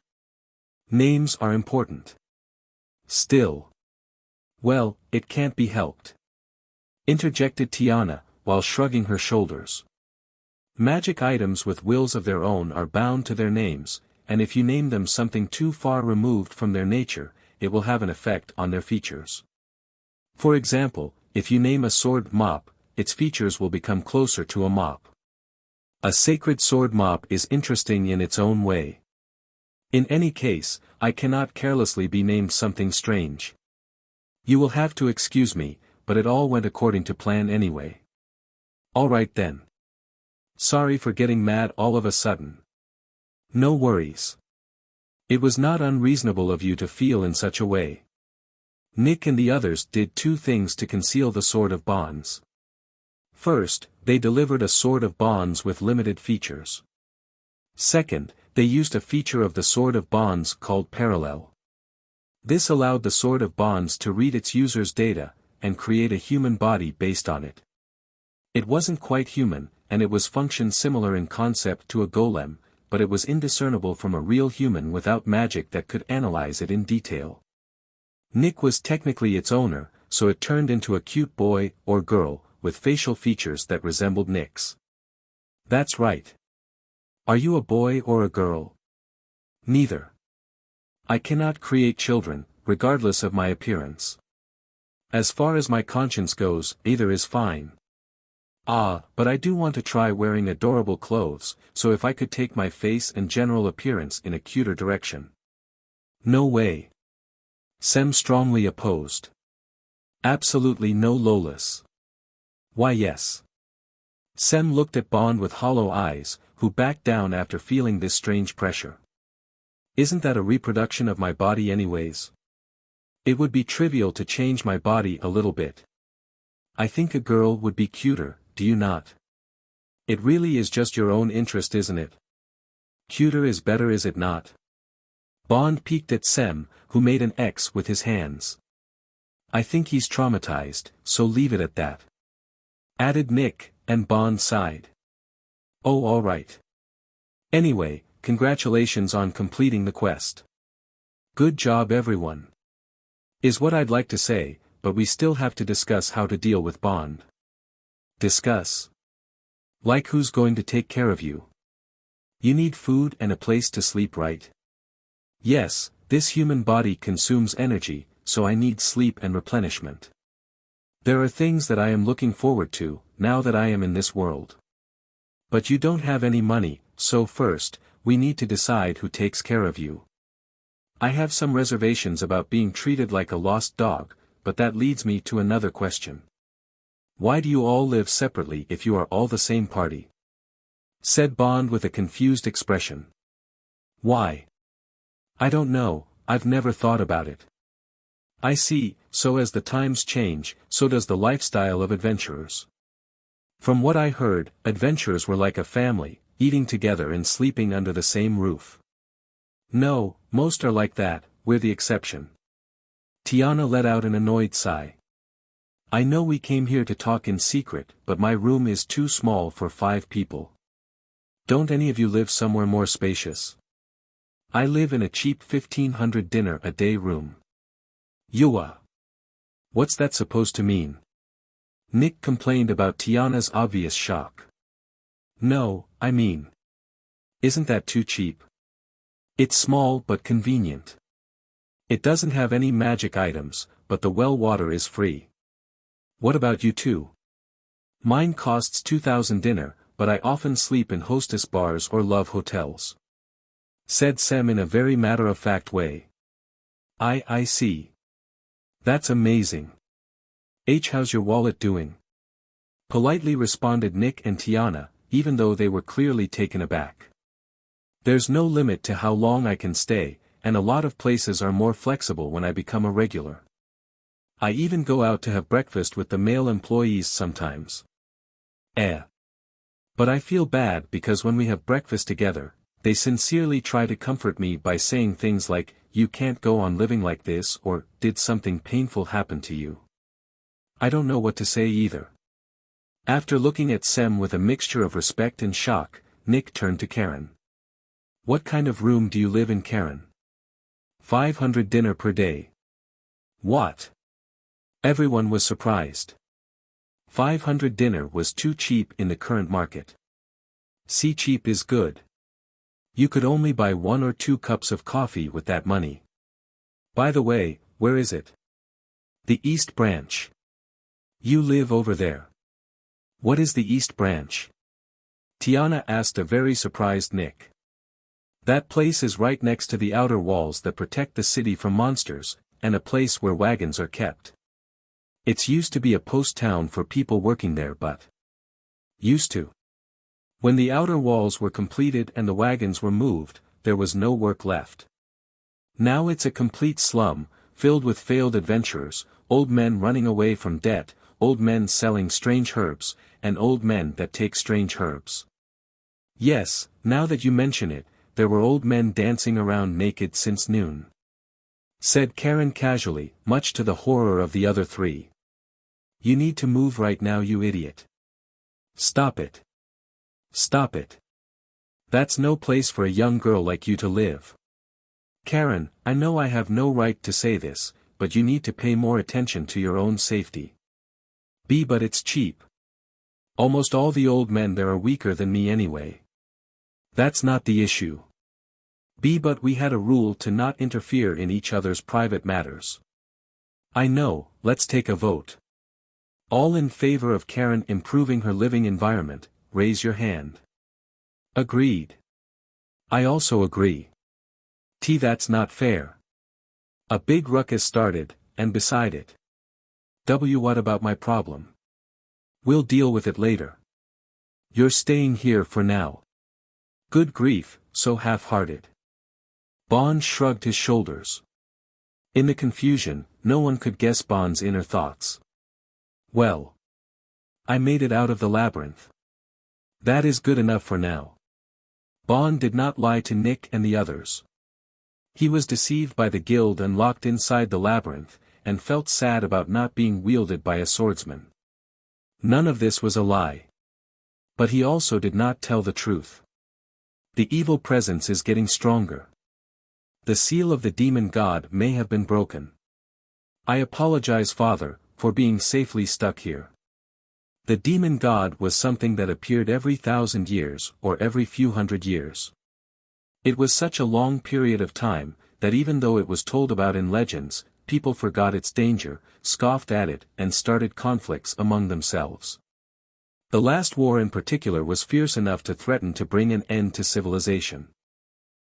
Names are important. Still. Well, it can't be helped. Interjected Tiana, while shrugging her shoulders. Magic items with wills of their own are bound to their names, and if you name them something too far removed from their nature, it will have an effect on their features. For example, if you name a sword Mop, its features will become closer to a mop. A sacred sword mop is interesting in its own way. In any case, I cannot carelessly be named something strange. You will have to excuse me, but it all went according to plan anyway. Alright then. Sorry for getting mad all of a sudden. No worries. It was not unreasonable of you to feel in such a way. Nick and the others did two things to conceal the Sword of Bonds. First, they delivered a Sword of Bonds with limited features. Second, they used a feature of the Sword of Bonds called Parallel. This allowed the Sword of Bonds to read its user's data, and create a human body based on it. It wasn't quite human, and it was functioned similar in concept to a golem, but it was indiscernible from a real human without magic that could analyze it in detail. Nick was technically its owner, so it turned into a cute boy, or girl, with facial features that resembled Nick's. That's right. Are you a boy or a girl? Neither. I cannot create children, regardless of my appearance. As far as my conscience goes, either is fine. But I do want to try wearing adorable clothes, so if I could take my face and general appearance in a cuter direction. No way. Sem strongly opposed. Absolutely no Lolis. Why yes. Sem looked at Bond with hollow eyes, who backed down after feeling this strange pressure. Isn't that a reproduction of my body anyways? It would be trivial to change my body a little bit. I think a girl would be cuter, do you not? It really is just your own interest, isn't it? Cuter is better, is it not? Bond peeked at Sem, who made an X with his hands. I think he's traumatized, so leave it at that. Added Nick, and Bond sighed. Oh, all right. Anyway, congratulations on completing the quest. Good job, everyone. Is what I'd like to say, but we still have to discuss how to deal with Bond. Discuss? Like who's going to take care of you? You need food and a place to sleep, right? Yes, this human body consumes energy, so I need sleep and replenishment. There are things that I am looking forward to, now that I am in this world. But you don't have any money, so first, we need to decide who takes care of you. I have some reservations about being treated like a lost dog, but that leads me to another question. Why do you all live separately if you are all the same party? Said Bond with a confused expression. Why? I don't know, I've never thought about it. I see, so as the times change, so does the lifestyle of adventurers. From what I heard, adventurers were like a family, eating together and sleeping under the same roof. No, most are like that, we're the exception. Tiana let out an annoyed sigh. I know we came here to talk in secret, but my room is too small for 5 people. Don't any of you live somewhere more spacious? I live in a cheap 1,500 dinner a day room. Yua. What's that supposed to mean? Nick complained about Tiana's obvious shock. No, I mean. Isn't that too cheap? It's small but convenient. It doesn't have any magic items, but the well water is free. What about you two? Mine costs 2,000 dinner, but I often sleep in hostess bars or love hotels. Said Sem in a very matter-of-fact way. I see. That's amazing. How's your wallet doing? Politely responded Nick and Tiana, even though they were clearly taken aback. There's no limit to how long I can stay, and a lot of places are more flexible when I become a regular. I even go out to have breakfast with the male employees sometimes. But I feel bad because when we have breakfast together, they sincerely try to comfort me by saying things like, you can't go on living like this, or, did something painful happen to you? I don't know what to say either. After looking at Sem with a mixture of respect and shock, Nick turned to Karen. What kind of room do you live in, Karen? 500 dinner per day. What? Everyone was surprised. 500 dinner was too cheap in the current market. See, cheap is good. You could only buy 1 or 2 cups of coffee with that money. By the way, where is it? The East Branch. You live over there. What is the East Branch? Tiana asked a very surprised Nick. That place is right next to the outer walls that protect the city from monsters, and a place where wagons are kept. It's used to be a post town for people working there, but used to. When the outer walls were completed and the wagons were moved, there was no work left. Now it's a complete slum, filled with failed adventurers, old men running away from debt, old men selling strange herbs, and old men that take strange herbs. Yes, now that you mention it, there were old men dancing around naked since noon. Said Karen casually, much to the horror of the other 3. You need to move right now, you idiot. Stop it. Stop it. That's no place for a young girl like you to live. Karen, I know I have no right to say this, but you need to pay more attention to your own safety. But it's cheap. Almost all the old men there are weaker than me anyway. That's not the issue. But we had a rule to not interfere in each other's private matters. I know, let's take a vote. All in favor of Karen improving her living environment, raise your hand. Agreed. I also agree. That's not fair. A big ruckus started, and beside it. What about my problem? We'll deal with it later. You're staying here for now. Good grief, so half-hearted. Bond shrugged his shoulders. In the confusion, no one could guess Bond's inner thoughts. Well. I made it out of the labyrinth. That is good enough for now. Bond did not lie to Nick and the others. He was deceived by the guild and locked inside the labyrinth, and felt sad about not being wielded by a swordsman. None of this was a lie. But he also did not tell the truth. The evil presence is getting stronger. The seal of the demon god may have been broken. I apologize, Father, for being safely stuck here. The demon god was something that appeared every 1,000 years or every few hundred years. It was such a long period of time, that even though it was told about in legends, people forgot its danger, scoffed at it, and started conflicts among themselves. The last war in particular was fierce enough to threaten to bring an end to civilization.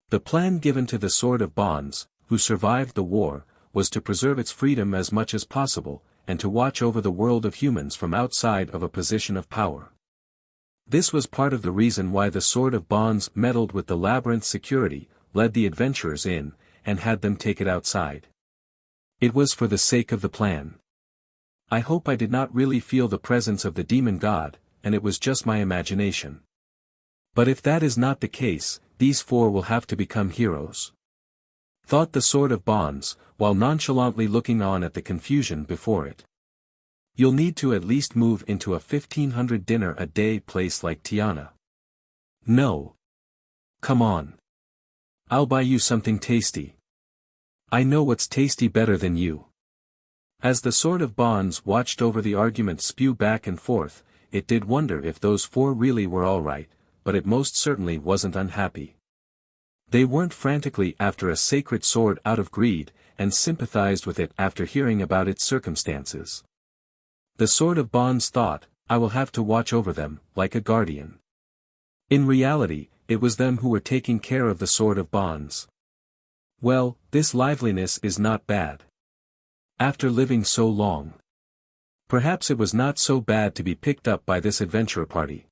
The plan given to the Sword of Bonds, who survived the war, was to preserve its freedom as much as possible, and to watch over the world of humans from outside of a position of power. This was part of the reason why the Sword of Bonds meddled with the labyrinth security, led the adventurers in, and had them take it outside. It was for the sake of the plan. I hope I did not really feel the presence of the demon god, and it was just my imagination. But if that is not the case, these four will have to become heroes. Thought the Sword of Bonds, while nonchalantly looking on at the confusion before it. You'll need to at least move into a 1,500 dinner a day place like Tiana. No. Come on. I'll buy you something tasty. I know what's tasty better than you. As the Sword of Bonds watched over the argument spew back and forth, it did wonder if those four really were all right, but it most certainly wasn't unhappy. They weren't frantically after a sacred sword out of greed, and sympathized with it after hearing about its circumstances. The Sword of Bonds thought, I will have to watch over them, like a guardian. In reality, it was them who were taking care of the Sword of Bonds. Well, this liveliness is not bad. After living so long. Perhaps it was not so bad to be picked up by this adventurer party.